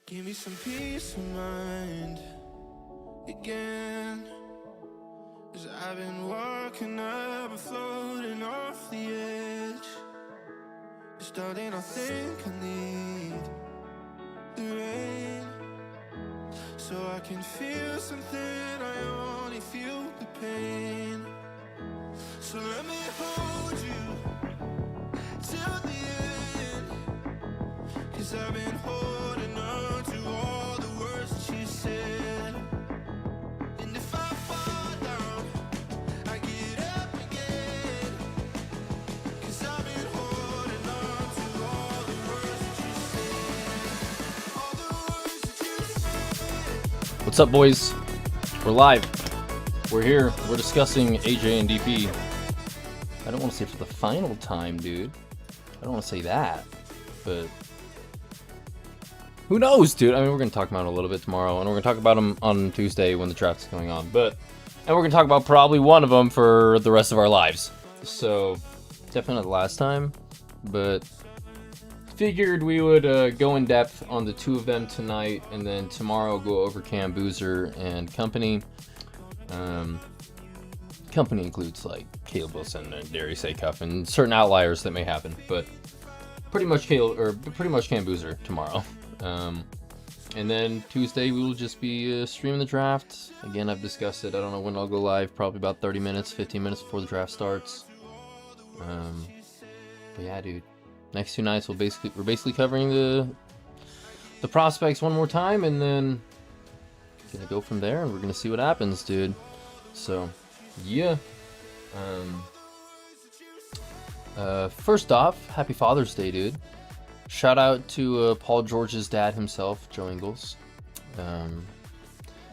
Give me some peace of mind again. 'Cause I've been walking up and floating off the edge. It's starting, I think I need the rain, so I can feel something, I only feel the pain. So let me hold you till the end, 'cause I've been holding on to all the words that you said. And if I fall down, I get up again, 'cause I've been holding on to all the words that you said. All the words that you said. What's up, boys? We're live. We're here. We're discussing AJ and DP. I don't want to say for the final time, dude. I don't want to say that, but who knows, dude? I mean, we're going to talk about it a little bit tomorrow, and we're going to talk about them on Tuesday when the draft's going on. And we're going to talk about probably one of them for the rest of our lives. So, definitely not the last time, but figured we would go in depth on the two of them tonight, and then tomorrow go over Cam Boozer and company. Company includes like Caleb Wilson and Darius Acuff and certain outliers that may happen, but pretty much Cam Boozer tomorrow. And then Tuesday we will just be streaming the draft. Again, I've discussed it. I don't know when I'll go live. Probably about 30 minutes, 15 minutes before the draft starts. But yeah, dude. Next 2 nights we're basically covering the prospects one more time, and then gonna go from there, and we're gonna see what happens, dude. So yeah. First off, happy Father's Day, dude. Shout out to Paul George's dad himself, Joe Ingles.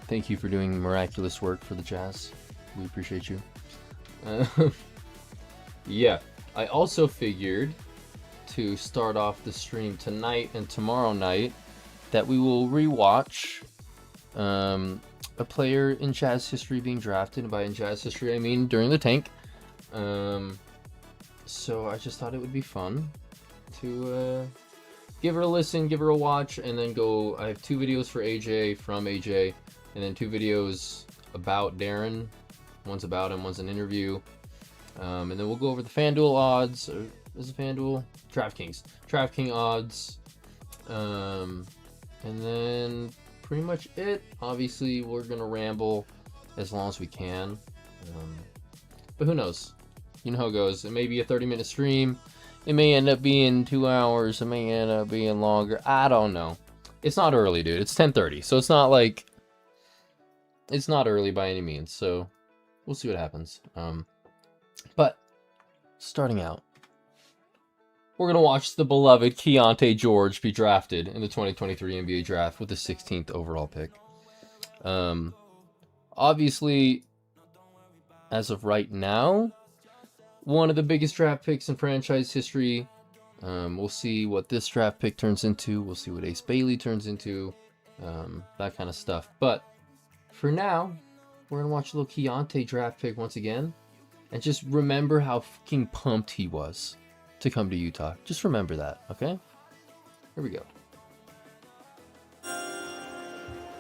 Thank you for doing miraculous work for the Jazz. We appreciate you. Yeah, I also figured to start off the stream tonight and tomorrow night that we will rewatch a player in Jazz history being drafted. And by in Jazz history, I mean during the tank. So I just thought it would be fun to give her a listen, give her a watch, and then go. I have 2 videos for AJ, from AJ, and then 2 videos about Darryn. One's about him, one's an interview. And then we'll go over the FanDuel odds. Or is it FanDuel? DraftKings odds. And then pretty much it. Obviously, we're gonna ramble as long as we can. But who knows? You know how it goes. It may be a 30-minute stream. It may end up being 2 hours. It may end up being longer. I don't know. It's not early, dude. It's 10:30, so it's not like it's not early by any means. So we'll see what happens. But starting out, we're gonna watch the beloved Keyonte George be drafted in the 2023 NBA draft with the 16th overall pick. Obviously, as of right now, one of the biggest draft picks in franchise history. We'll see what this draft pick turns into. We'll see what Ace Bailey turns into. That kind of stuff. But for now, we're going to watch a little Keyonte draft pick once again. And just remember how fucking pumped he was to come to Utah. Just remember that, okay? Here we go.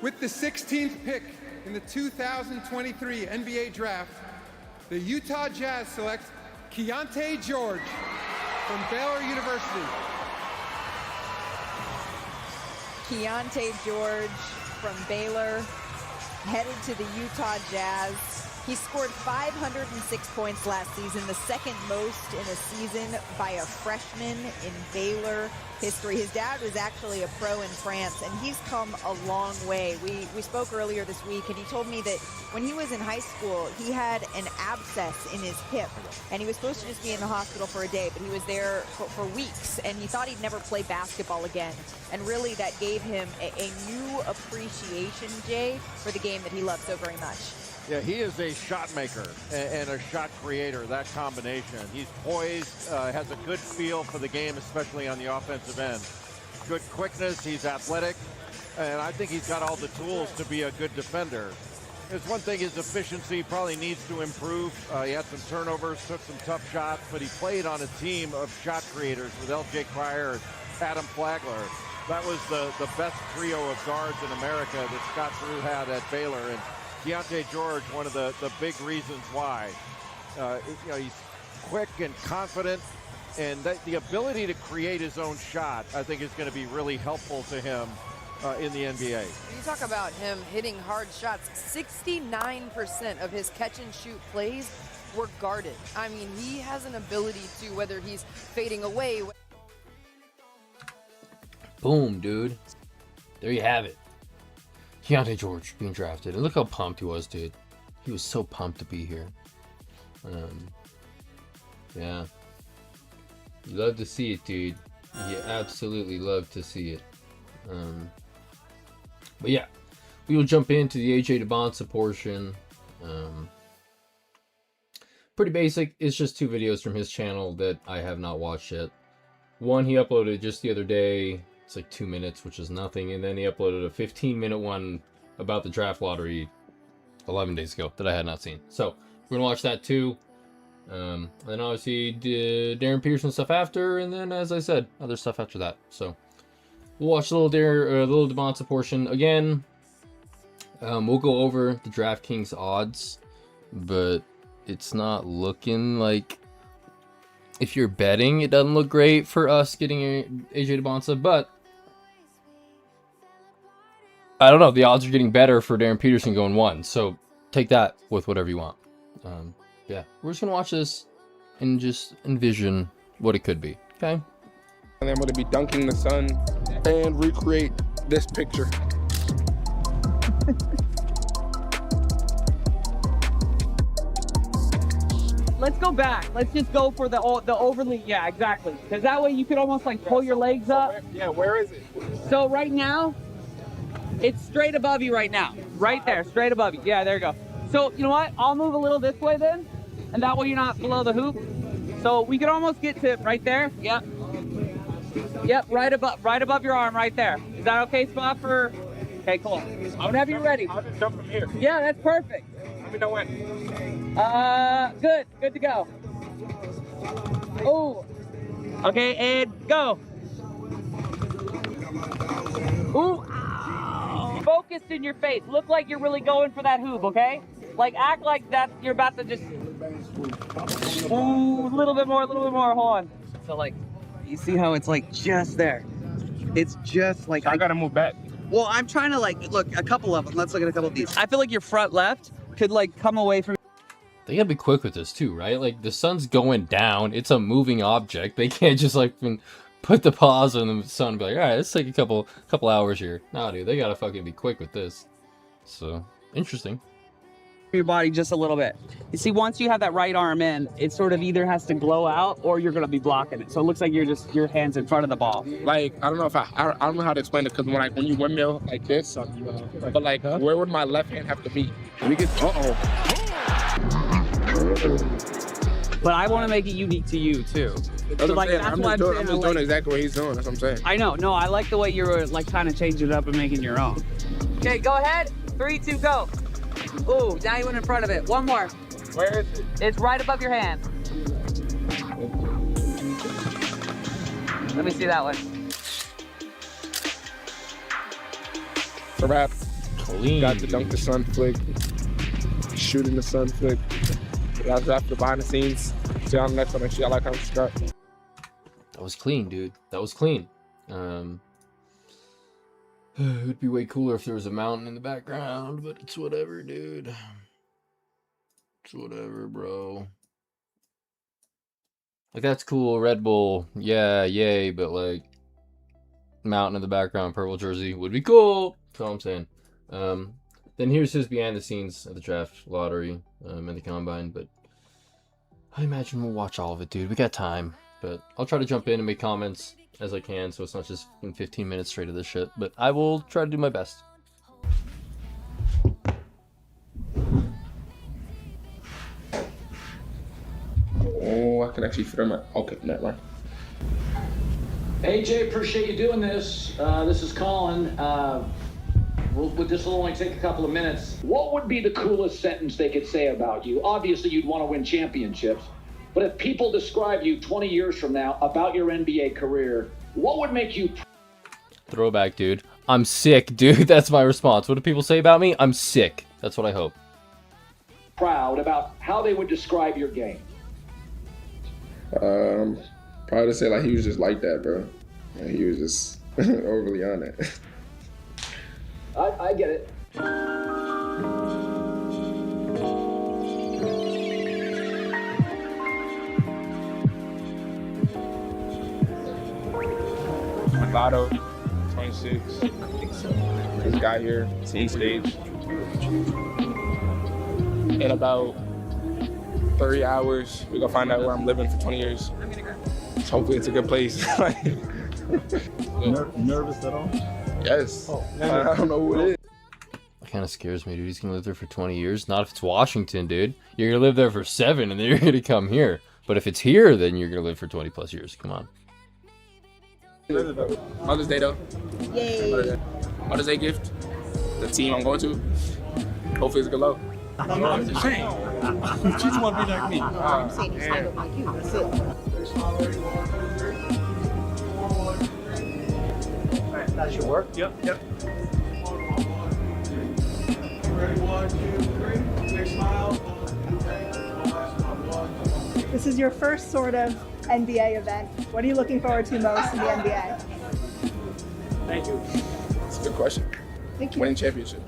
With the 16th pick in the 2023 NBA draft, the Utah Jazz select Keyonte George from Baylor University. Keyonte George from Baylor, headed to the Utah Jazz. He scored 506 points last season, the second most in a season by a freshman in Baylor history. His dad was actually a pro in France, and he's come a long way. We spoke earlier this week, and he told me that when he was in high school, he had an abscess in his hip, and he was supposed to just be in the hospital for a day, but he was there for weeks, and he thought he'd never play basketball again. And really, that gave him a new appreciation, Jay, for the game that he loves so very much. Yeah, he is a shot maker and a shot creator, that combination. He's poised, has a good feel for the game, especially on the offensive end. Good quickness, he's athletic, and I think he's got all the tools to be a good defender. It's one thing, his efficiency probably needs to improve. He had some turnovers, took some tough shots, but he played on a team of shot creators with L.J. Cryer and Adam Flagler. That was the best trio of guards in America that Scott Drew had at Baylor. And Keontae George, one of the big reasons why. You know, he's quick and confident, and the ability to create his own shot, I think, is going to be really helpful to him in the NBA. You talk about him hitting hard shots. 69% of his catch and shoot plays were guarded. I mean, he has an ability to, whether he's fading away. Boom, dude. There you have it. Keontae George being drafted. And look how pumped he was, dude. He was so pumped to be here. Yeah. You love to see it, dude. You absolutely love to see it. But yeah, we will jump into the AJ DeBonsa portion. Pretty basic. It's just 2 videos from his channel that I have not watched yet. One he uploaded just the other day. It's like 2 minutes, which is nothing. And then he uploaded a 15-minute one about the draft lottery 11 days ago that I had not seen. So we're gonna watch that too. And then obviously Darryn Peterson stuff after, and then, as I said, other stuff after that. So we'll watch the little DeBonsa portion again. We'll go over the DraftKings odds, but it's not looking like, if you're betting, it doesn't look great for us getting AJ DeBonsa, but I don't know. The odds are getting better for Darryn Peterson going 1, so take that with whatever you want. Yeah, we're just gonna watch this and just envision what it could be. Okay. And I'm going to be dunking the sun and recreate this picture. Let's go back. Let's just go for the overly, yeah, exactly. Because that way you could almost like pull your legs up. Yeah, where is it? So right now, it's straight above you right now. Right there, straight above you. Yeah, there you go. So you know what? I'll move a little this way then. And that way you're not below the hoop. So we could almost get to right there. Yep. Yep, right above your arm right there. Is that okay spot for? Okay, cool. Whenever you're ready. I'll just jump from here. Yeah, that's perfect. Let me know when. Good to go. Oh. Okay, and go. Ooh. Ow. Focused in your face. Look like you're really going for that hoop, okay? Like, act like that you're about to just... Ooh, a little bit more, hold on. So, like, you see how it's, like, just there? It's just, like... I gotta move back. Well, I'm trying to, like, look, a couple of them. Let's look at a couple of these. I feel like your front left could, like, come away from... They gotta be quick with this, too, right? Like, the sun's going down. It's a moving object. They can't just, like, put the pause on the sun and be like, all right, let's take a couple hours here. No, dude, they gotta fucking be quick with this. So, interesting. Your body just a little bit. You see, once you have that right arm in, it sort of either has to glow out or you're gonna be blocking it. So it looks like you're just your hands in front of the ball. Like, I don't know if I don't know how to explain it, because when you windmill like this, but like, where would my left hand have to be? We get But I want to make it unique to you too. That's So, like, that's I'm why just I'm doing like, exactly what he's doing. That's what I'm saying. I know. No, I like the way you're like kind of changing it up and making your own. Okay, go ahead. 3, 2, go. Ooh, now you went in front of it. One more. Where is it? It's right above your hand. Let me see that one. It's a wrap. Clean. Got the dunk the sun flick. Shooting the sun flick. That's after behind the scenes. See on the next one and shit. I like how it's got. That was clean, dude. That was clean. It would be way cooler if there was a mountain in the background, but it's whatever, dude. It's whatever, bro. Like, that's cool, Red Bull. Yeah, yay, but like, mountain in the background, purple jersey would be cool. That's all I'm saying. Then here's his behind the scenes of the draft lottery and the combine, but I imagine we'll watch all of it, dude. We got time, but I'll try to jump in and make comments as I can, so it's not just 15 minutes straight of this shit, but I will try to do my best. Oh, I can actually fit him. Okay, never mind. AJ, appreciate you doing this. This is Colin. This will only take a couple of minutes. What would be the coolest sentence they could say about you? Obviously, you'd want to win championships. But if people describe you 20 years from now about your NBA career, what would make you... Throwback, dude. I'm sick, dude. That's my response. What do people say about me? I'm sick. That's what I hope. Proud about how they would describe your game. Probably to say like he was just like that, bro. Like, he was just overly on it. I get it. Lotto, 26. Just got here, seen stage. In about 30 hours, we're gonna find out where I'm living for 20 years. So hopefully it's a good place. Nervous at all? Yes. I don't know who it is. That kind of scares me, dude. He's gonna live there for 20 years. Not if it's Washington, dude. You're gonna live there for 7 and then you're gonna come here. But if it's here, then you're gonna live for 20 plus years. Come on. Mother's Day though. Yay. Mother's Day gift. The team I'm going to. Hopefully it's a good low. I'm just saying. You just want to be like me. I'm saying he's not like you. That's it. That should work. Yep. Ready, 1, 2, 3. Big smile. This is your first sort of NBA event. What are you looking forward to most in the NBA? Thank you. It's a good question. Thank you. Winning championship.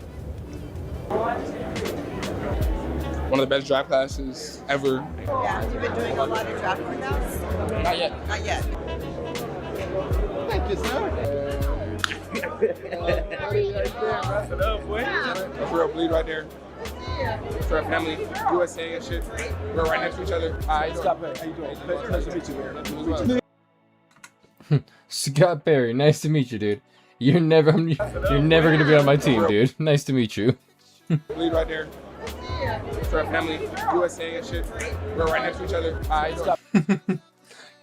One of the best draft classes ever. Yeah, you've been doing a lot of draft workouts? Not yet. Not yet. Thank you, sir. That's real bleed right there. For our family, USA and shit. We're right next to each other. Stop it. How you doing? Nice to meet you. Scott Perry, nice to meet you, dude. You're never gonna be on my team, dude. Nice to meet you. Bleed right there. For our family, USA and shit. We're right next to each other.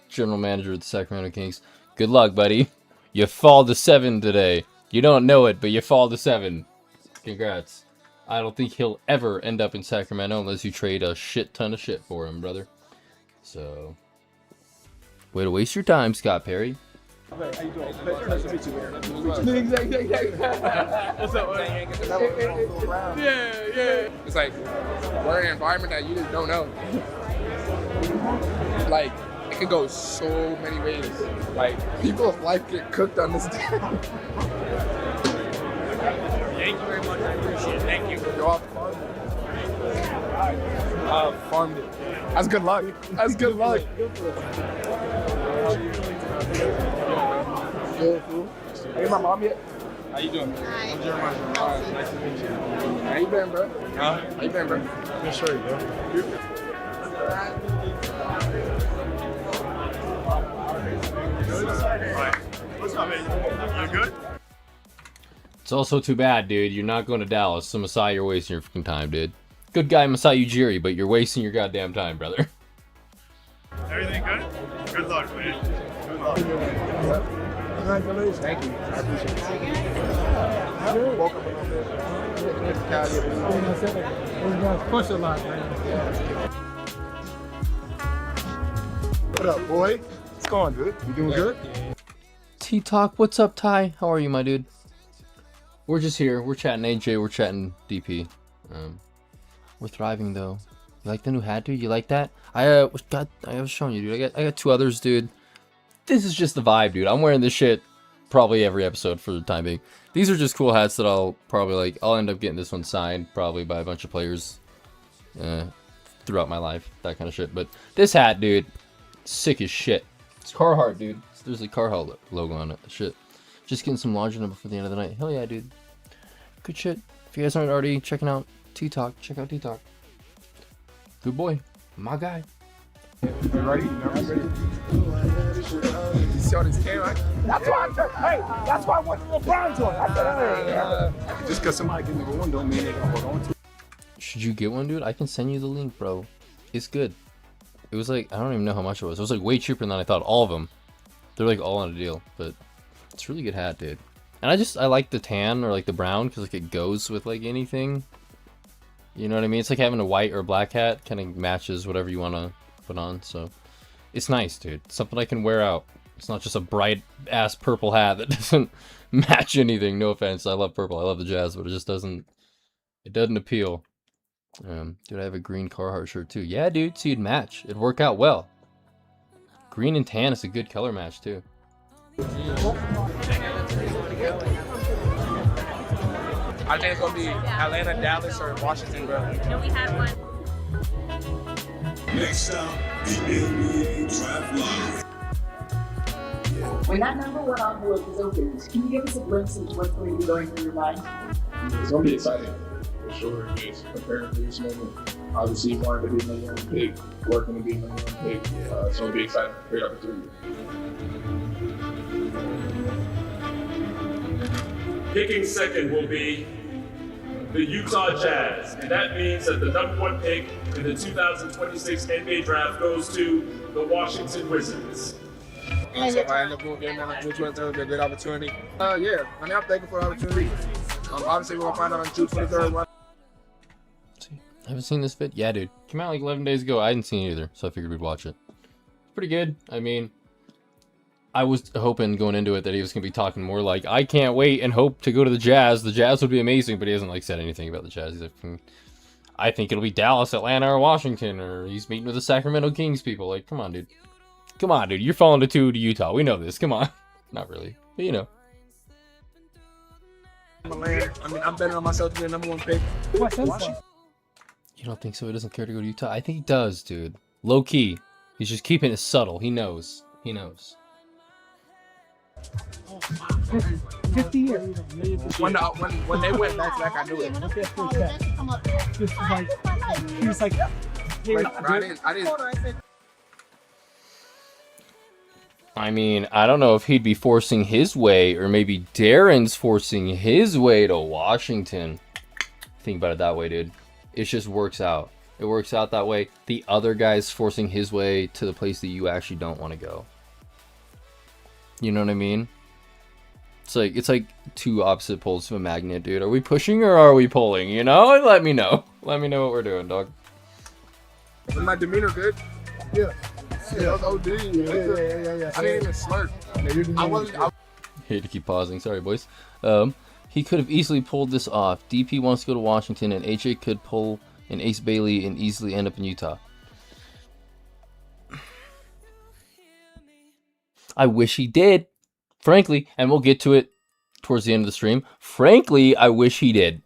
General manager of the Sacramento Kings. Good luck, buddy. You fall to 7 today. You don't know it, but you fall to 7. Congrats. I don't think he'll ever end up in Sacramento unless you trade a shit ton of shit for him, brother. So, way to waste your time, Scott Perry. How you doing? Nice to meet you. What's up, man? Yeah. It's like, we're in an environment that you just don't know. Like, it can go so many ways. Like, people's life get cooked on this day. Thank you very much. I appreciate it. Thank you. Go off farmed it. That's good luck. That's good luck. Hey, my mom yet? How you doing? Hi. I'm Jeremiah. Nice to meet you. How you been, bro? Huh? How you been, bro? I'm sure, bro. What's up, man? You good? It's also too bad, dude. You're not going to Dallas, so Masai, you're wasting your freaking time, dude. Good guy, Masai Ujiri, but you're wasting your goddamn time, brother. Everything good? Good luck, man. Good luck. Congratulations. Thank you. I appreciate it. Woke up a little bit. Push a lot, man. What up, boy? What's going, dude? You doing good? T-Talk, what's up, Ty? How are you, my dude? We're just here. We're chatting AJ. We're chatting DP. We're thriving, though. You like the new hat, dude? You like that? I was showing you, dude. I got 2 others, dude. This is just the vibe, dude. I'm wearing this shit probably every episode for the time being. These are just cool hats that I'll probably I'll end up getting this one signed probably by a bunch of players throughout my life, that kind of shit. But this hat, dude, sick as shit. It's Carhartt, dude. There's a Carhartt logo on it. Shit. Just getting some laundry done before the end of the night. Hell yeah, dude. Good shit. If you guys aren't already checking out T-Talk, check out T-Talk. Good boy. My guy. You ready? I'm ready. You see all this camera? That's why that's why I want the LeBron joint. I said, just because somebody give me one don't mean they gonna hold on to it. Should you get one, dude? I can send you the link, bro. It's good. It was like, I don't even know how much it was. It was like way cheaper than I thought. All of them. They're like all on a deal, but it's a really good hat, dude. And I like the tan or like the brown because like it goes with like anything. You know what I mean? It's like having a white or black hat kind of matches whatever you want to put on. So it's nice, dude. It's something I can wear out. It's not just a bright ass purple hat that match anything. No offense. I love purple. I love the Jazz, but it just doesn't appeal. Dude, I have a green Carhartt shirt too. Yeah, dude, so you'd match. It'd work out well. Green and tan is a good color match too. I think it's gonna be Atlanta, Dallas, or Washington, bro. No, we had one. Next up, the NBA Draft Live. When that number one envelope is opened, can you give us a glimpse into what's going to be going through your mind? It's gonna be exciting, for sure. Just preparing for this moment. Obviously, wanting to be number one pick, working to be number one pick. So it'll be exciting. Great opportunity. Picking second will be the Utah Jazz, and that means that the number one pick in the 2026 NBA Draft goes to the Washington Wizards. So if I end up getting on June 23rd, it'll be a great opportunity. Yeah, I mean, I'm thankful for the opportunity. Obviously, we'll find out on June 23rd. I haven't seen this vid. Yeah, dude. Came out like 11 days ago. I hadn't seen it either, so I figured we'd watch it. It's pretty good. I mean, I was hoping going into it that he was going to be talking more like, I can't wait and hope to go to the Jazz. The Jazz would be amazing, but he hasn't like said anything about the Jazz. He's like, I think it'll be Dallas, Atlanta, or Washington, or he's meeting with the Sacramento Kings people. Like, come on, dude. Come on, dude. You're falling to 2 to Utah. We know this. Come on. Not really, but you know. I mean, I'm betting on myself to be the number one pick. You don't think so? He doesn't care to go to Utah? I think he does, dude. Low key. He's just keeping it subtle. He knows. He knows. 50 years. When they went back, I knew it. He was like, I didn't. I mean, I don't know if he'd be forcing his way, or maybe Darren's forcing his way to Washington. Think about it that way, dude. It just works out. It works out that way. The other guy's forcing his way to the place that you actually don't want to go. You know what I mean? It's like two opposite poles of a magnet, dude. Are we pushing or are we pulling? You know? Let me know. Let me know what we're doing, dog. Was my demeanor good? Yeah. Yeah, that was OD. Yeah. I didn't even smirk. I wasn't. Hate to keep pausing. Sorry, boys. He could have easily pulled this off. DP wants to go to Washington, and AJ could pull an Ace Bailey and easily end up in Utah. I wish he did. Frankly, and we'll get to it towards the end of the stream. Frankly, I wish he did.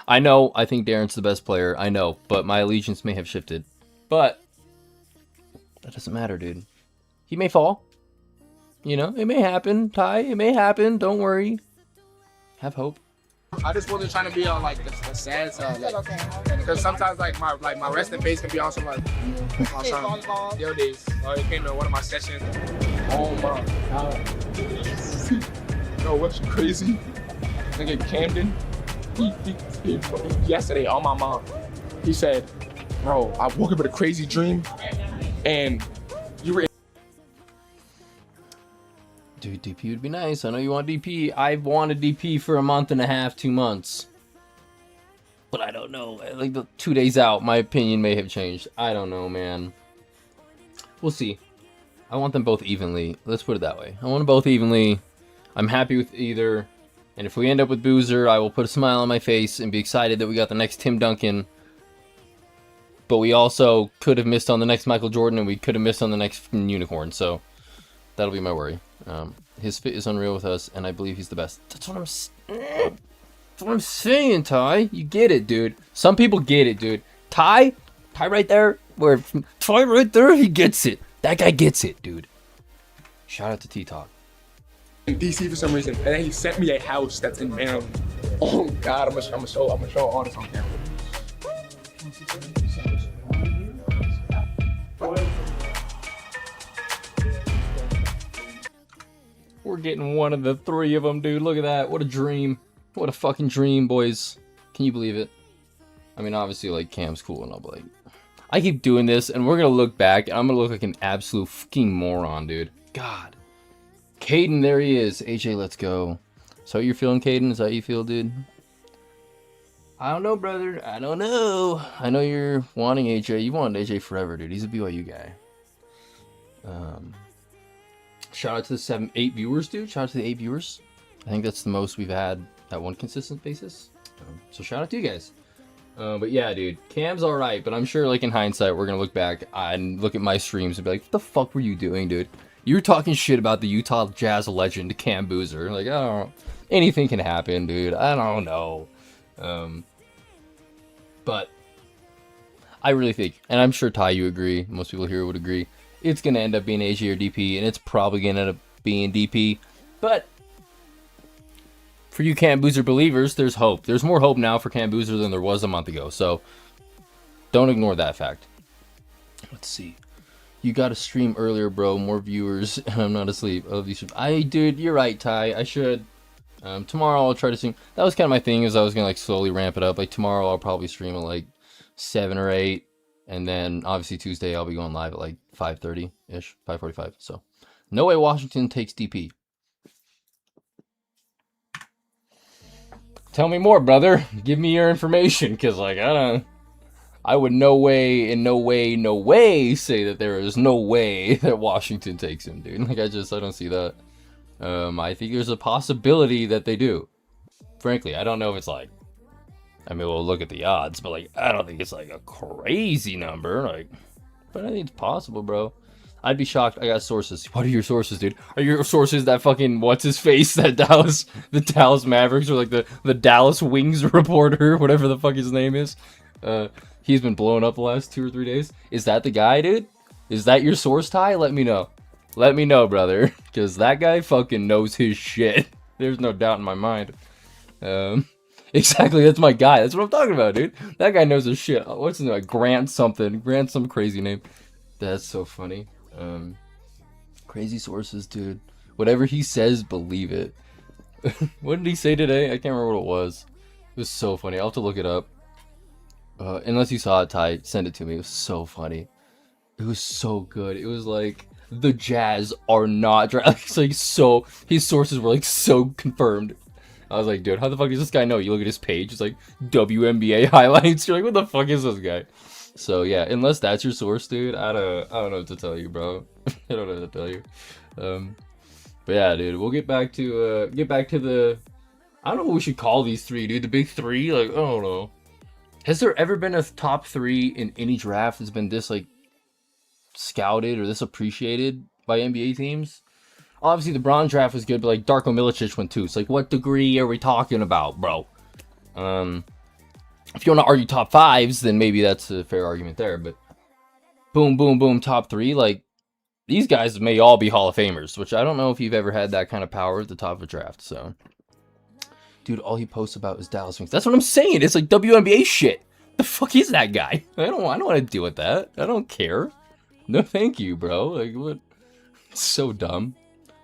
I know, I think Darren's the best player. I know, but my allegiance may have shifted. But that doesn't matter, dude. He may fall. You know, it may happen, Ty. It may happen. Don't worry. Have hope. I just wasn't trying to be on like the sad side, because sometimes like my resting face can be on some like on some the other days. It came to one of my sessions. Oh my god! No, what's crazy? Nigga Camden, he yesterday on my mom. He said, "Bro, I woke up with a crazy dream, and you were." Dude, DP would be nice. I know you want DP. I've wanted DP for a month and a half, 2 months. But I don't know. Like, the 2 days out, my opinion may have changed. I don't know, man. We'll see. I want them both evenly. Let's put it that way. I want them both evenly. I'm happy with either. And if we end up with Boozer, I will put a smile on my face and be excited that we got the next Tim Duncan. But we also could have missed on the next Michael Jordan, and we could have missed on the next Unicorn. So that'll be my worry. His fit is unreal with us, and I believe he's the best. That's what I'm saying, Ty. You get it, dude. Some people get it, dude. Ty right there, Ty right there, he gets it. That guy gets it, dude. Shout out to T-Talk. In DC for some reason, and then he sent me a house that's in Maryland. Oh God, I'm gonna show all this on camera. We're getting one of the 3 of them, dude. Look at that. What a dream. What a fucking dream, boys. Can you believe it? I mean, obviously, like, Cam's cool and all, but, like, I keep doing this, and we're gonna look back, and I'm gonna look like an absolute fucking moron, dude. God. Caden, there he is. AJ, let's go. So you're feeling, Caden? Is that how you feel, dude? I don't know, brother. I don't know. I know you're wanting AJ. You wanted AJ forever, dude. He's a BYU guy. Shout out to the 8 viewers, dude. Shout out to the 8 viewers. I think that's the most we've had at one consistent basis. So shout out to you guys. But yeah, dude, Cam's all right, but I'm sure, like, in hindsight, we're gonna look back and look at my streams and be like, what the fuck were you doing, dude? You were talking shit about the Utah Jazz legend Cam Boozer. Like, I don't know. Anything can happen, dude. I don't know. But I really think, and I'm sure Ty, you agree, most people here would agree, it's gonna end up being AJ or DP, and it's probably gonna end up being DP. But for you Cam Boozer believers, there's hope. There's more hope now for Cam Boozer than there was a month ago. So don't ignore that fact. Let's see. You got to stream earlier, bro. More viewers. I'm not asleep. I love you. Dude, you're right, Ty. I should. Tomorrow I'll try to stream. That was kind of my thing, is I was gonna like slowly ramp it up. Like tomorrow I'll probably stream at like 7 or 8, and then obviously Tuesday I'll be going live at like 5:30 ish, 5:45. So no way Washington takes DP. Tell me more, brother. Give me your information, because, like, I would no way say that there is no way that Washington takes him, dude. Like, I don't see that. I think there's a possibility that they do. Frankly, I don't know if it's like, I mean, we'll look at the odds, but, like, I don't think it's, like, a crazy number, like, but I think it's possible, bro. I'd be shocked. I got sources. What are your sources, dude? Are your sources that fucking what's his face? That the Dallas Mavericks, or like the Dallas Wings reporter, whatever the fuck his name is? He's been blowing up the last 2 or 3 days. Is that the guy, dude? Is that your source, Ty? Let me know. Let me know, brother, because that guy fucking knows his shit. There's no doubt in my mind. Exactly. That's my guy. That's what I'm talking about, dude. That guy knows his shit. What's his name? Grant something. Grant some crazy name. That's so funny. Crazy sources, dude. Whatever he says, believe it. What did he say today? I can't remember what it was. It was so funny. I'll have to look it up. Unless you saw it, Ty, send it to me. It was so funny. It was so good. It was like, the Jazz are not it's like, so his sources were like so confirmed. I was like, dude, how the fuck does this guy know? You look at his page, it's like WNBA highlights. You're like, what the fuck is this guy? So yeah, unless that's your source, dude, I don't know what to tell you, bro. I don't know what to tell you. But yeah, dude, we'll get back to the, I don't know what we should call these three, dude. The big three, like, I don't know. Has there ever been a top 3 in any draft that's been this like scouted or this appreciated by NBA teams? Obviously the Braun draft was good, but like Darko Milicic went too. It's like, what degree are we talking about, bro? If you want to argue top 5s, then maybe that's a fair argument there. But boom, boom, boom, top 3. Like, these guys may all be Hall of Famers, which I don't know if you've ever had that kind of power at the top of a draft. So, dude, all he posts about is Dallas Wings. That's what I'm saying. It's like WNBA shit. The fuck is that guy? I don't want to deal with that. I don't care. No, thank you, bro. Like, what? It's so dumb.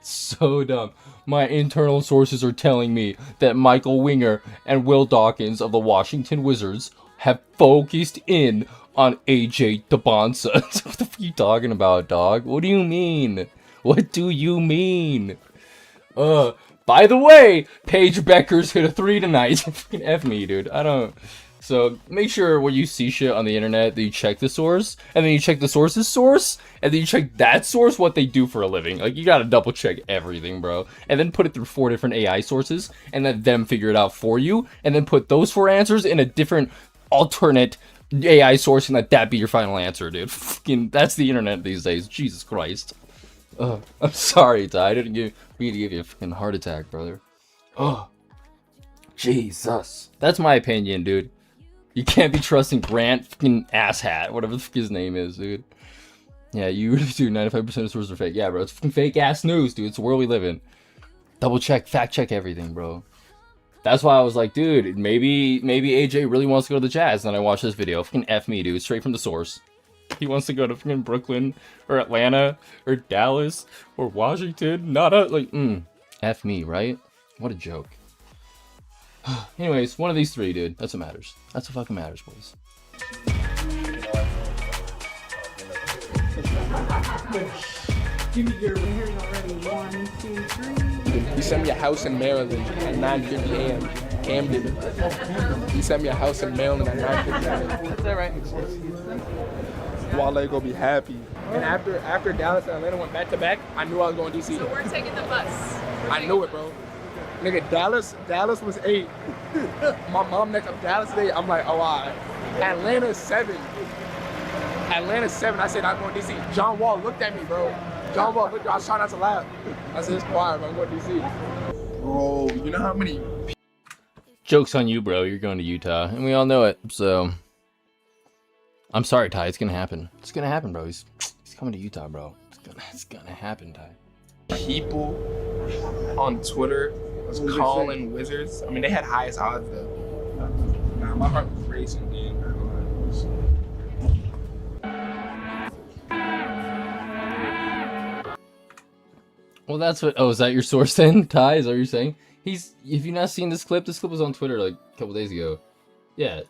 So dumb. My internal sources are telling me that Michael Winger and Will Dawkins of the Washington Wizards have focused in on AJ Debonsa. What the fuck are you talking about, dog? What do you mean? What do you mean? By the way, Paige Becker's hit a 3 tonight. Fucking F me, dude. I don't... So make sure when you see shit on the internet that you check the source, and then you check the source's source, and then you check that source, what they do for a living. Like, you gotta double check everything, bro. And then put it through 4 different AI sources, and let them figure it out for you, and then put those 4 answers in a different alternate AI source, and let that be your final answer, dude. Fucking, that's the internet these days. Jesus Christ. I'm sorry, Ty. I didn't mean to give you a fucking heart attack, brother. Oh, Jesus. That's my opinion, dude. You can't be trusting Grant fucking asshat, whatever the fuck his name is, dude. Yeah, you really do. 95% of sources are fake. Yeah, bro, it's fucking fake ass news, dude. It's the world we live in. Double check, fact check everything, bro. That's why I was like, dude, maybe AJ really wants to go to the Jazz. And then I watched this video. Fucking F me, dude. Straight from the source. He wants to go to fucking Brooklyn or Atlanta or Dallas or Washington. Not a, like, F me, right? What a joke. Anyways, one of these 3, dude. That's what matters. That's what fucking matters, boys. Give me your here's already 1, 2, 3. He sent me a house in Maryland at 9:50 a.m. Camden. He sent me a house in Maryland at 9:50 a.m. That's that right? Wale gonna be happy. And after Dallas and Atlanta went back to back, I knew I was going to DC. So we're taking the bus. I knew it, bro. Nigga, Dallas was 8. My mom next up Dallas 8. I'm like, oh, all right. Atlanta 7. Atlanta 7. I said, I'm going to DC. John Wall looked at me, bro. John Wall looked at me. I was trying not to laugh. I said, it's quiet, bro. I'm going to DC. Bro, you know how many... Joke's on you, bro. You're going to Utah. And we all know it, so... I'm sorry, Ty. It's going to happen. It's going to happen, bro. He's coming to Utah, bro. It's gonna happen, Ty. People on Twitter was calling Wizards. I mean, they had highest odds, though. Nah, my heart was racing, man. Well, that's what... Oh, is that your source then, Ty? Is that what you're saying? If you've not seen this clip was on Twitter like a couple days ago. Yeah.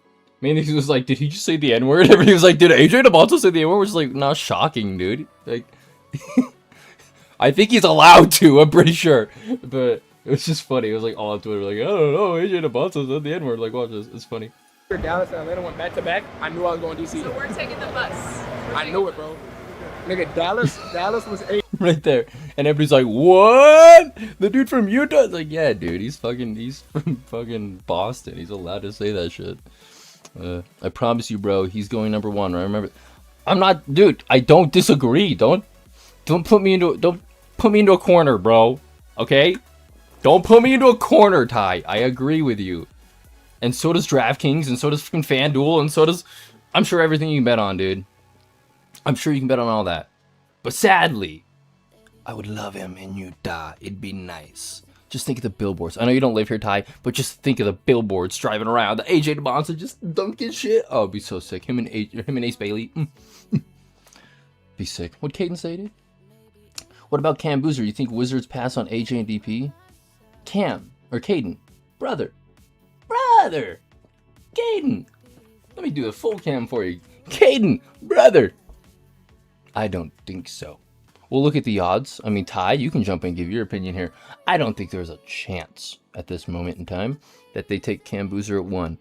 Mainly he was like, did he just say the N-word? Everybody was like, did AJ DeMonto say the N-word? Which is like, not shocking, dude. Like, I think he's allowed to, I'm pretty sure. But it was just funny. It was like all on Twitter, like, I don't know, AJ DeMonto said the N-word. Like, watch this. It's funny. Dallas and Atlanta went back to back. I knew I was going to DC. So we're taking the bus. I knew it, bro. Nigga, Dallas was 8. Right there. And everybody's like, what? The dude from Utah? It's like, yeah, dude, he's from fucking Boston. He's allowed to say that shit. I promise you, bro, he's going number 1, right? Remember, I'm not, dude, I don't disagree. Don't put me into a corner, bro. Okay? Don't put me into a corner, Ty. I agree with you. And so does DraftKings, and so does fucking FanDuel, and so does, I'm sure, everything you can bet on, dude. I'm sure you can bet on all that. But sadly, I would love him in Utah. It'd be nice. Just think of the billboards. I know you don't live here, Ty, but just think of the billboards driving around. The AJ DeMonto just dunking shit. Oh, it'd be so sick. Him and Ace Bailey. Be sick. What'd Caden say, dude? What about Cam Boozer? You think Wizards pass on AJ and DP? Cam or Caden? Brother. Caden. Let me do the full cam for you. Caden, brother. I don't think so. We'll look at the odds. I mean, Ty, you can jump in and give your opinion here. I don't think there's a chance at this moment in time that they take Cam Boozer at 1.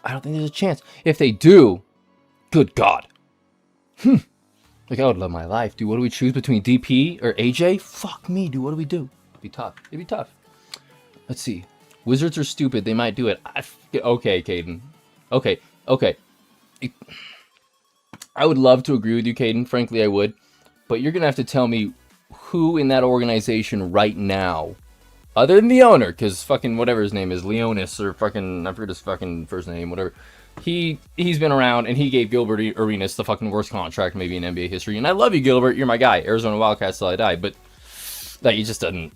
I don't think there's a chance. If they do, good God. Like, I would love my life, dude. What do we choose between DP or AJ? Fuck me, dude. What do we do? It'd be tough. It'd be tough. Let's see. Wizards are stupid. They might do it. Okay, Caden. Okay. I would love to agree with you, Caden. Frankly, I would. But you're going to have to tell me who in that organization right now, other than the owner, because fucking whatever his name is, Leonis, or fucking, I forget his fucking first name, whatever. He's been around, and he gave Gilbert Arenas the fucking worst contract maybe in NBA history. And I love you, Gilbert. You're my guy. Arizona Wildcats till I die. But like, he just doesn't.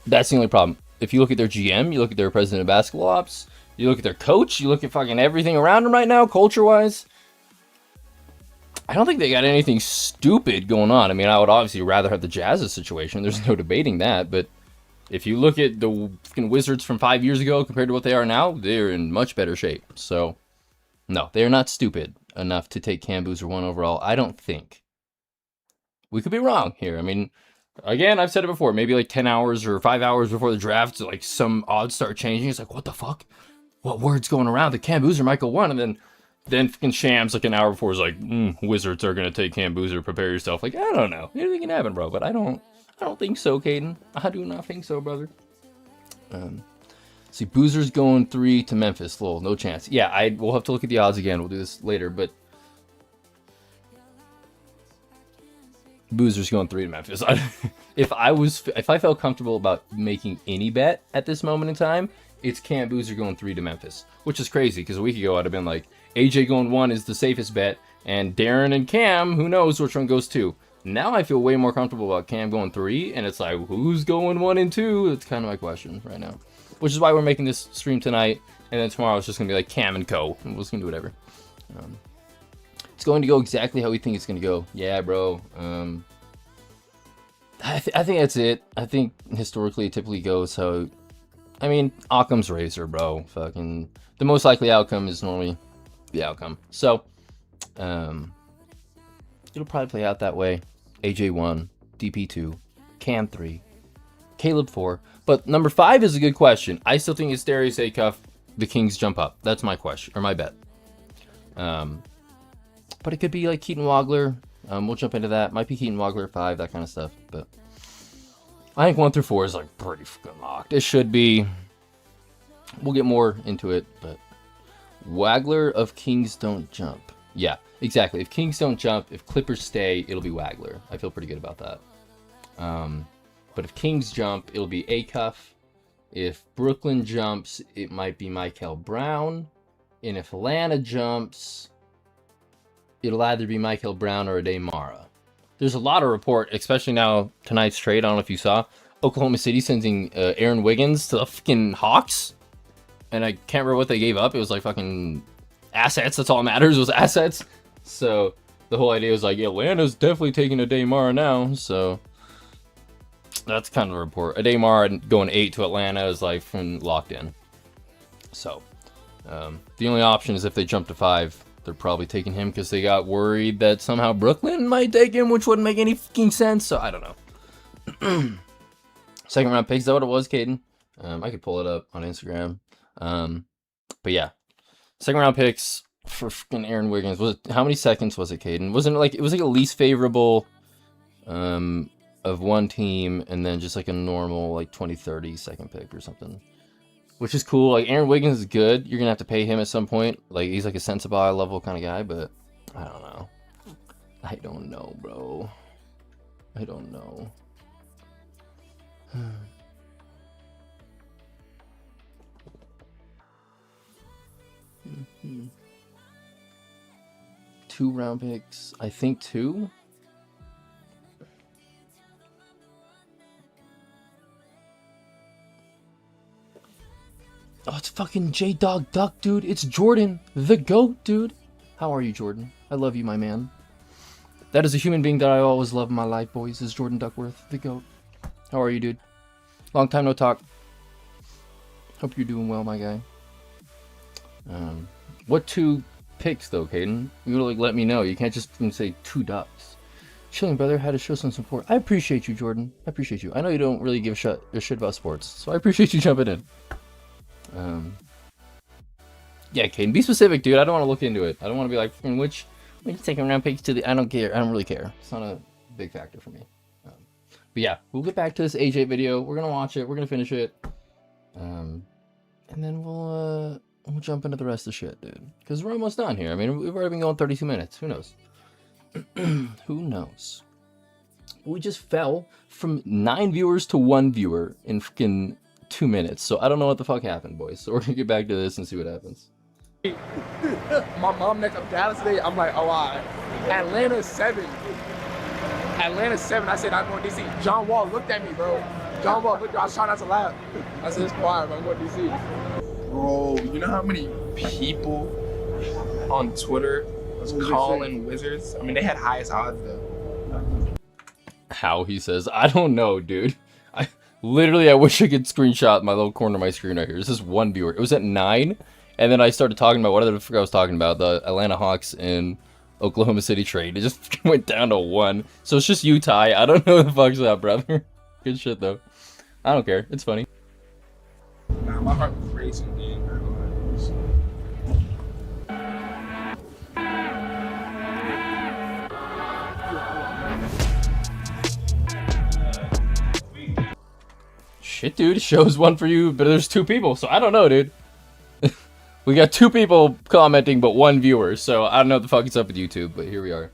That's the only problem. If you look at their GM, you look at their president of basketball ops, you look at their coach, you look at fucking everything around them right now, culture-wise, I don't think they got anything stupid going on. I mean, I would obviously rather have the Jazz's situation. There's no debating that. But if you look at the fucking Wizards from 5 years ago compared to what they are now, they're in much better shape. So, no, they're not stupid enough to take Cam Boozer 1 overall. I don't think. We could be wrong here. I mean, again, I've said it before. Maybe like 10 hours or 5 hours before the draft, so like some odds start changing. It's like, what the fuck? What word's going around? The Cam Boozer might go 1, and then fucking Shams like an hour before is like, Wizards are gonna take Cam Boozer. Prepare yourself. Like, I don't know. Anything can happen, bro. But I don't think so, Caden. I do not think so, brother. See, Boozer's going 3 to Memphis. Lol, no chance. Yeah, we'll have to look at the odds again. We'll do this later, but Boozer's going 3 to Memphis. If I felt comfortable about making any bet at this moment in time, it's Cam Boozer going 3 to Memphis, which is crazy because a week ago I'd have been like, AJ going 1 is the safest bet, and Darryn and Cam, who knows which one goes 2. Now I feel way more comfortable about Cam going 3, and it's like, who's going 1 and 2? That's kind of my question right now, which is why we're making this stream tonight, and then tomorrow it's just gonna be like Cam and Co. And we're just gonna do whatever. It's going to go exactly how we think it's gonna go. Yeah, bro. I think that's it. I think historically it typically goes how, I mean, Occam's razor, bro. Fucking the most likely outcome is normally the outcome. So, it'll probably play out that way. AJ 1, DP 2, Cam 3, Caleb 4. But number 5 is a good question. I still think it's Darius Acuff. The Kings jump up. That's my question, or my bet. But it could be like Keaton Wagler. We'll jump into that. Might be Keaton Wagler 5, that kind of stuff. But I think 1 through 4 is like pretty fucking locked. It should be. We'll get more into it, but Wagler of Kings don't jump. Yeah, exactly. If Kings don't jump, if Clippers stay, it'll be Wagler. I feel pretty good about that. But if Kings jump, it'll be Acuff. If Brooklyn jumps, it might be Michael Brown. And if Atlanta jumps, it'll either be Michael Brown or Ade Mara. There's a lot of report, especially now tonight's trade. I don't know if you saw. Oklahoma City sending Aaron Wiggins to the fucking Hawks. And I can't remember what they gave up. It was like fucking assets. That's all that matters was assets. So the whole idea was like, yeah, Atlanta's definitely taking Ade Mara now. So that's kind of a report. Ade Mara going 8 to Atlanta is like locked in. So the only option is if they jump to 5, they're probably taking him because they got worried that somehow Brooklyn might take him, which wouldn't make any fucking sense. So I don't know. Second round pick, is that what it was, Caden? I could pull it up on Instagram. But yeah, second round picks for fucking Aaron Wiggins. Was it, how many seconds was it, Caden? Wasn't it like, it was like a least favorable of one team and then just like a normal like 20-30 second pick or something, which is cool. Like Aaron Wiggins is good. You're gonna have to pay him at some point. Like he's like a sensible level kind of guy, but I don't know, bro. I don't know. 2 round picks. I think 2. Oh, it's fucking J-Dog Duck, dude. It's Jordan, the GOAT, dude. How are you, Jordan? I love you, my man. That is a human being that I always love in my life, boys, is Jordan Duckworth, the GOAT. How are you, dude? Long time no talk. Hope you're doing well, my guy. What 2 picks, though, Caden? You gotta, like, let me know. You can't just say 2 ducks. Chilling, brother. Had to show some support. I appreciate you, Jordan. I appreciate you. I know you don't really give a shit about sports, so I appreciate you jumping in. Yeah, Caden, be specific, dude. I don't want to look into it. I don't want to be like, which second round picks to the... I don't care. I don't really care. It's not a big factor for me. But yeah, we'll get back to this AJ video. We're going to watch it. We're going to finish it. And then we'll jump into the rest of the shit, dude. Because we're almost done here. I mean, we've already been going 32 minutes. Who knows? Who knows? We just fell from 9 viewers to 1 viewer in freaking 2 minutes. So I don't know what the fuck happened, boys. So we're going to get back to this and see what happens. My mom next up Dallas today. I'm like, oh, all right. Atlanta 7. Atlanta 7. I said, I'm going to DC. John Wall looked at me, bro. John Wall looked at me. I was trying not to laugh. I said, it's quiet, but I'm going to DC. Bro, you know how many people on Twitter was calling Wizards? I mean, they had highest odds, though. How he says, I don't know, dude. I wish I could screenshot my little corner of my screen right here. This is 1 viewer. It was at 9. And then I started talking about whatever the fuck I was talking about, the Atlanta Hawks and Oklahoma City trade. It just went down to 1. So it's just you, Ty. I don't know what the fuck's up, brother. Good shit, though. I don't care. It's funny. Nah, my heart was racing, man. Shit, dude. Shows 1 for you, but there's 2 people. So I don't know, dude. We got 2 people commenting, but 1 viewer, so I don't know what the fuck is up with YouTube, but here we are.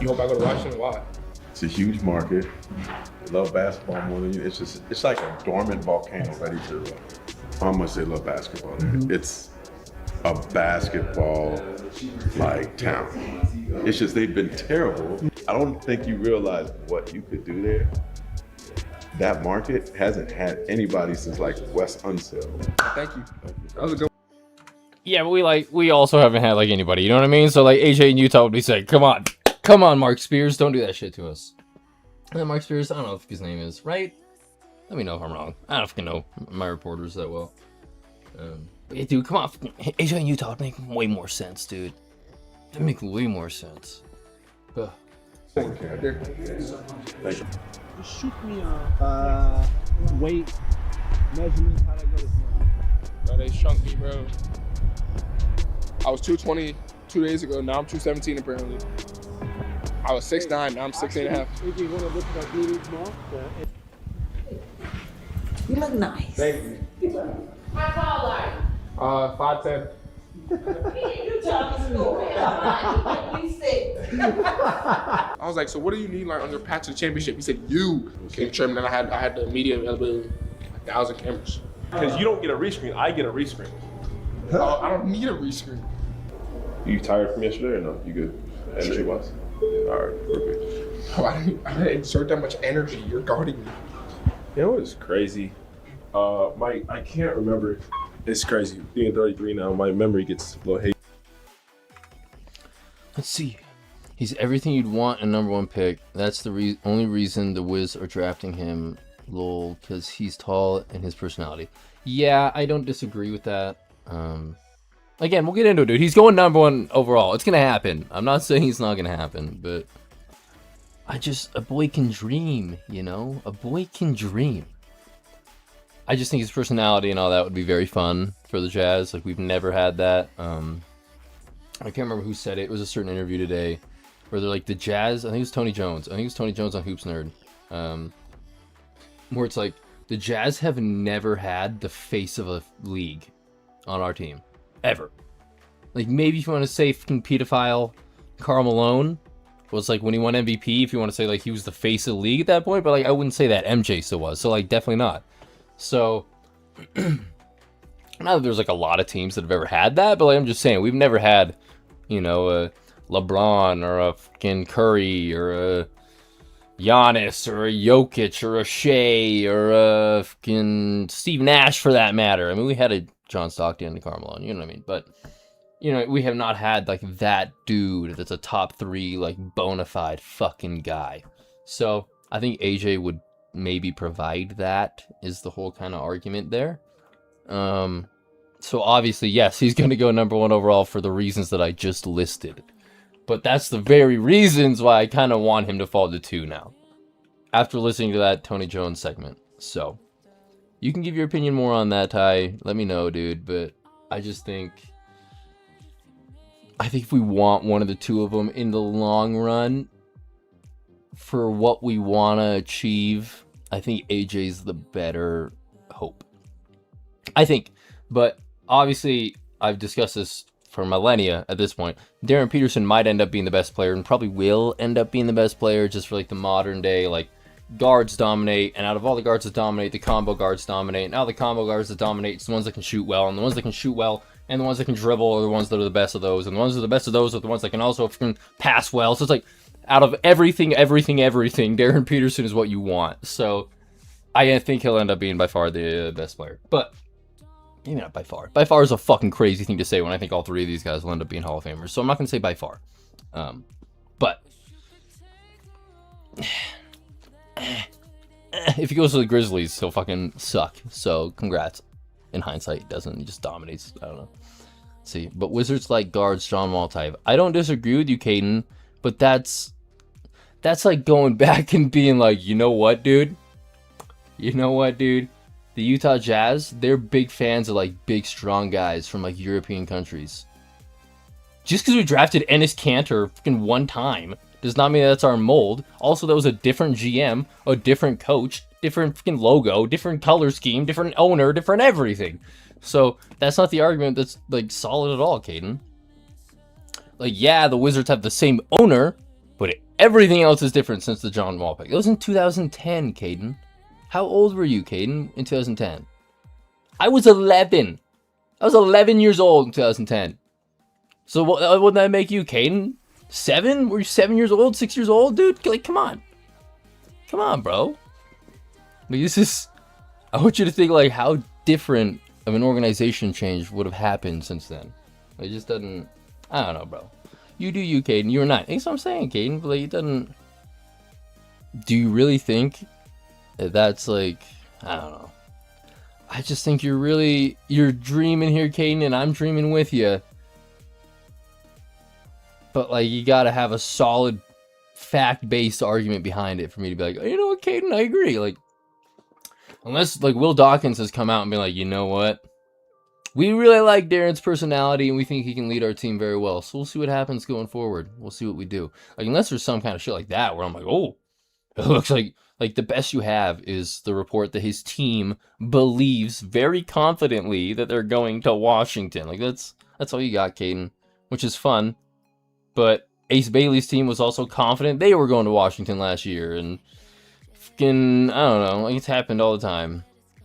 You hope I go to Washington? Why? It's a huge market. They love basketball more than you. It's like a dormant volcano ready to. How much they love basketball there. It's a basketball like town. It's just they've been terrible. I don't think you realize what you could do there. That market hasn't had anybody since like West Unseld. Thank you. That was a good. Yeah, but we also haven't had like anybody, you know what I mean? So like AJ in Utah would be saying, come on, Mark Spears, don't do that shit to us. And Mark Spears, I don't know if his name is, right? Let me know if I'm wrong. I don't fucking know my reporters that well. But yeah, dude, come on, AJ in Utah would make way more sense, dude. It'd make way more sense. Ugh. Thank you. Just shoot me weight measurements. How'd I go this morning? Bro, they shrunk me, bro. I was 220 2 days ago. Now I'm 217 apparently. I was 6'9", now I'm 6'8.5". You look nice. Thank you. How tall are you? 5'10". You tell me story. I was like, so what do you need like on your path to the championship? He said, you. Came trim, and then I had the media availability, 1,000 cameras. Because you don't get a rescreen, I get a rescreen. I don't need a rescreen. You tired from yesterday or no? You good? Energy wise? All right, we're good. Oh, I didn't exert that much energy. You're guarding me. You know what's crazy? Mike, I can't remember. It's crazy. Being 33 now, my memory gets a little hazy. Let's see. He's everything you'd want in #1 pick. That's the only reason the Wiz are drafting him, lol, because he's tall and his personality. Yeah, I don't disagree with that. Again, we'll get into it, dude. He's going #1 overall. It's gonna happen. I'm not saying it's not gonna happen, but a boy can dream, you know? A boy can dream. I just think his personality and all that would be very fun for the Jazz. Like, we've never had that. I can't remember who said it. It was a certain interview today where they're like, the Jazz, I think it was Tony Jones. I think it was Tony Jones on Hoops Nerd. Where it's like, the Jazz have never had the face of a league on our team. Ever. Like, maybe if you want to say fucking pedophile Karl Malone was like when he won MVP, if you want to say like he was the face of the league at that point, but like I wouldn't say that. MJ still was. So like definitely not. So not that there's like a lot of teams that have ever had that, but like I'm just saying we've never had, you know, a LeBron or a fucking Curry or a Giannis or a Jokic or a Shea or a fucking Steve Nash for that matter. I mean, we had a John Stockton and a Karl Malone, you know what I mean? But, you know, we have not had like that dude that's a top 3 like bona fide fucking guy. So I think AJ would maybe provide that, is the whole kind of argument there. So obviously, yes, he's going to go #1 overall for the reasons that I just listed. But that's the very reasons why I kind of want him to fall to 2 now, after listening to that Tony Jones segment. So you can give your opinion more on that, Ty. Let me know, dude. But I just think, if we want one of the two of them in the long run for what we want to achieve, I think AJ's the better hope. I think. But obviously, I've discussed this for millennia at this point. Darryn Peterson might end up being the best player and probably will end up being the best player just for like the modern day, like guards dominate, and out of all the guards that dominate, the combo guards dominate. Now the combo guards that dominate, it's the ones that can shoot well, and the ones that can shoot well and the ones that can dribble are the ones that are the best of those, and the ones that are the best of those are the ones that can also pass well. So it's like, out of everything, Darryn Peterson is what you want. So I think he'll end up being by far the best player. But maybe not by far. By far is a fucking crazy thing to say when I think all 3 of these guys will end up being Hall of Famers. So I'm not going to say by far. But if he goes to the Grizzlies, he'll fucking suck. So congrats. In hindsight, he doesn't. He just dominates. I don't know. See, but Wizards like guards, John Wall type. I don't disagree with you, Caden, but that's like going back and being like, you know what, dude? The Utah Jazz, they're big fans of like big, strong guys from like European countries. Just because we drafted Enes Kanter fucking one time does not mean that's our mold. Also, that was a different GM, a different coach, different fucking logo, different color scheme, different owner, different everything. So that's not the argument that's like solid at all, Caden. Like, yeah, the Wizards have the same owner, but everything else is different since the John Wall pick. It was in 2010, Caden. How old were you, Caden, in 2010? I was 11. I was 11 years old in 2010. So what would that make you, Caden? 7? Were you 7 years old, 6 years old, dude? Like, come on. Come on, bro. Like, this is... I want you to think, like, how different of an organization change would have happened since then. It just doesn't... I don't know, bro. You do you, Caden. You're not. That's what I'm saying, Caden. But, like, it doesn't... Do you really think that that's, like... I don't know. I just think you're dreaming here, Caden, and I'm dreaming with you. But, like, you gotta have a solid, fact-based argument behind it for me to be like, oh, you know what, Caden, I agree. Like, unless, like, Will Dawkins has come out and been like, you know what? We really like Darren's personality, and we think he can lead our team very well. So we'll see what happens going forward. We'll see what we do. Like, unless there's some kind of shit like that where I'm like, oh, it looks like the best you have is the report that his team believes very confidently that they're going to Washington. Like, that's all you got, Caden, which is fun. But Ace Bailey's team was also confident they were going to Washington last year. And fucking, I don't know, like, it's happened all the time.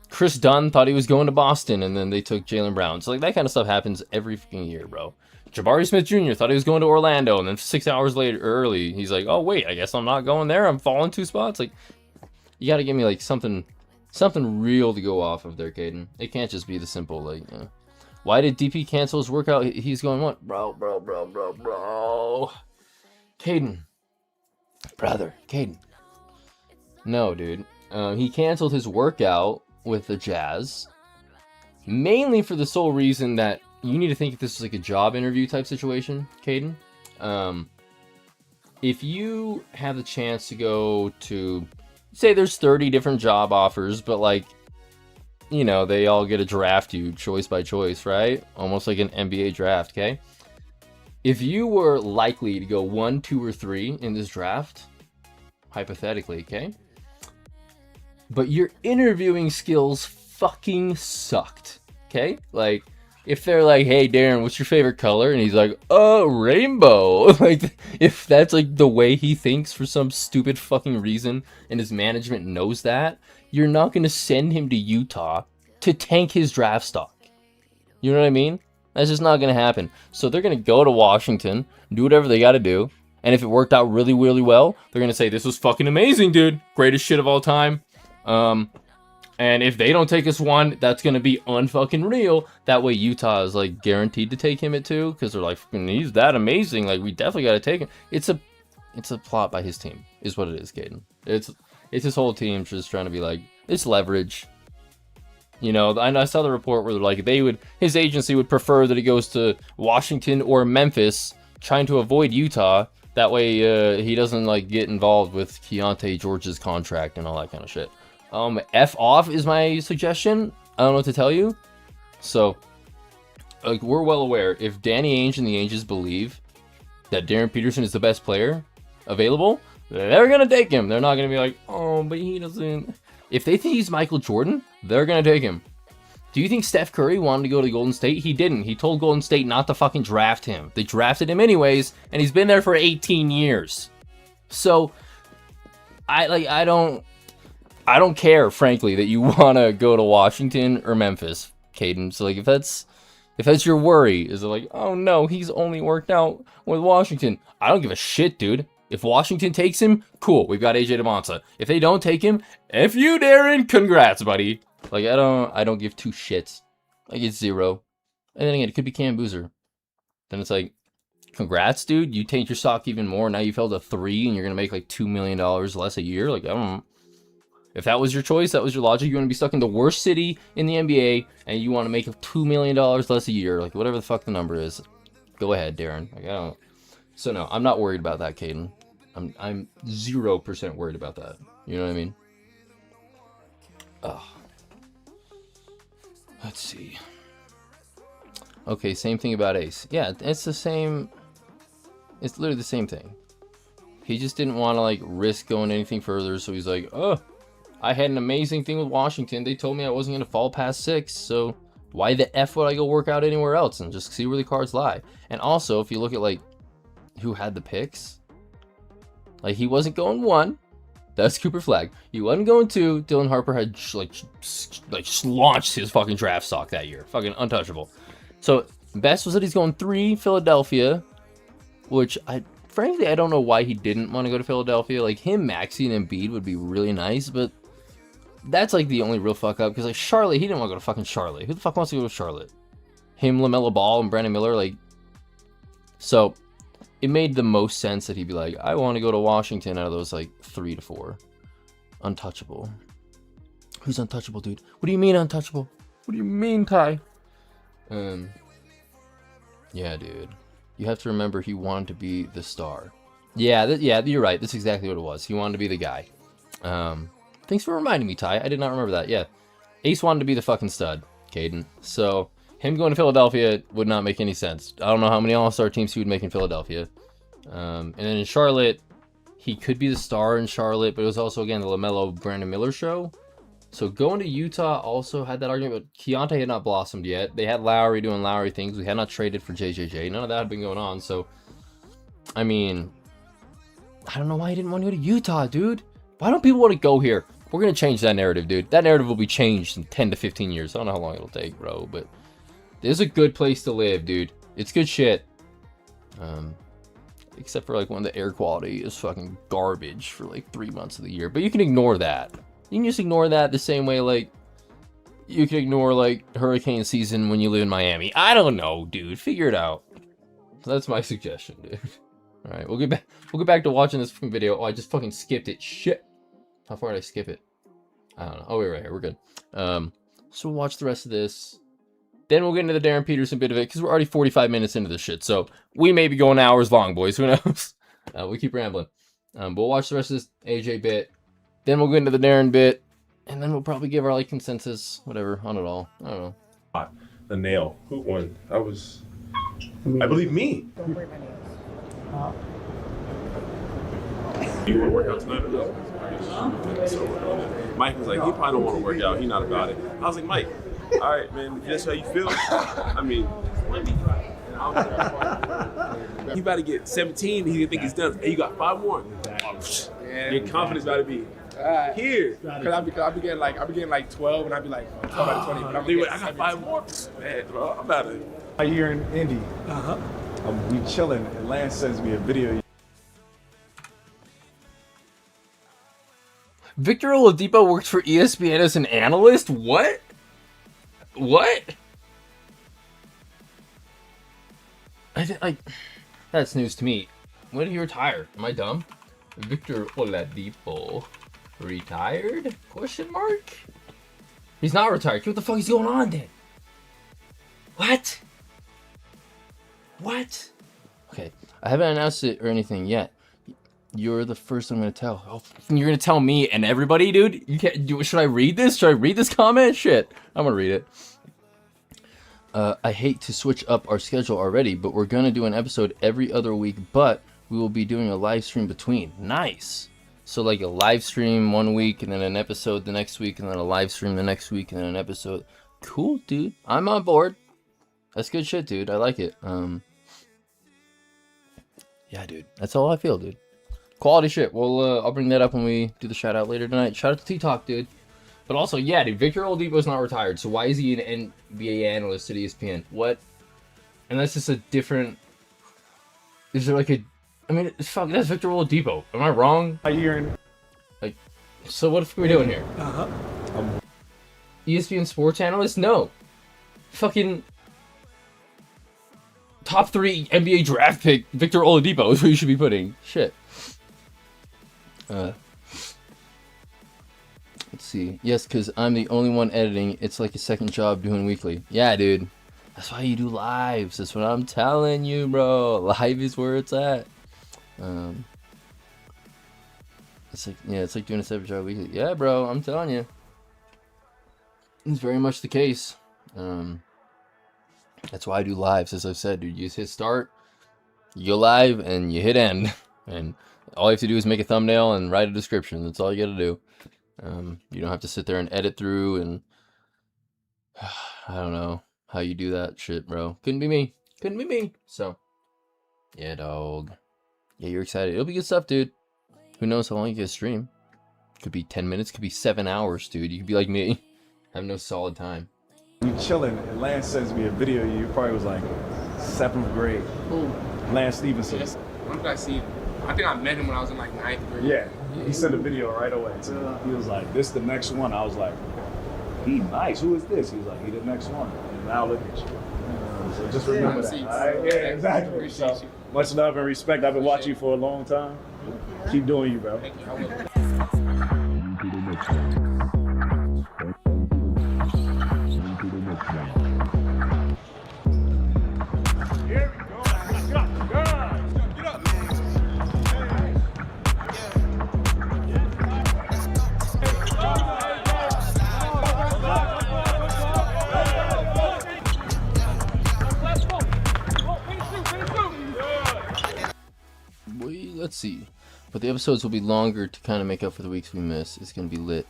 Chris Dunn thought he was going to Boston, and then they took Jaylen Brown. So, like, that kind of stuff happens every fucking year, bro. Jabari Smith Jr. thought he was going to Orlando, and then 6 hours later, early, he's like, oh, wait, I guess I'm not going there. I'm falling 2 spots. Like, you got to give me, like, something real to go off of there, Caden. It can't just be the simple, like, why did DP cancel his workout? He's going, what? Bro. Caden. Brother, Caden. No, dude. He canceled his workout with the Jazz. Mainly for the sole reason that you need to think if this is like a job interview type situation, Caden. If you have the chance to go to, say there's 30 different job offers, but like, you know, they all get to draft you choice by choice, right? Almost like an NBA draft, okay? If you were likely to go 1, 2, or 3 in this draft, hypothetically, okay? But your interviewing skills fucking sucked, okay? Like, if they're like, hey, Darren, what's your favorite color? And he's like, oh, rainbow. Like, if that's like the way he thinks for some stupid fucking reason and his management knows that, you're not going to send him to Utah to tank his draft stock. You know what I mean? That's just not going to happen. So they're going to go to Washington, do whatever they got to do. And if it worked out really, really well, they're going to say, this was fucking amazing, dude. Greatest shit of all time. And if they don't take us 1, that's going to be unfucking real. That way Utah is like guaranteed to take him at 2 because they're like, he's that amazing. Like, we definitely got to take him. It's a plot by his team is what it is, Caden. It's his whole team just trying to be like, it's leverage. You know, I saw the report where they're like, his agency would prefer that he goes to Washington or Memphis, trying to avoid Utah. That way he doesn't like get involved with Keontae George's contract and all that kind of shit. F off is my suggestion. I don't know what to tell you. So, like, we're well aware, if Danny Ainge and the Ainges believe that Darren Peterson is the best player available, they're going to take him. They're not going to be like, oh, but he doesn't. If they think he's Michael Jordan, they're going to take him. Do you think Steph Curry wanted to go to Golden State? He didn't. He told Golden State not to fucking draft him. They drafted him anyways, and he's been there for 18 years. So, I don't care, frankly, that you want to go to Washington or Memphis, Caden. So, like, if that's your worry, is it like, oh no, he's only worked out with Washington. I don't give a shit, dude. If Washington takes him, cool, we've got AJ DeMonta. If they don't take him, F you, Darren, congrats, buddy. Like, I don't give 2 shits. Like, it's 0. And then again, it could be Cam Boozer. Then it's like, congrats, dude. You tanked your stock even more. Now you've held a 3 and you're going to make like $2 million less a year. Like, I don't know. If that was your choice, that was your logic, you want to be stuck in the worst city in the NBA and you want to make $2 million less a year, like whatever the fuck the number is, go ahead, Darren. Like, I don't. So no, I'm not worried about that, Caden. I'm 0% worried about that. You know what I mean? Oh. Let's see. Okay, same thing about Ace. Yeah, it's the same. It's literally the same thing. He just didn't want to like risk going anything further, so he's like, oh, I had an amazing thing with Washington. They told me I wasn't going to fall past 6, so why the F would I go work out anywhere else and just see where the cards lie? And also, if you look at like who had the picks, like he wasn't going 1. That's Cooper Flagg. He wasn't going 2. Dylan Harper had like launched his fucking draft stock that year. Fucking untouchable. So best was that he's going 3, Philadelphia, which frankly, I don't know why he didn't want to go to Philadelphia. Like, him, Maxey, and Embiid would be really nice, but that's, like, the only real fuck up. Because, like, Charlotte, he didn't want to go to fucking Charlotte. Who the fuck wants to go to Charlotte? Him, LaMelo Ball, and Brandon Miller, like... So, it made the most sense that he'd be like, I want to go to Washington out of those, like, 3 to 4. Untouchable. Who's untouchable, dude? What do you mean untouchable? What do you mean, Ty? Yeah, dude. You have to remember he wanted to be the star. Yeah, yeah, you're right. That's exactly what it was. He wanted to be the guy. Thanks for reminding me, Ty. I did not remember that. Yeah. Ace wanted to be the fucking stud, Caden. So, him going to Philadelphia would not make any sense. I don't know how many All-Star teams he would make in Philadelphia. And then in Charlotte, he could be the star in Charlotte, but it was also, again, the LaMelo Brandon Miller show. So going to Utah also had that argument, but Keontae had not blossomed yet. They had Lowry doing Lowry things. We had not traded for JJJ. None of that had been going on. So, I mean, I don't know why he didn't want to go to Utah, dude. Why don't people want to go here? We're going to change that narrative, dude. That narrative will be changed in 10 to 15 years. I don't know how long it'll take, bro, but this is a good place to live, dude. It's good shit. Except for, like, when the air quality is fucking garbage for, like, 3 months of the year. But you can ignore that. You can just ignore that the same way, like, you can ignore, like, hurricane season when you live in Miami. I don't know, dude. Figure it out. So that's my suggestion, dude. Alright, we'll get back to watching this fucking video. Oh, I just fucking skipped it. Shit. How far did I skip it? I don't know. Oh, we're right here. We're good. So we'll watch the rest of this. Then we'll get into the Darryn Peterson bit of it, because we're already 45 minutes into this shit. So we may be going hours long, boys. Who knows? We keep rambling. But we'll watch the rest of this AJ bit. Then we'll go into the Darryn bit, and then we'll probably give our, like, consensus, whatever, on it all. I don't know. The nail. Who won? That was, I believe, me. Don't break my nails. You want to work out tonight or no? Mike was like, he probably don't want to work out. He's not about it. I was like, Mike, all right, man, if that's how you feel. I mean, he about to get 17. He think he's done. Hey, you got 5 more. Your confidence about to be here. Cause I be getting like 12, and I be like 12 out of 20. But I got 5 more. Man, bro, I'm about to. A year in Indy. We chilling, and Lance sends me a video. Victor Oladipo worked for ESPN as an analyst? What? What? That's news to me. When did he retire? Am I dumb? Victor Oladipo retired? Question mark? He's not retired. What the fuck is going on then? What? What? Okay, I haven't announced it or anything yet. You're the first I'm gonna tell. Oh, you're gonna tell me and everybody, dude? You can't. Should I read this? Should I read this comment? Shit, I'm gonna read it. I hate to switch up our schedule already, but we're gonna do an episode every other week. But we will be doing a live stream between. Nice. So like a live stream one week, and then an episode the next week, and then a live stream the next week, and then an episode. Cool, dude. I'm on board. That's good shit, dude. I like it. Yeah, dude. That's all I feel, dude. Quality shit. Well, I'll bring that up when we do the shout out later tonight. Shout out to T-Talk, dude. But also, yeah, dude, Victor Oladipo's not retired, so why is he an NBA analyst at ESPN? What? And that's just a different... Is there like a... I mean, fuck, that's Victor Oladipo. Am I wrong? A year in... Like, so what are we doing here? ESPN sports analyst? No. Fucking... Top 3 NBA draft pick Victor Oladipo is who you should be putting. Shit. Let's see. Yes, because I'm the only one editing. It's like a second job doing weekly. Yeah, dude. That's why you do lives. That's what I'm telling you, bro. Live is where it's at. It's like, yeah, it's like doing a second job weekly. Yeah, bro. I'm telling you. It's very much the case. That's why I do lives, as I've said, dude. You just hit start, you go live, and you hit end. And all you have to do is make a thumbnail and write a description. That's all you gotta do. You don't have to sit there and edit through and... I don't know how you do that shit, bro. Couldn't be me. Couldn't be me. So, yeah, dog. Yeah, you're excited. It'll be good stuff, dude. Who knows how long you can stream. Could be 10 minutes, could be 7 hours, dude. You could be like me. Have no solid time. We chilling, and Lance sends me a video. You probably was like 7th grade. Lance Stevenson. I'm glad to see him. I think I met him when I was in like 9th grade. Yeah, he sent a video right away to me. He was like, "This the next one." I was like, "He nice. Who is this?" He was like, "He the next one." And now look at you. So just remember that. All right? Yeah, exactly. Appreciate you. Much love and respect. I've been watching you for a long time. Keep doing you, bro. Thank you. I will. Let's see. But the episodes will be longer to kind of make up for the weeks we miss. It's going to be lit.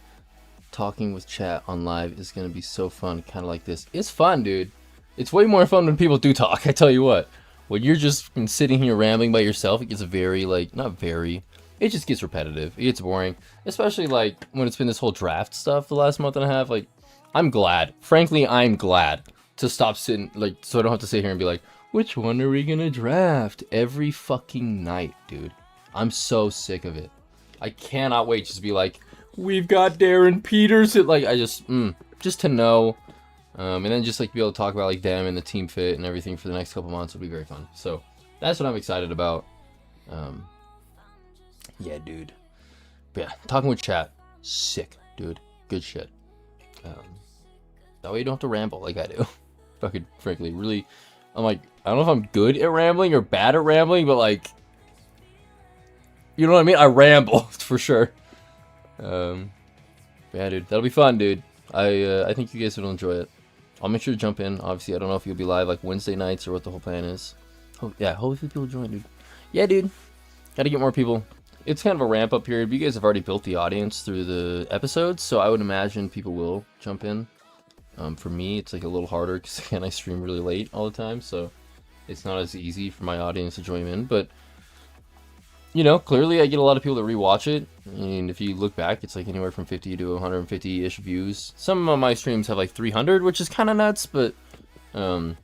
Talking with chat on live is going to be so fun, kind of like this. It's fun, dude. It's way more fun when people do talk, I tell you what. When you're just sitting here rambling by yourself, it gets very, like, not very, it just gets repetitive. It gets boring. Especially, like, when it's been this whole draft stuff the last month and a half. Like, I'm glad. Frankly, I'm glad to stop sitting, like, so I don't have to sit here and be like, which one are we going to draft every fucking night, dude? I'm so sick of it. I cannot wait just to be like, we've got Darryn Peterson. Like, I just to know. And then just like be able to talk about like them and the team fit and everything for the next couple months will be very fun. So that's what I'm excited about. Yeah, dude. But yeah, talking with chat, sick, dude. Good shit. That way you don't have to ramble like I do. Fucking frankly, really, I'm like, I don't know if I'm good at rambling or bad at rambling, but like, you know what I mean? I ramble for sure. Yeah, dude, that'll be fun, dude. I think you guys will enjoy it. I'll make sure to jump in. Obviously, I don't know if you'll be live like Wednesday nights or what the whole plan is. Yeah, hopefully people join, dude. Yeah, dude. Gotta get more people. It's kind of a ramp up period, but you guys have already built the audience through the episodes, so I would imagine people will jump in. For me, it's like a little harder because again, I stream really late all the time, so it's not as easy for my audience to join in. But you know, clearly I get a lot of people that rewatch it, and if you look back, it's like anywhere from 50 to 150-ish views. Some of my streams have like 300, which is kind of nuts, but you know,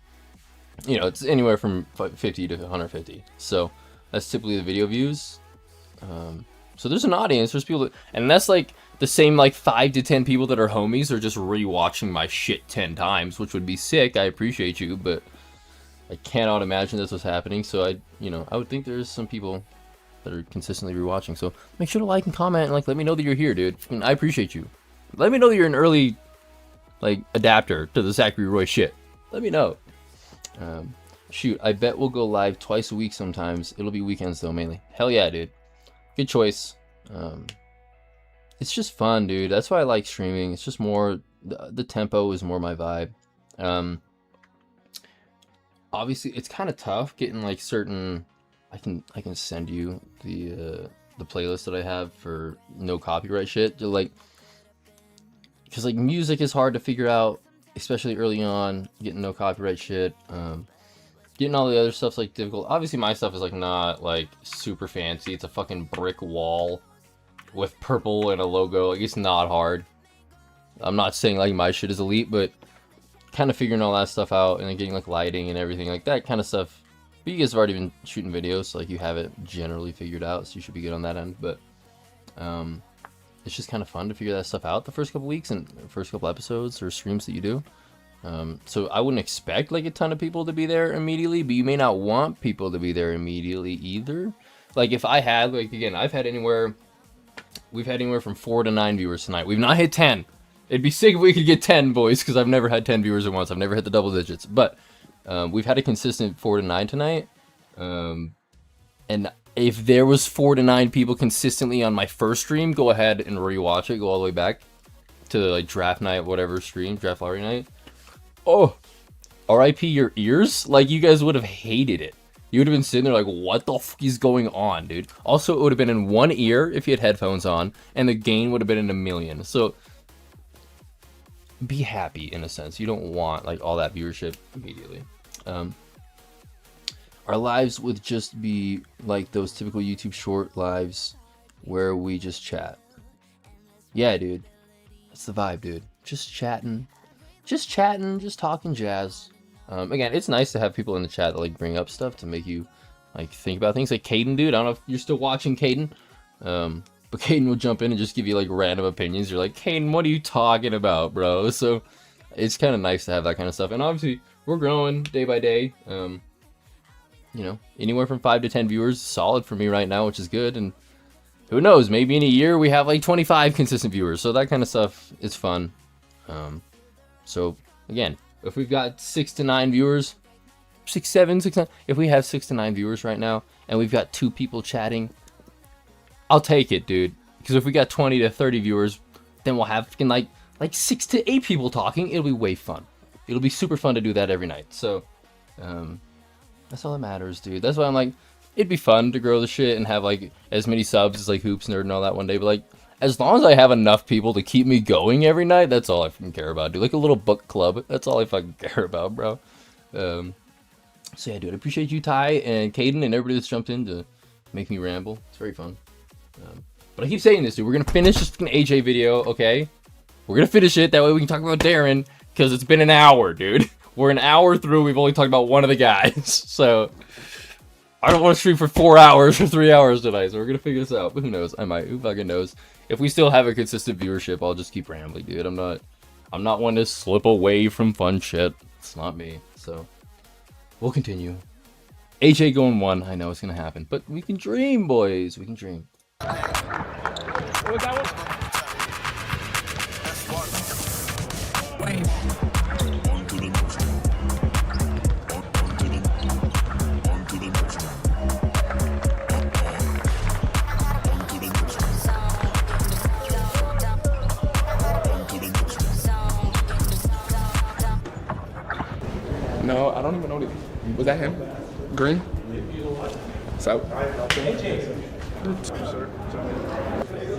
it's anywhere from 50 to 150. So that's typically the video views. So there's an audience, there's people that, and that's like the same like 5 to 10 people that are homies are just rewatching my shit 10 times, which would be sick. I appreciate you, but I cannot imagine this was happening. So I would think there's some people that are consistently rewatching. So make sure to like and comment and like let me know that you're here, dude. And I appreciate you. Let me know that you're an early like adapter to the Zachary Roy shit. Let me know. Shoot, I bet we'll go live twice a week sometimes. It'll be weekends though, mainly. Hell yeah, dude. Good choice. It's just fun, dude. That's why I like streaming. It's just more the tempo is more my vibe. Obviously it's kind of tough getting like certain. I can send you the playlist that I have for no copyright shit. Like, because like music is hard to figure out, especially early on. Getting no copyright shit. Getting all the other stuff's like difficult. Obviously my stuff is like not like super fancy. It's a fucking brick wall with purple and a logo. Like, it's not hard. I'm not saying like my shit is elite, but kind of figuring all that stuff out and then getting like lighting and everything like that kind of stuff. But you guys have already been shooting videos, so like you have it generally figured out, so you should be good on that end. But it's just kind of fun to figure that stuff out the first couple weeks and first couple episodes or streams that you do. So I wouldn't expect like a ton of people to be there immediately, but you may not want people to be there immediately either. Like if I had, like again, we've had anywhere from 4 to 9 viewers tonight. We've not hit 10. It'd be sick if we could get 10, boys, because I've never had 10 viewers at once. I've never hit the double digits, but we've had a consistent 4 to 9 tonight. And if there was 4 to 9 people consistently on my first stream, go ahead and rewatch it. Go all the way back to like draft night, whatever stream, draft lottery night. Oh, RIP your ears. Like you guys would have hated it. You would have been sitting there like, what the fuck is going on, dude? Also, it would have been in one ear if you had headphones on, and the gain would have been in 1,000,000. So be happy in a sense. You don't want like all that viewership immediately. Our lives would just be like those typical YouTube short lives where we just chat. Yeah, dude. That's the vibe, dude. Just chatting, just talking jazz. Again, it's nice to have people in the chat that like bring up stuff to make you like think about things. Like Caden, dude. I don't know if you're still watching Caden. But Caden will jump in and just give you like random opinions. You're like, Caden, what are you talking about, bro? So it's kind of nice to have that kind of stuff. And obviously, we're growing day by day. You know, anywhere from 5 to 10 viewers, solid for me right now, which is good. And who knows, maybe in a year we have like 25 consistent viewers. So that kind of stuff is fun. So again, if we've got 6 to 9 viewers, 6, 7, 6, 9, if we have 6 to 9 viewers right now, and we've got 2 people chatting, I'll take it, dude. Because if we got 20 to 30 viewers, then we'll have like 6 to 8 people talking. It'll be way fun. It'll be super fun to do that every night. So, that's all that matters, dude. That's why I'm like, it'd be fun to grow the shit and have like as many subs as like Hoops Nerd and all that one day. But like, as long as I have enough people to keep me going every night, that's all I fucking care about, dude. Like a little book club. That's all I fucking care about, bro. So yeah, dude. I appreciate you, Ty and Caden and everybody that's jumped in to make me ramble. It's very fun. But I keep saying this, dude. We're gonna finish this fucking AJ video, okay? We're gonna finish it. That way we can talk about Darryn, because it's been an hour, dude. We're an hour through. We've only talked about one of the guys. So I don't want to stream for 4 hours or 3 hours tonight. So we're gonna figure this out. But who knows? I might. Who fucking knows? If we still have a consistent viewership, I'll just keep rambling, dude. I'm not one to slip away from fun shit. It's not me. So we'll continue. AJ going 1. I know it's gonna happen, but we can dream, boys. We can dream. What was that No, I don't even know. Was that him? Green? So.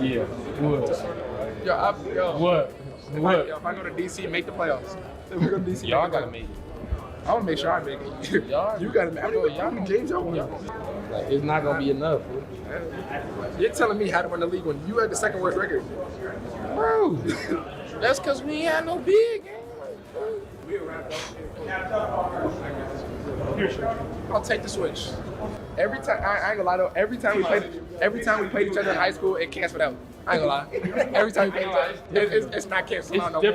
Yeah. What? What? If I go to DC, make the playoffs. If we go to DC, y'all gotta make it. I want to make sure I make it. You gotta make it. How many games y'all won? Like, it's not gonna be enough. You're telling me how to win the league when you had the second worst record, bro. That's because we ain't had no big game. I'll take the switch. Every time, I ain't gonna lie though. Every time we played each other in high school, it canceled out. I ain't gonna lie. Every time we played each other, it's not canceling out no more.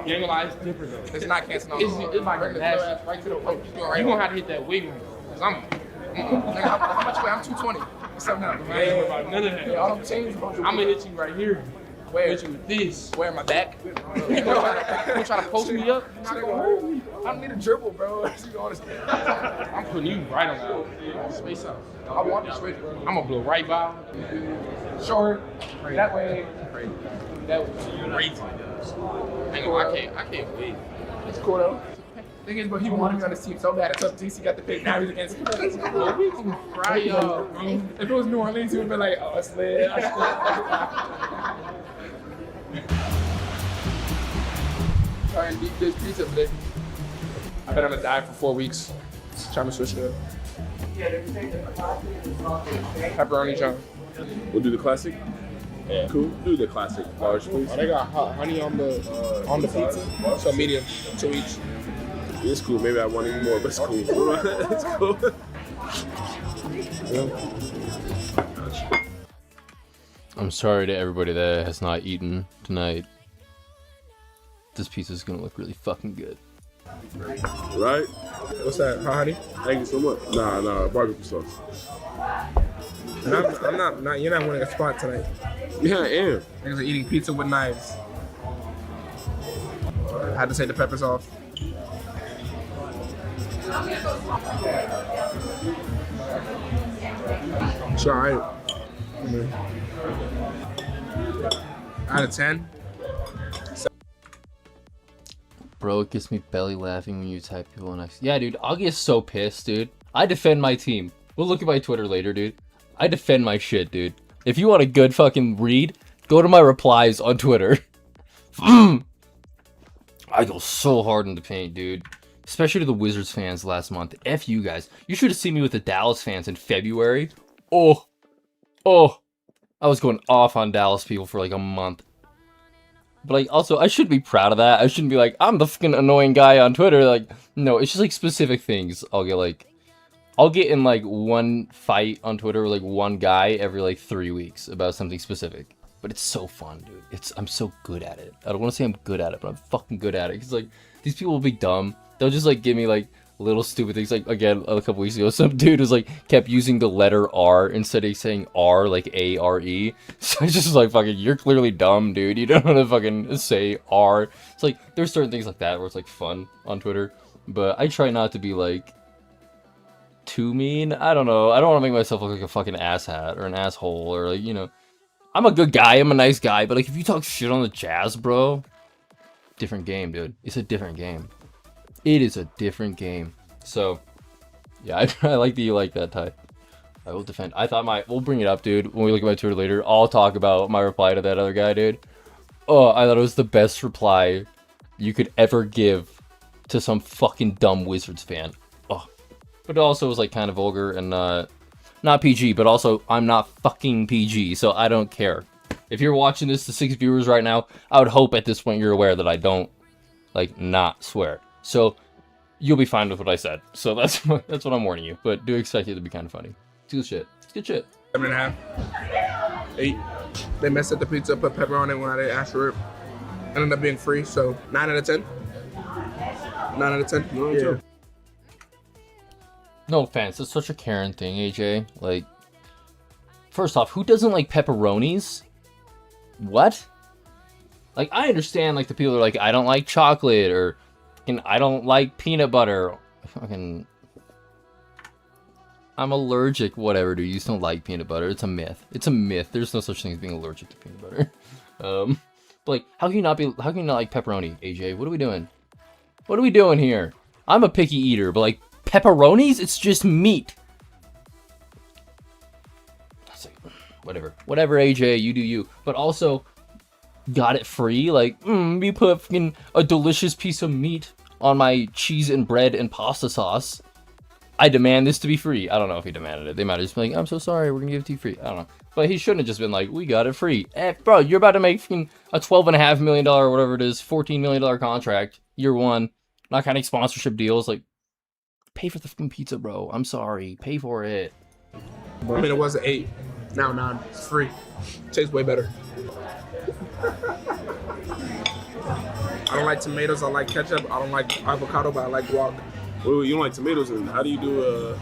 You ain't gonna lie, it's different though. It's not canceling out no more. It's like nasty. Right to the post. You gonna have to hit that wig one. Cause how much you weigh? I'm 220. What's up now? I ain't worried about none of that. All them chains, I'm gonna hit you right here. Where? Hit you with this. Where? My back? You trying to post me up? I don't need a dribble, bro. I'm putting you right on that. Space out. I want to switch. I'm gonna blow right by. Short. That way. That was crazy. I can't wait. It's cool though. Thing is, but he wanted me on his team so bad. It's up DC got the pick. Now he's against me. We can fry y'all, bro. If it was New Orleans, he would have been like, oh, I slid. Try and deep dish pizza today. I bet I'm gonna die for 4 weeks. Trying to switch it up. Pepperoni John. We'll do the classic. Yeah. Cool. Do the classic large, please. Oh, they got hot honey on the pizza. So medium, 2 each. It's cool. Maybe I want even more, but it's cool. It's cool. I'm sorry to everybody that has not eaten tonight. This pizza is gonna look really fucking good. Right? What's that? Hot honey? Thank you so much. Nah, barbecue sauce. I'm not. You're not winning a spot tonight. Yeah, I am. Niggas are eating pizza with knives. I had to take the peppers off. It's alright. Out of 10. Bro, it gets me belly laughing when you type people next. Yeah, dude, I'll get so pissed, dude. I defend my team. We'll look at my Twitter later, dude. I defend my shit, dude. If you want a good fucking read, go to my replies on Twitter. I go so hard in the paint, dude. Especially to the Wizards fans last month. F you guys. You should have seen me with the Dallas fans in February. Oh. I was going off on Dallas people for like a month. But like, also, I should be proud of that. I shouldn't be like, I'm the fucking annoying guy on Twitter. Like, no, it's just like specific things. I'll I'll get in like one fight on Twitter with like one guy every like 3 weeks about something specific. But it's so fun, dude. I'm so good at it. I don't want to say I'm good at it, but I'm fucking good at it. Cause like these people will be dumb. They'll just like give me like little stupid things. Like again, a couple weeks ago, some dude was like kept using the letter R instead of saying R, like A-R-E. So it's just like, fucking, you're clearly dumb, dude. You don't want to fucking say R. It's like there's certain things like that where it's like fun on Twitter. But I try not to be like too mean. I don't know. I don't want to make myself look like a fucking asshat or an asshole or like, you know. I'm a good guy, I'm a nice guy, but like if you talk shit on the Jazz, bro, different game, dude. It's a different game. It is a different game. So, yeah, I like that you like that type. I will defend. I thought we'll bring it up, dude. When we look at my Twitter later, I'll talk about my reply to that other guy, dude. Oh, I thought it was the best reply you could ever give to some fucking dumb Wizards fan. Oh, but it also was like kind of vulgar and not PG, but also I'm not fucking PG, so I don't care. If you're watching this to 6 viewers right now, I would hope at this point you're aware that I don't like not swear. So you'll be fine with what I said. So that's what I'm warning you. But do expect it to be kind of funny. It's good shit. It's good shit. 7.5. 8. They messed up the pizza, put pepper on it when I didn't ask for it. Ended up being free, so 9 out of 10. 9 out of 10. Yeah. No offense, it's such a Karen thing, AJ. Like, first off, who doesn't like pepperonis? What? Like, I understand, like, the people are like, I don't like chocolate, or I don't like peanut butter. Fucking, I'm allergic, whatever, dude. You just don't like peanut butter. It's a myth. It's a myth. There's no such thing as being allergic to peanut butter. But like, how can you not like pepperoni, AJ? What are we doing? What are we doing here? I'm a picky eater, but like, pepperonis, it's just meat. That's like, whatever, AJ, you do you. But also, got it free. Like, you put fucking a delicious piece of meat on my cheese and bread and pasta sauce. I demand this to be free. I don't know if he demanded it. They might have just been like, I'm so sorry, we're gonna give it to you free. I don't know. But he shouldn't have just been like, we got it free. Bro, you're about to make fucking a $12.5 million, or whatever it is, $14 million contract, year one. Not counting sponsorship deals. Like, pay for the fucking pizza, bro. I'm sorry. Pay for it. I mean, it was an 8. Now 9. It's free. Tastes way better. I don't like tomatoes. I like ketchup. I don't like avocado, but I like guac. Wait, you don't like tomatoes? And how do you do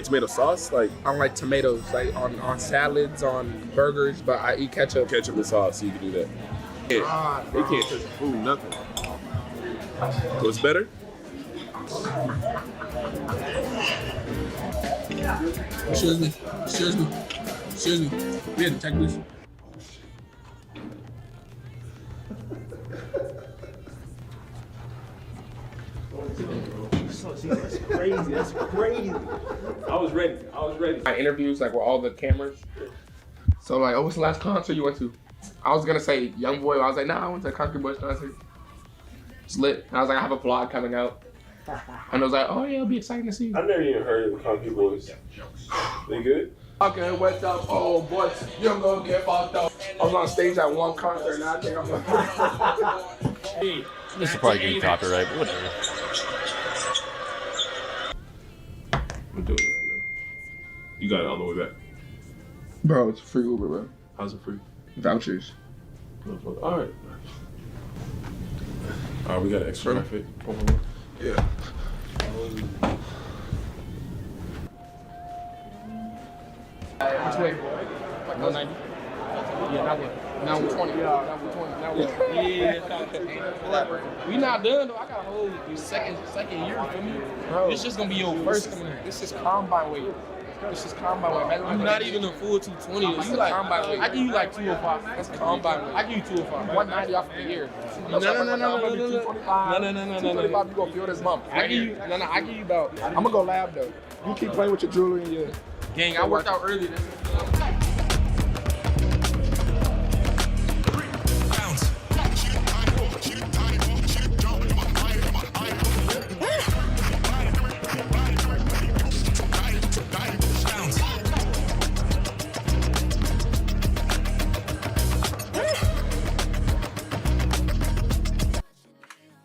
tomato sauce? Like, I don't like tomatoes, like on salads, on burgers, but I eat ketchup. Ketchup and sauce, so you can do that. Yeah, they can't touch food, nothing. So it's better? Excuse me. We had to take this. That's crazy. I was ready. My interviews, like, with all the cameras. So, like, what's the last concert you went to? I was gonna say YoungBoy, but I was like, nah, I went to a Country Boys concert. It's lit. And I was like, I have a vlog coming out. And I was like, oh yeah, it'll be exciting to see. I never even heard of the Country Boys. They good? Okay, what's up, oh boy? You don't gonna get fucked up. I was on stage at one concert and I think I'm like, hey, this is probably getting copyright, but whatever. I'm doing it right now. You got it all the way back. Bro, it's free Uber, bro. How's it free? Vouchers. All right. We got an extra outfit. Yeah. Which way? Like 190? Yeah, now what? Now 120. Now 120. Yeah. We not done though. I got a whole second year for me. Bro, this just gonna be your first. This is combine weight. I'm not even a full 220. You like combine weight. I give you like 205. That's combine weight. I give you 205. 190 off the year. No. 225. You gonna feel this bump. I give you about. I'm gonna go lab though. You keep playing with your jewelry and your gang. I worked out early.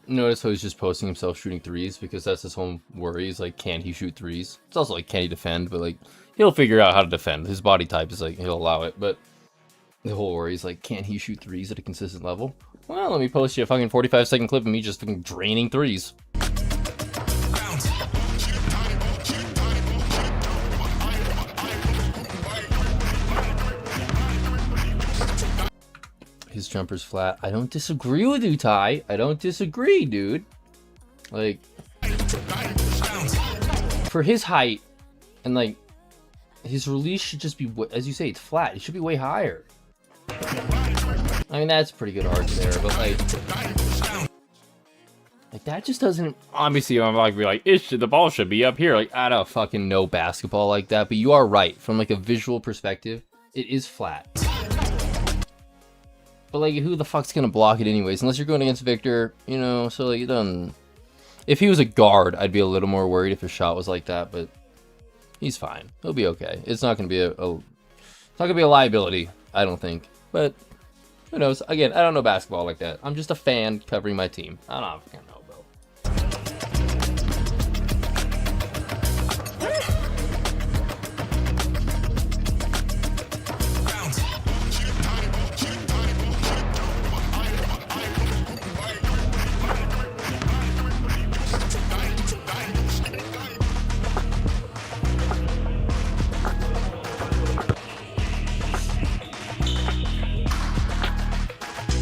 notice how he's just posting himself shooting threes, because that's his whole worry. He's like, can he shoot threes? It's also like, can he defend? But like, he'll figure out how to defend. His body type is like, he'll allow it. But the whole worry is like, can't he shoot threes at a consistent level? Well, let me post you a fucking 45-second clip of me just fucking draining threes. His jumper's flat. I don't disagree with you, Ty. I don't disagree, dude. Like, for his height, and like, his release should just be, as you say, it's flat. It should be way higher. I mean, that's pretty good art there, but like that just doesn't. Obviously, I'm like, the ball should be up here. Like, I don't fucking know basketball like that, but you are right. From like a visual perspective, it is flat. But like, who the fuck's gonna block it anyways? Unless you're going against Victor, you know. So like, it doesn't. If he was a guard, I'd be a little more worried if his shot was like that. But he's fine. He'll be okay. It's not gonna be it's not gonna be a liability, I don't think. But who knows? Again, I don't know basketball like that. I'm just a fan covering my team. I don't fucking know, bro.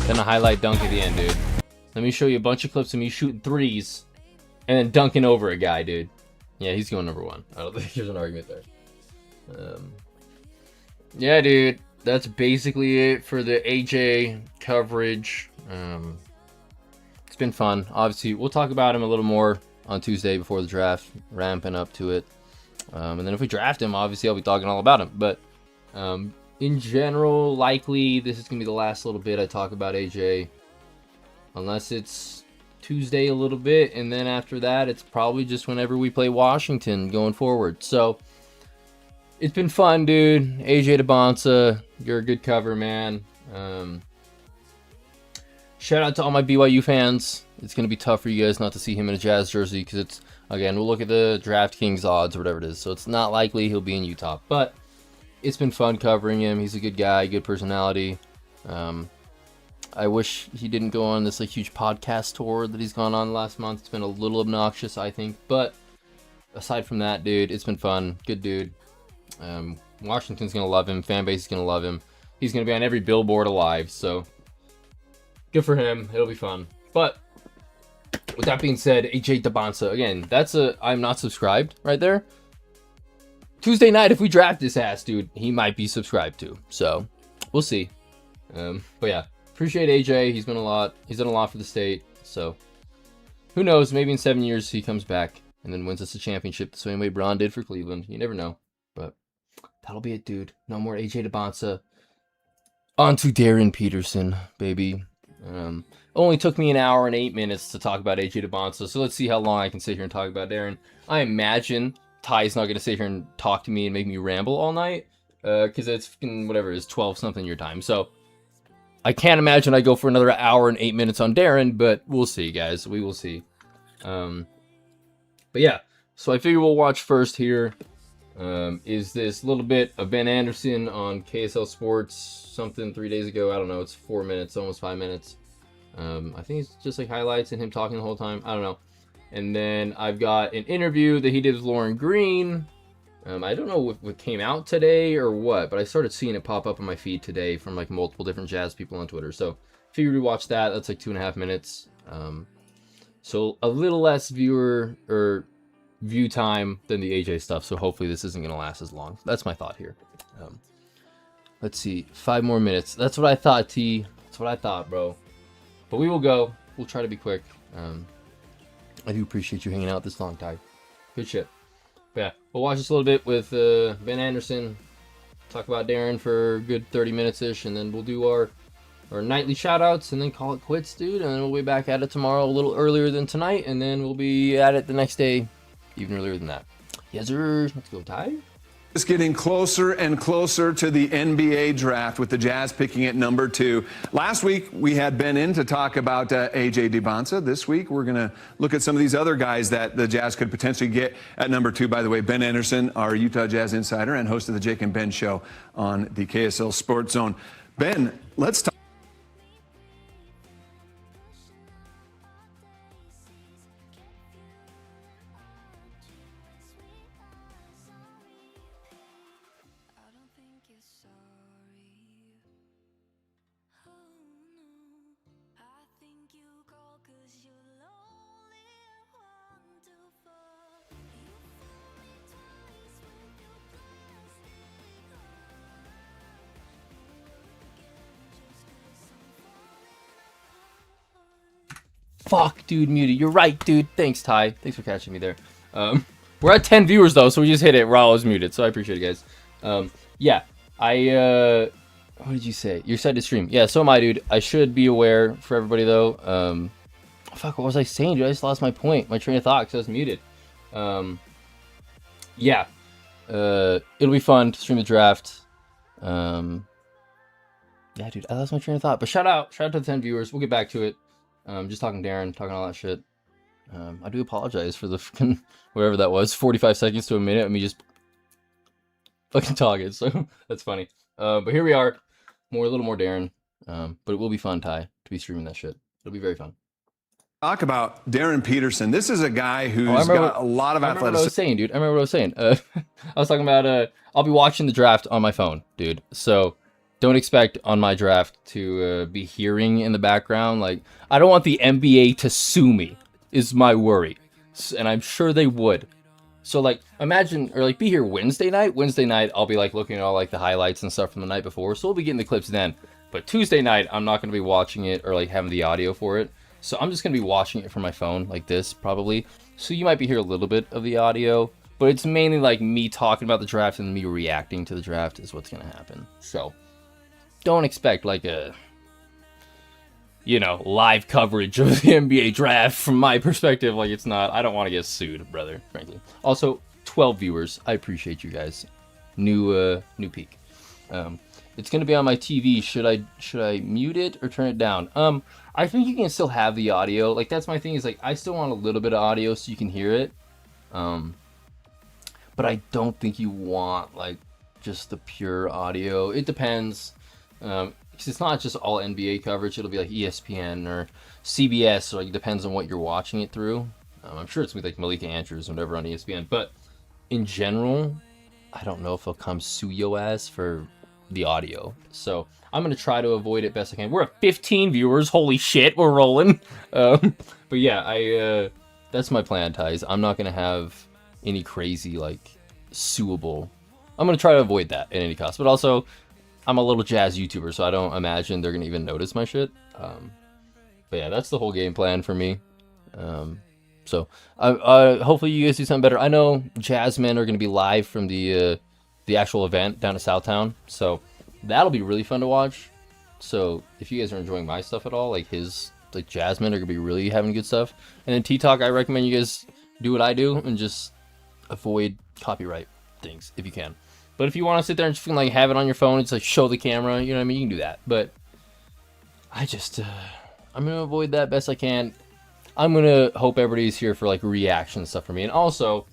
Then a highlight dunk at the end, dude. Let me show you a bunch of clips of me shooting threes and then dunking over a guy, dude. Yeah, he's going number one. I don't think there's an argument there. Yeah, dude. That's basically it for the AJ coverage. It's been fun. Obviously, we'll talk about him a little more on Tuesday before the draft, ramping up to it. And then if we draft him, obviously I'll be talking all about him. But in general, likely this is going to be the last little bit I talk about AJ. Unless it's Tuesday a little bit, and then after that, it's probably just whenever we play Washington going forward. So, it's been fun, dude. AJ DeBonsa, you're a good cover, man. Shout out to all my BYU fans. It's going to be tough for you guys not to see him in a Jazz jersey, because it's, again, we'll look at the DraftKings odds or whatever it is. So, it's not likely he'll be in Utah. But it's been fun covering him. He's a good guy, good personality. I wish he didn't go on this like huge podcast tour that he's gone on last month. It's been a little obnoxious, I think. But aside from that, dude, it's been fun. Good dude. Washington's going to love him. Fan base is going to love him. He's going to be on every billboard alive. So good for him. It'll be fun. But with that being said, AJ DeBonsa, again, that's a I'm not subscribed right there. Tuesday night, if we draft this ass, dude, he might be subscribed to. So we'll see. But yeah. Appreciate AJ. He's done a lot for the state. So who knows? Maybe in 7 years he comes back and then wins us a championship the same way Braun did for Cleveland. You never know. But that'll be it, dude. No more AJ DeBonsa. On to Darryn Peterson, baby. Only took me an hour and 8 minutes to talk about AJ DeBonsa. So let's see how long I can sit here and talk about Darryn. I imagine Ty's not going to sit here and talk to me and make me ramble all night. Because it's whatever it is, 12 something your time. So I can't imagine I go for another hour and 8 minutes on Darryn, but we'll see, guys. We will see. But yeah, so I figure we'll watch first here. Is this little bit of Ben Anderson on KSL Sports something 3 days ago? I don't know. It's 4 minutes, almost 5 minutes. I think it's just like highlights and him talking the whole time. I don't know. And then I've got an interview that he did with Lauren Green. I don't know if it came out today or what, but I started seeing it pop up on my feed today from like multiple different Jazz people on Twitter. So figured we watch that. That's like 2.5 minutes. So a little less view time than the AJ stuff. So hopefully this isn't going to last as long. That's my thought here. Let's see. 5 more minutes. That's what I thought, T. That's what I thought, bro. But we will go. We'll try to be quick. I do appreciate you hanging out this long, Ty. Good shit. But yeah, we'll watch this a little bit with Ben Anderson. Talk about Darryn for a good 30 minutes-ish. And then we'll do our nightly shout-outs and then call it quits, dude. And then we'll be back at it tomorrow a little earlier than tonight. And then we'll be at it the next day even earlier than that. Yes, sir. Let's go, Ty. It's getting closer and closer to the NBA draft with the Jazz picking at number 2. Last week, we had Ben in to talk about A.J. Dubonsa. This week, we're going to look at some of these other guys that the Jazz could potentially get at number 2. By the way, Ben Anderson, our Utah Jazz insider and host of the Jake and Ben Show on the KSL Sports Zone. Ben, let's talk. Fuck, dude, muted. You're right, dude. Thanks, Ty. Thanks for catching me there. We're at 10 viewers, though, so we just hit it while I was muted, so I appreciate it, guys. Yeah, what did you say? You're excited to stream. Yeah, so am I, dude. I should be aware for everybody, though. Fuck, what was I saying, dude? I just lost my point, my train of thought, because I was muted. Yeah. It'll be fun to stream the draft. Yeah, dude, I lost my train of thought. But shout out to the 10 viewers. We'll get back to it. Just talking Darren, talking all that shit. I do apologize for the fucking whatever that was, 45 seconds to a minute of me just fucking talking. So that's funny. But here we are, a little more Darren. But it will be fun, Ty, to be streaming that shit. It'll be very fun. Talk about Darryn Peterson. This is a guy who's got a lot of athleticism. I remember what I was saying, dude. I was talking about I'll be watching the draft on my phone, dude. So don't expect on my draft to be hearing in the background. Like, I don't want the NBA to sue me, is my worry. And I'm sure they would. So, like, imagine, or like, be here Wednesday night. Wednesday night, I'll be like looking at all like the highlights and stuff from the night before. So we'll be getting the clips then. But Tuesday night, I'm not going to be watching it or like having the audio for it. So I'm just going to be watching it from my phone like this, probably. So you might be hearing a little bit of the audio. But it's mainly like me talking about the draft and me reacting to the draft is what's going to happen. So don't expect like a, live coverage of the NBA draft from my perspective. Like, it's not, I don't want to get sued, brother, frankly. Also, 12 viewers. I appreciate you guys. New peak. It's going to be on my TV. Should I mute it or turn it down? I think you can still have the audio. Like, that's my thing, is like, I still want a little bit of audio so you can hear it. But I don't think you want like just the pure audio. It depends. Because it's not just all NBA coverage. It'll be like ESPN or CBS, or like, it depends on what you're watching it through. I'm sure it's with like Malika Andrews or whatever on ESPN. But in general, I don't know if they'll come sue your ass for the audio. So I'm going to try to avoid it best I can. We're at 15 viewers. Holy shit, we're rolling. But yeah, that's my plan, Ties. I'm not going to have any crazy, like, suable. I'm going to try to avoid that at any cost. But also, I'm a little jazz YouTuber, so I don't imagine they're going to even notice my shit. But yeah, that's the whole game plan for me. So hopefully you guys do something better. I know Jazzmen are going to be live from the actual event down at Southtown, so that'll be really fun to watch. So if you guys are enjoying my stuff at all, like Jazzmen are going to be really having good stuff. And then T-Talk, I recommend you guys do what I do and just avoid copyright things if you can. But if you want to sit there and just like have it on your phone, it's like show the camera, you know what I mean? You can do that. But I just, I'm going to avoid that best I can. I'm going to hope everybody's here for like reaction stuff for me. And also,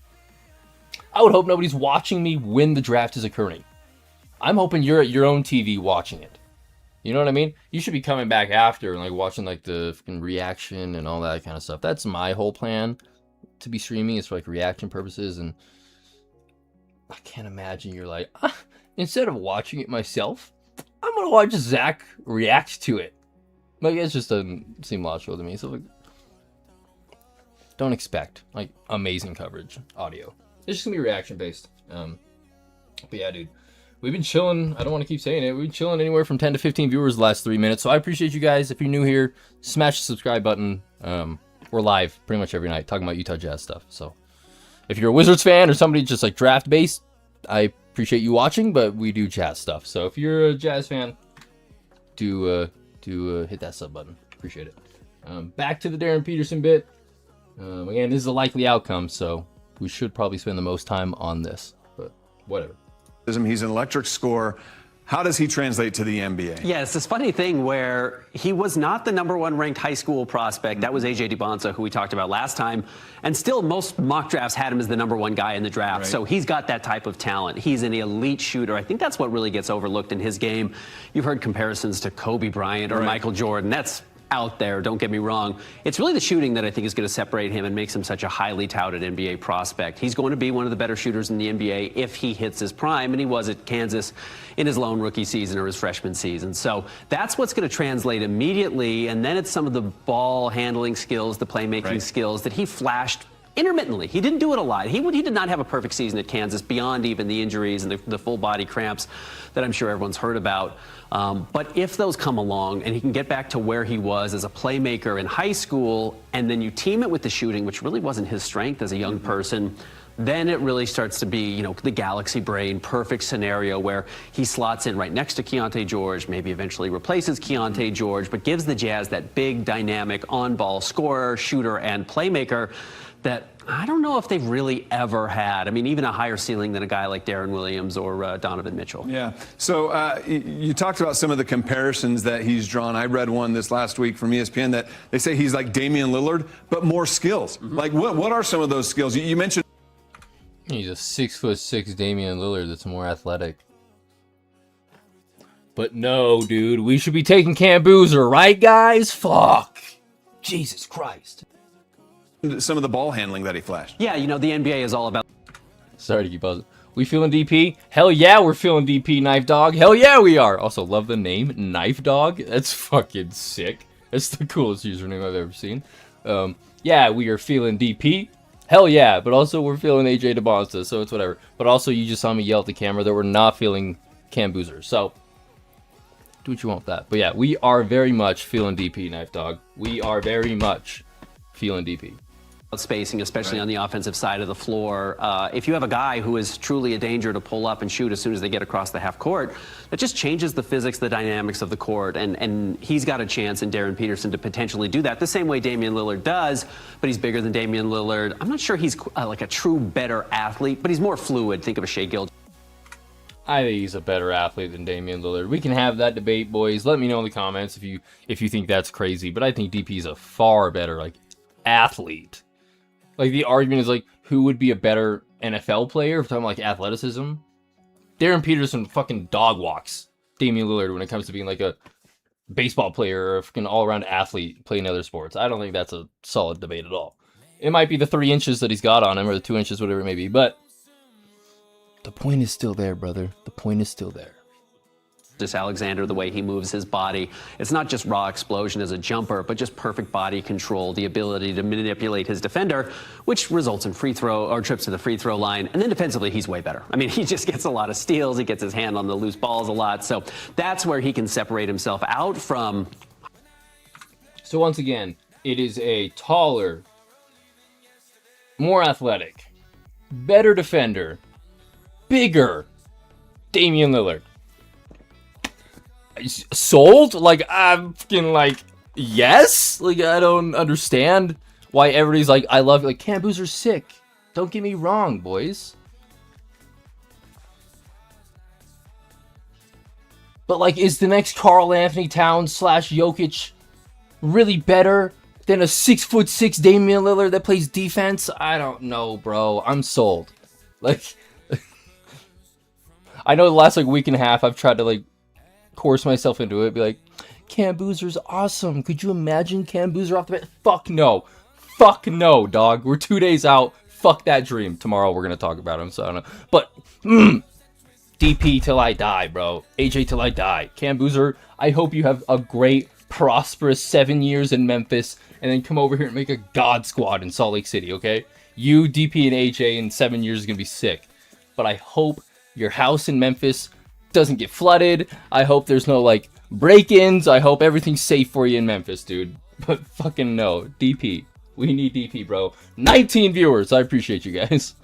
I would hope nobody's watching me when the draft is occurring. I'm hoping you're at your own TV watching it. You know what I mean? You should be coming back after and like watching like the fucking reaction and all that kind of stuff. That's my whole plan to be streaming, is for like reaction purposes. And I can't imagine you're like, instead of watching it myself, I'm gonna watch Zach react to it. Like, it just doesn't seem logical to me. So like, don't expect like amazing coverage audio. It's just gonna be reaction based. But yeah, dude, we've been chilling. I don't want to keep saying it. We've been chilling anywhere from 10 to 15 viewers the last 3 minutes. So I appreciate you guys. If you're new here, smash the subscribe button. We're live pretty much every night talking about Utah Jazz stuff. So if you're a Wizards fan or somebody just like draft based, I appreciate you watching, but we do Jazz stuff. So if you're a Jazz fan, do hit that sub button. Appreciate it. Back to the Darryn Peterson bit. Again, this is a likely outcome, so we should probably spend the most time on this, but whatever. He's an electric scorer. How does he translate to the NBA? Yeah, it's this funny thing where he was not the #1 ranked high school prospect. That was AJ DiBonsa, who we talked about last time. And still, most mock drafts had him as the #1 guy in the draft. Right. So he's got that type of talent. He's an elite shooter. I think that's what really gets overlooked in his game. You've heard comparisons to Kobe Bryant or Michael Jordan. That's out there, don't get me wrong. It's really the shooting that I think is going to separate him and makes him such a highly touted NBA prospect. He's going to be one of the better shooters in the NBA if he hits his prime, and he was at Kansas in his lone rookie season or his freshman season. So that's what's going to translate immediately, and then it's some of the ball handling skills, the playmaking skills that he flashed intermittently. He didn't do it a lot. He did not have a perfect season at Kansas beyond even the injuries and the full body cramps that I'm sure everyone's heard about. But if those come along and he can get back to where he was as a playmaker in high school, and then you team it with the shooting, which really wasn't his strength as a young person, then it really starts to be, the galaxy brain, perfect scenario where he slots in right next to Keontae George, maybe eventually replaces Keontae George, but gives the Jazz that big, dynamic, on-ball scorer, shooter, and playmaker that I don't know if they've really ever had. I mean, even a higher ceiling than a guy like Darryn Williams or Donovan Mitchell. Yeah. So you talked about some of the comparisons that he's drawn. I read one this last week from ESPN that they say he's like Damian Lillard, but more skills. Like, what are some of those skills? You mentioned. He's a 6'6" Damian Lillard that's more athletic. But no, dude, we should be taking Cam Boozer, right, guys? Fuck. Jesus Christ. Some of the ball handling that he flashed. Yeah, the NBA is all about. Sorry to keep pausing. We feeling DP? Hell yeah, we're feeling DP, Knife Dog. Hell yeah, we are. Also, love the name, Knife Dog. That's fucking sick. That's the coolest username I've ever seen. Yeah, we are feeling DP. Hell yeah, but also we're feeling AJ DiBonsa, so it's whatever. But also, you just saw me yell at the camera that we're not feeling Cam Boozer, so do what you want with that. But yeah, we are very much feeling DP, Knife Dog. We are very much feeling DP. Spacing, especially on the offensive side of the floor. If you have a guy who is truly a danger to pull up and shoot as soon as they get across the half court, that just changes the physics, the dynamics of the court, and he's got a chance in Darren Peterson to potentially do that the same way Damian Lillard does, but he's bigger than Damian Lillard. I'm not sure he's like a true better athlete, but he's more fluid. Think of a Shai Gilgeous. I think he's a better athlete than Damian Lillard. We can have that debate, boys. Let me know in the comments if you think that's crazy, but I think DP is a far better athlete. Like, the argument is, who would be a better NFL player if we're talking, athleticism? Darren Peterson fucking dog walks Damian Lillard when it comes to being, a baseball player or a fucking all-around athlete playing other sports. I don't think that's a solid debate at all. It might be the 3 inches that he's got on him, or the 2 inches, whatever it may be, but the point is still there, brother. The point is still there. Alexander, the way he moves his body. It's not just raw explosion as a jumper, but just perfect body control, the ability to manipulate his defender, which results in free throw or trips to the free throw line. And then defensively, he's way better. I mean, he just gets a lot of steals. He gets his hand on the loose balls a lot. So that's where he can separate himself out from. So once again, it is a taller, more athletic, better defender, bigger Damian Lillard. Sold? I'm fucking yes? I don't understand why everybody's I love it. Cam Boozer's sick. Don't get me wrong, boys. But is the next Karl Anthony Towns / Jokic really better than a 6'6" Damian Lillard that plays defense? I don't know, bro. I'm sold. I know the last week and a half I've tried to coerce myself into it, be like, Cam Boozer's awesome. Could you imagine Cam Boozer off the bat? Fuck no. Fuck no, dog. We're 2 days out. Fuck that dream. Tomorrow we're going to talk about him, so I don't know. But, DP till I die, bro. AJ till I die. Cam Boozer, I hope you have a great, prosperous 7 years in Memphis, and then come over here and make a God squad in Salt Lake City, okay? You, DP, and AJ in 7 years is going to be sick. But I hope your house in Memphis doesn't get flooded. I hope there's no break-ins. I hope everything's safe for you in Memphis, dude. But fucking no. DP. We need DP, bro. 19 viewers. I appreciate you guys.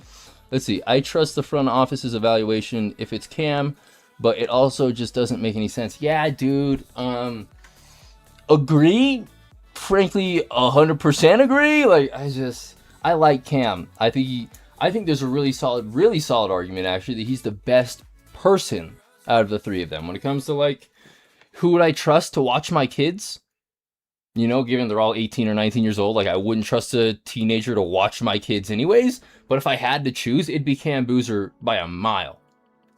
Let's see. I trust the front office's evaluation if it's Cam, but it also just doesn't make any sense. Yeah, dude. Agree? Frankly, 100% agree. I like Cam. I think there's a really solid argument actually that he's the best person out of the three of them. When it comes to, like, who would I trust to watch my kids? You know, given they're all 18 or 19 years old, like, I wouldn't trust a teenager to watch my kids anyways. But if I had to choose, it'd be Cam Boozer by a mile.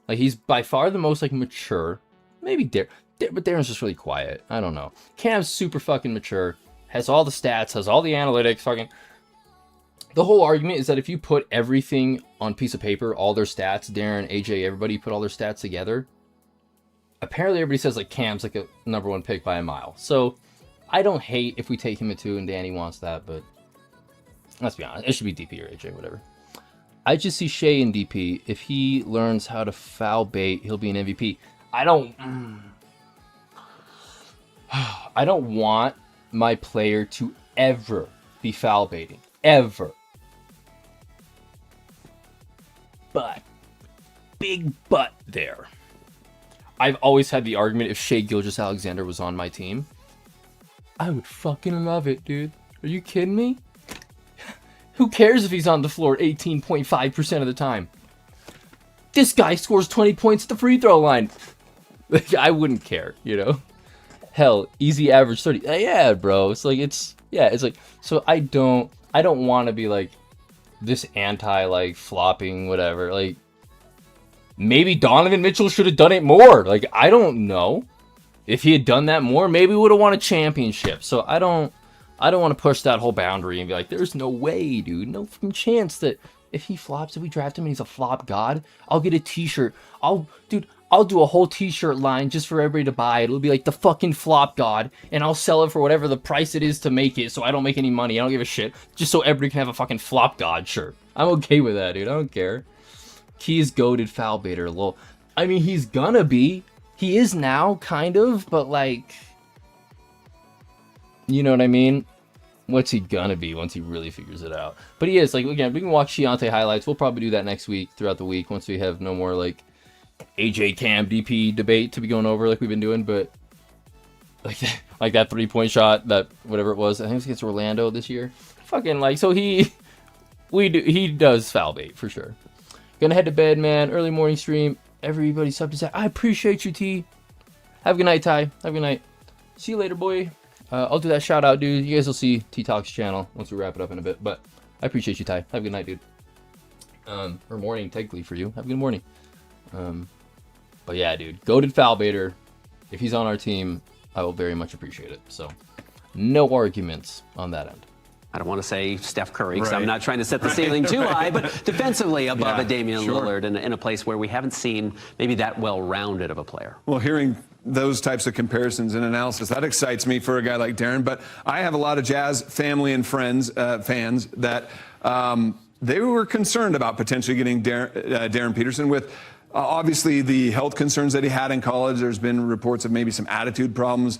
Like, he's by far the most, like, mature. Maybe Darryn, but Darryn's just really quiet. I don't know. Cam's super fucking mature. Has all the stats, has all the analytics, fucking... The whole argument is that if you put everything on a piece of paper, all their stats, Darryn, AJ, everybody put all their stats together, apparently everybody says, like, Cam's like a #1 pick by a mile. So I don't hate if we take him at 2 and Danny wants that, but let's be honest, it should be DP or AJ, whatever. I just see Shea in DP. If he learns how to foul bait, he'll be an MVP. I don't want my player to ever be foul baiting. Ever. But, big but there. I've always had the argument if Shea Gilgeous-Alexander was on my team, I would fucking love it, dude. Are you kidding me? Who cares if he's on the floor 18.5% of the time? This guy scores 20 points at the free throw line. I wouldn't care, you know? Hell, easy average 30. Yeah, bro. It's like, so I don't want to be like this anti, like, flopping, whatever. Like, maybe Donovan Mitchell should have done it more. Like, I don't know. If he had done that more, maybe we would have won a championship. So I don't want to push that whole boundary and be like, there's no way, dude. No fucking chance that if he flops, if we draft him and he's a flop god, I'll get a t-shirt. I'll do a whole t-shirt line just for everybody to buy. It'll be like the fucking flop god, and I'll sell it for whatever the price it is to make it, so I don't make any money. I don't give a shit. Just so everybody can have a fucking flop god shirt. I'm okay with that, dude. I don't care. Key is goated foul baiter. Lol. I mean, he's gonna be. He is now, kind of, but like, you know what I mean? What's he gonna be once he really figures it out? But he is. Like, again, we can watch Keontae highlights. We'll probably do that next week, throughout the week, once we have no more, like, AJ Cam DP debate to be going over like we've been doing. But like that 3-point shot, that whatever it was, I think it was against Orlando this year. Fucking, like, so he does foul bait for sure. Gonna head to bed, man. Early morning stream. Everybody sub to Zach. I appreciate you, T. Have a good night, Ty. Have a good night. See you later, boy. I'll do that shout out, dude. You guys will see T Talk's channel once we wrap it up in a bit. But I appreciate you, Ty. Have a good night, dude. Or morning, technically, for you. Have a good morning. But yeah, dude. Goated foul baiter. If he's on our team, I will very much appreciate it. So, no arguments on that end. I don't want to say Steph Curry, because I'm not trying to set the ceiling too high, but defensively above a Damian Lillard in a place where we haven't seen maybe that well-rounded of a player. Well, hearing those types of comparisons and analysis, that excites me for a guy like Darryn. But I have a lot of Jazz family and friends, fans, that they were concerned about potentially getting Darryn Peterson with obviously the health concerns that he had in college. There's been reports of maybe some attitude problems.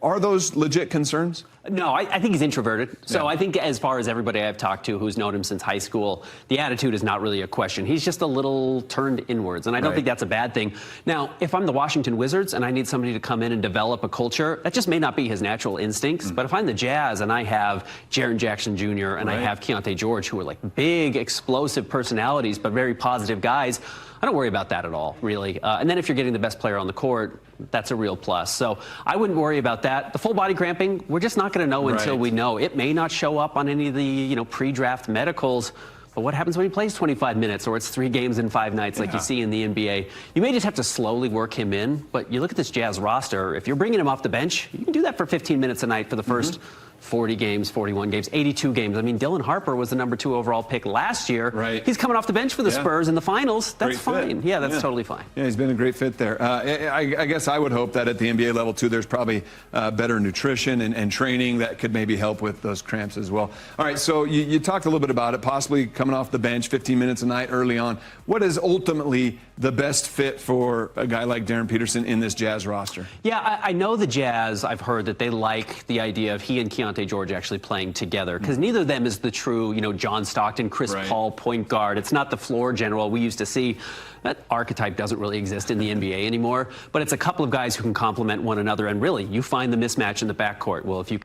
Are those legit concerns? No, I think he's introverted. So I think as far as everybody I've talked to who's known him since high school, the attitude is not really a question. He's just a little turned inwards, and I don't think that's a bad thing. Now, if I'm the Washington Wizards and I need somebody to come in and develop a culture, that just may not be his natural instincts. But if I'm the Jazz and I have Jaren Jackson Jr. and I have Keontae George, who are like big, explosive personalities, but very positive guys, I don't worry about that at all, really. And then if you're getting the best player on the court, that's a real plus. So I wouldn't worry about that. The full body cramping, we're just not going to know until we know. It may not show up on any of the pre-draft medicals. But what happens when he plays 25 minutes or it's 3 games in 5 nights like you see in the NBA? You may just have to slowly work him in. But you look at this Jazz roster, if you're bringing him off the bench, you can do that for 15 minutes a night for the first 40 games, 41 games, 82 games. I mean, Dylan Harper was the #2 overall pick last year. He's coming off the bench for the Spurs in the finals. That's fine. Yeah, that's totally fine. Yeah, he's been a great fit there. I guess I would hope that at the NBA level, too, there's probably better nutrition and training that could maybe help with those cramps as well. All right, so you talked a little bit about it, possibly coming off the bench 15 minutes a night early on. What is ultimately the best fit for a guy like Darryn Peterson in this Jazz roster? Yeah, I know the Jazz, I've heard that they like the idea of he and Keontae George actually playing together, because neither of them is the true, John Stockton, Chris Paul point guard. It's not the floor general we used to see. That archetype doesn't really exist in the NBA anymore, but it's a couple of guys who can complement one another, and really, you find the mismatch in the backcourt. Well, if you...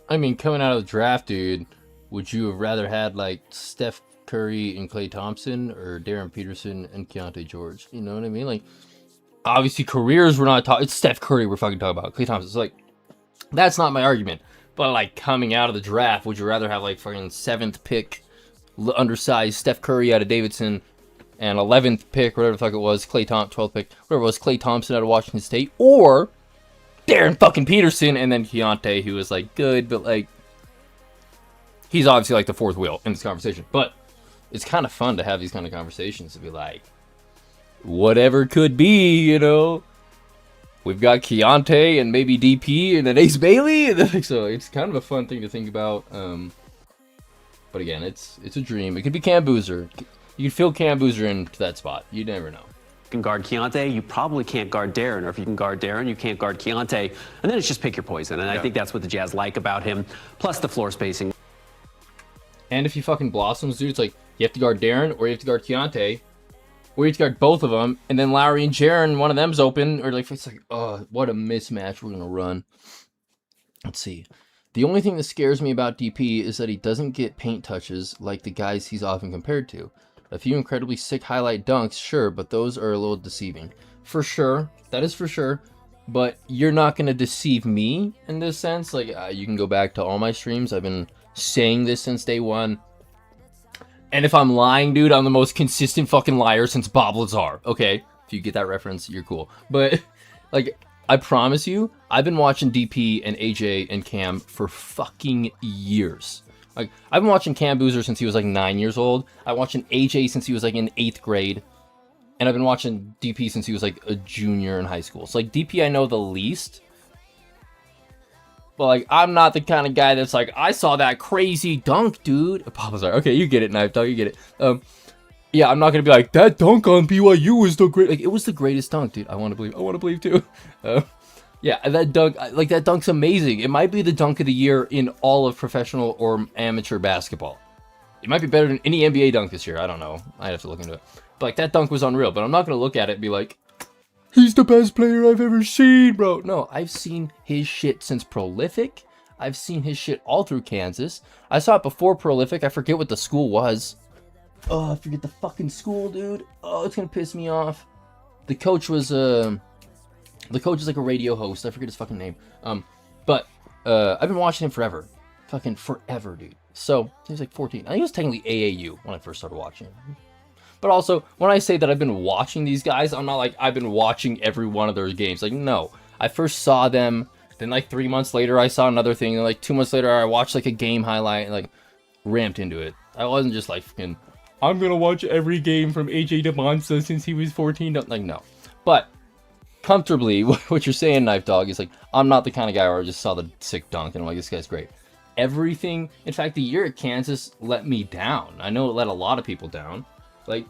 I mean, coming out of the draft, dude, would you have rather had, like, Steph Curry and Klay Thompson or Darren Peterson and Keontae George. You know what I mean? Like, obviously careers we're not talking. It's Steph Curry we're fucking talking about. Klay Thompson. It's like, that's not my argument. But like coming out of the draft, would you rather have like fucking 7th pick, undersized Steph Curry out of Davidson, and 11th pick, whatever the fuck it was, Klay Thompson, 12th pick, whatever it was, Klay Thompson out of Washington State, or Darren fucking Peterson, and then Keontae, who was like good, but like he's obviously like the 4th wheel in this conversation. But it's kind of fun to have these kind of conversations to be like, whatever could be, you know. We've got Keontae and maybe DP and then Ace Bailey, and then, so it's kind of a fun thing to think about. But again, it's a dream. It could be Cam Boozer. You could fill Cam Boozer into that spot. You never know. You can guard Keontae, you probably can't guard Darryn, or if you can guard Darryn, you can't guard Keontae, and then it's just pick your poison. And I think that's what the Jazz like about him, plus the floor spacing. And if he fucking blossoms, dude, it's like you have to guard Darryn or you have to guard Keontae. Or you have to guard both of them, and then Lowry and Jaren, one of them's open, or like, it's like, oh, what a mismatch we're going to run. Let's see. The only thing that scares me about DP is that he doesn't get paint touches like the guys he's often compared to. A few incredibly sick highlight dunks, sure, but those are a little deceiving. For sure, that is for sure, but you're not going to deceive me in this sense. Like, you can go back to all my streams. I've been saying this since day one. And if I'm lying, dude, I'm the most consistent fucking liar since Bob Lazar. Okay, if you get that reference, you're cool. But, like, I promise you, I've been watching DP and AJ and Cam for fucking years. Like, I've been watching Cam Boozer since he was, like, 9 years old. I've been watching AJ since he was, like, in 8th grade. And I've been watching DP since he was, like, a junior in high school. So, like, DP I know the least. But, like, I'm not the kind of guy that's like, I saw that crazy dunk, dude. Papa's like, okay, you get it, Knife Dog, you get it. Yeah, I'm not going to be like, that dunk on BYU was the great. Like, it was the greatest dunk, dude. I want to believe too. Yeah, that dunk, like, that dunk's amazing. It might be the dunk of the year in all of professional or amateur basketball. It might be better than any NBA dunk this year. I don't know. I'd have to look into it. But, like, that dunk was unreal. But I'm not going to look at it and be like, he's the best player I've ever seen, bro. No, I've seen his shit since Prolific. I've seen his shit all through Kansas. I saw it before Prolific. I forget what the school was. Oh, I forget the fucking school, dude. Oh, it's gonna piss me off. The coach was like a radio host. I forget his fucking name. But I've been watching him forever. Fucking forever, dude. So he was like 14. I think it was technically AAU when I first started watching him. But also, when I say that I've been watching these guys, I'm not like I've been watching every one of their games. Like, no. I first saw them, then like 3 months later I saw another thing, and like 2 months later I watched like a game highlight and like ramped into it. I wasn't just like fucking, I'm gonna watch every game from AJ DeMonza since he was 14. Like, no. But comfortably, what you're saying, Knife Dog, is like, I'm not the kind of guy where I just saw the sick dunk and I'm like, this guy's great. Everything, in fact, the year at Kansas let me down. I know it let a lot of people down. Like,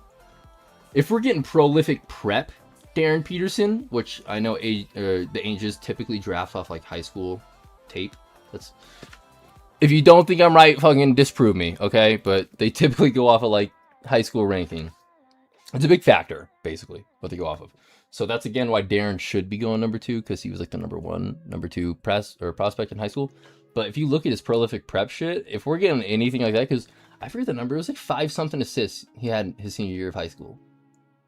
if we're getting prolific prep, Darren Peterson, which I know the Angels typically draft off like high school tape. If you don't think I'm right, fucking disprove me, okay? But they typically go off of like high school ranking. It's a big factor, basically, what they go off of. So that's again why Darren should be going number 2, because he was like the number 2 prospect in high school. But if you look at his prolific prep shit, if we're getting anything like that, because I forget the number. It was like 5-something assists he had his senior year of high school.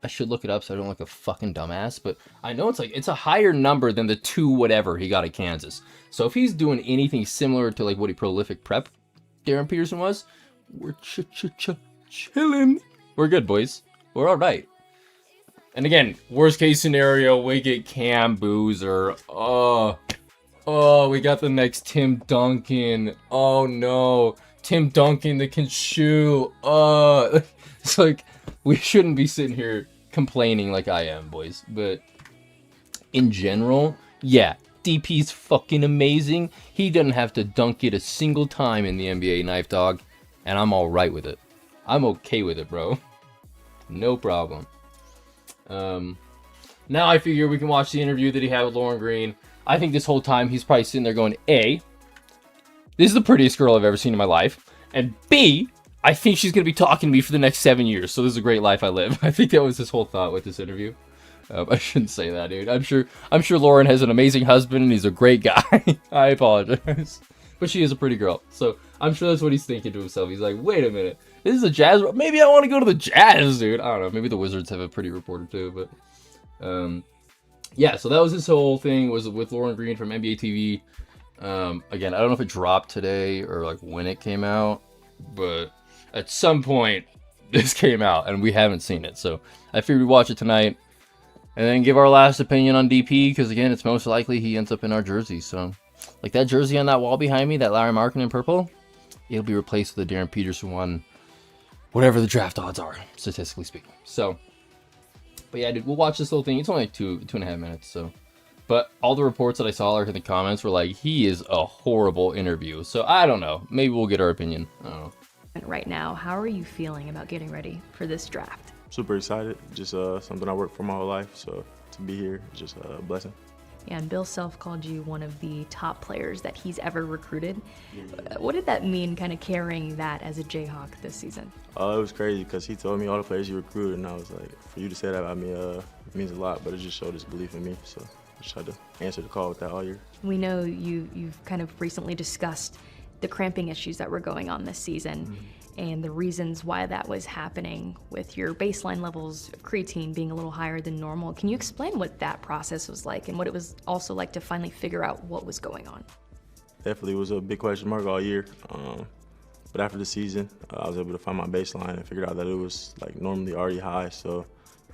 I should look it up so I don't look like a fucking dumbass. But I know it's a higher number than the 2 whatever he got at Kansas. So if he's doing anything similar to like what he prolific prep Darren Peterson was, we're chilling. We're good, boys. We're all right. And again, worst case scenario, we get Cam Boozer. Oh, we got the next Tim Duncan. Oh no. Tim Duncan that can shoot. It's like, we shouldn't be sitting here complaining like I am, boys. But in general, yeah, DP's fucking amazing. He doesn't have to dunk it a single time in the NBA, Knife Dog. And I'm alright with it. I'm okay with it, bro. No problem. Now I figure we can watch the interview that he had with Lauren Green. I think this whole time he's probably sitting there going, A, this is the prettiest girl I've ever seen in my life. And B, I think she's going to be talking to me for the next 7 years. So this is a great life I live. I think that was his whole thought with this interview. I shouldn't say that, dude. I'm sure Lauren has an amazing husband and he's a great guy. I apologize. But she is a pretty girl. So I'm sure that's what he's thinking to himself. He's like, wait a minute. This is the Jazz. Maybe I want to go to the Jazz, dude. I don't know. Maybe the Wizards have a pretty reporter too, but yeah. So that was his whole thing, was with Lauren Green from NBA TV. Again, I don't know if it dropped today or like when it came out, but at some point this came out and we haven't seen it. So I figured we'd watch it tonight and then give our last opinion on DP, because again, it's most likely he ends up in our jersey. So like that jersey on that wall behind me, that Larry Markkinen in purple, it'll be replaced with a Darryn Peterson one, whatever the draft odds are, statistically speaking. So, but yeah, dude, we'll watch this whole thing. It's only like 2.5 minutes, so. But all the reports that I saw in the comments were like, he is a horrible interview. So I don't know. Maybe we'll get our opinion. I don't know. Right now, how are you feeling about getting ready for this draft? Super excited. Just something I worked for my whole life. So to be here, just a blessing. Yeah, and Bill Self called you one of the top players that he's ever recruited. What did that mean, kind of carrying that as a Jayhawk this season? It was crazy because he told me all the players he recruited, and I was like, for you to say that about me, it means a lot, but it just showed his belief in me. So I just had to answer the call with that all year. We know you've kind of recently discussed the cramping issues that were going on this season and the reasons why that was happening, with your baseline levels of creatine being a little higher than normal. Can you explain what that process was like and what it was also like to finally figure out what was going on? Definitely was a big question mark all year. But after the season, I was able to find my baseline and figured out that it was like normally already high. So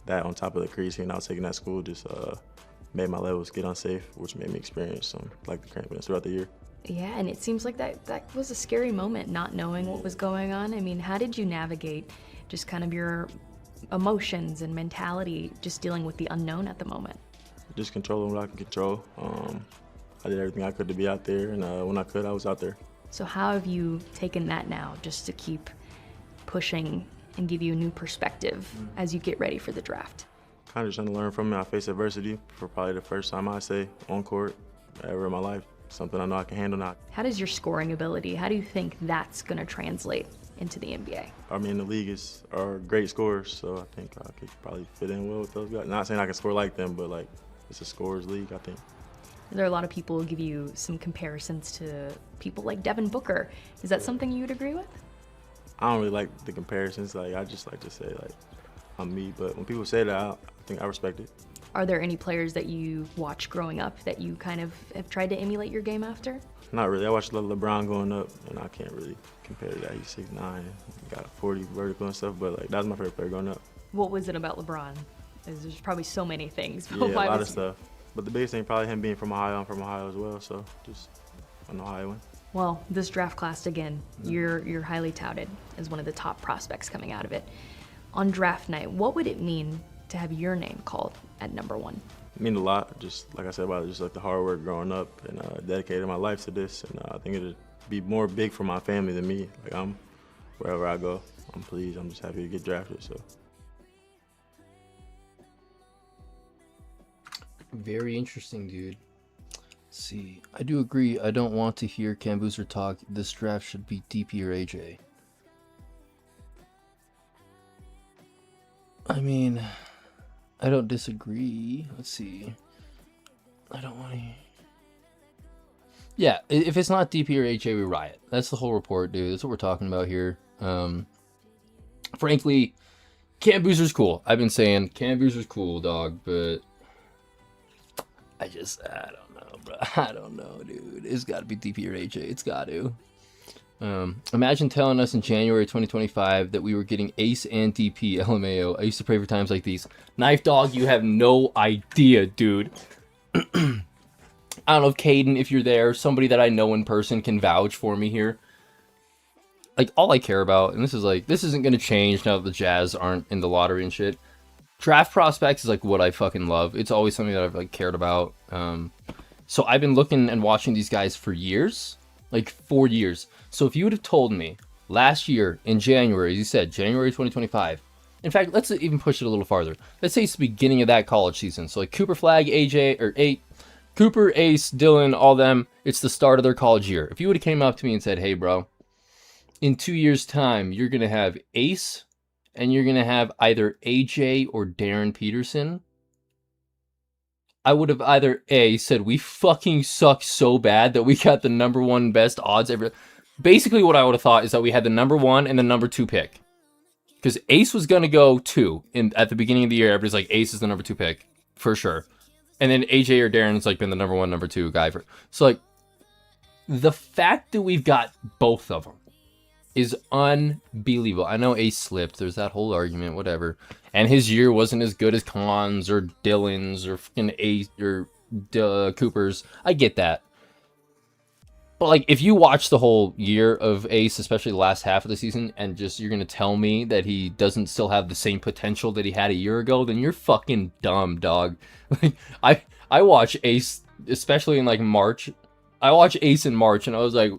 that on top of the creatine I was taking at school just made my levels get unsafe, which made me experience some like the crampiness throughout the year. Yeah, and it seems like that was a scary moment, not knowing what was going on. I mean, how did you navigate just kind of your emotions and mentality, just dealing with the unknown at the moment? Just controlling what I can control. I did everything I could to be out there, and when I could, I was out there. So how have you taken that now, just to keep pushing and give you a new perspective as you get ready for the draft? Kind of trying to learn from it. I faced adversity for probably the first time, I say, on court ever in my life. Something I know I can handle now. How does your scoring ability, how do you think that's going to translate into the NBA? I mean, the league are great scorers, so I think I could probably fit in well with those guys. Not saying I can score like them, but like it's a scorers league, I think. There are a lot of people who give you some comparisons to people like Devin Booker. Is that something you would agree with? I don't really like the comparisons. Like, I just like to say like I'm me, but when people say that, I think I respect it. Are there any players that you watched growing up that you kind of have tried to emulate your game after? Not really. I watched a lot of LeBron growing up, and I can't really compare to that. He's 6'9", got 40 vertical and stuff, but like that was my favorite player growing up. What was it about LeBron? There's probably so many things. Yeah, a lot of stuff. But the biggest thing probably him being from Ohio. I'm from Ohio as well, so just an Ohioan. Well, this draft class, again, you're highly touted as one of the top prospects coming out of it. On draft night, what would it mean to have your name called at number 1? It means a lot, just like I said about it, just like the hard work growing up and dedicated my life to this, and I think it'd be more big for my family than me. Like wherever I go, I'm pleased. I'm just happy to get drafted. So. Very interesting, dude. Let's see, I do agree. I don't want to hear Cam Boozer talk. This draft should be DP or AJ. I mean, I don't disagree. Let's see. I don't want to. Yeah, if it's not DP or AJ, we riot. That's the whole report, dude. That's what we're talking about here. Frankly, Cam Boozer's cool. I've been saying Cam Boozer's cool, dog, but I don't know, bro. I don't know, dude. It's got to be DP or AJ. It's got to. Imagine telling us in January 2025 that we were getting Ace and DP. LMAO. I used to pray for times like these. Knife Dog, you have no idea, dude. I don't know if Caden, if you're there, somebody that I know in person can vouch for me here. Like, all I care about, and this isn't going to change now that the Jazz aren't in the lottery and shit. Draft prospects is like what I fucking love. It's always something that I've like cared about. So I've been looking and watching these guys for years. Like 4 years. So if you would have told me last year in January, as you said, January 2025. In fact, let's even push it a little farther. Let's say it's the beginning of that college season. So like Cooper Flag, AJ, or 8, Cooper, Ace, Dylan, all them. It's the start of their college year. If you would have came up to me and said, hey, bro, in 2 years' time, you're going to have Ace and you're going to have either AJ or Darryn Peterson, I would have either A, said we fucking suck so bad that we got the #1 best odds ever. basically what I would have thought is that we had the number 1 and the number 2 pick. Because Ace was going to go 2 at the beginning of the year. Everybody's like, Ace is the number 2 pick for sure. And then AJ or Darren's like been the number 1, number 2 guy for. So like, the fact that we've got both of them is unbelievable. I know Ace slipped. There's that whole argument, whatever. And his year wasn't as good as Khan's or Dylan's or fucking Ace or Cooper's. I get that. But like, if you watch the whole year of Ace, especially the last half of the season, and just you're gonna tell me that he doesn't still have the same potential that he had a year ago, then you're fucking dumb, dog. Like, I watch Ace, especially in like March. I watch Ace in March, and I was like,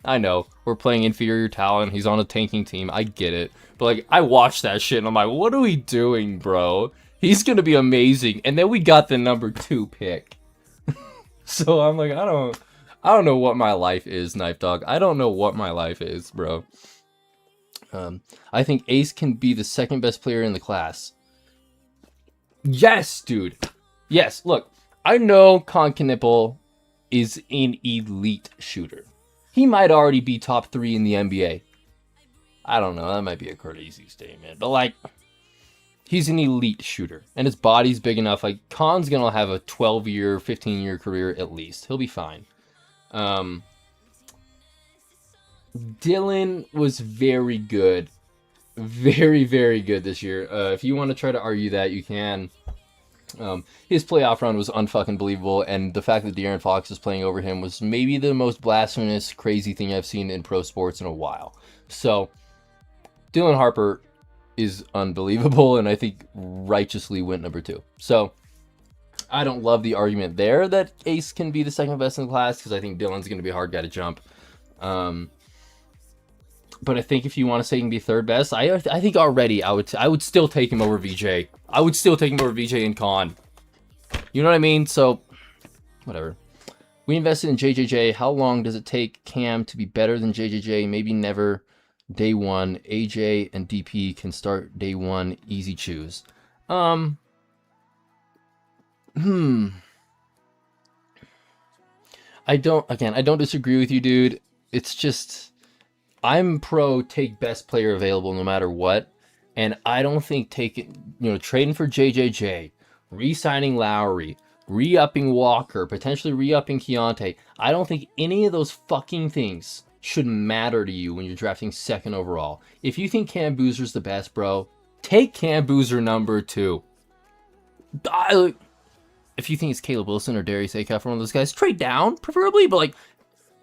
I know we're playing inferior talent. He's on a tanking team. I get it, but like, I watched that shit, and I'm like, what are we doing, bro? He's gonna be amazing. And then we got the number 2 pick. So I'm like, I don't know what my life is, Knife Dog. I don't know what my life is, bro. I think Ace can be the second best player in the class. Yes, dude. Yes, look. I know Con Knipple is an elite shooter. He might already be top 3 in the NBA. I don't know. That might be a crazy statement. But, like, he's an elite shooter. And his body's big enough. Like, Con's going to have a 12-year, 15-year career at least. He'll be fine. Dylan was very good. Very, very good this year. If you want to try to argue that, you can. His playoff run was unfucking believable, and the fact that De'Aaron Fox is playing over him was maybe the most blasphemous, crazy thing I've seen in pro sports in a while. So, Dylan Harper is unbelievable, and I think righteously went number 2. So, I don't love the argument there that Ace can be the second best in the class, because I think Dylan's going to be a hard guy to jump. But I think if you want to say he can be third best, I think already I would still take him over VJ. I would still take him over VJ and Con. You know what I mean? So, whatever. We invested in JJJ. How long does it take Cam to be better than JJJ? Maybe never. Day 1. AJ and DP can start day 1. Easy choose. I don't disagree with you, dude. It's just, I'm pro take best player available no matter what. And I don't think trading for JJJ, re-signing Lowry, re-upping Walker, potentially re-upping Keontae, I don't think any of those fucking things should matter to you when you're drafting 2nd overall. If you think Cam Boozer's the best, bro, take Cam Boozer number 2. If you think it's Caleb Wilson or Darius Acuff, one of those guys, trade down, preferably. But like,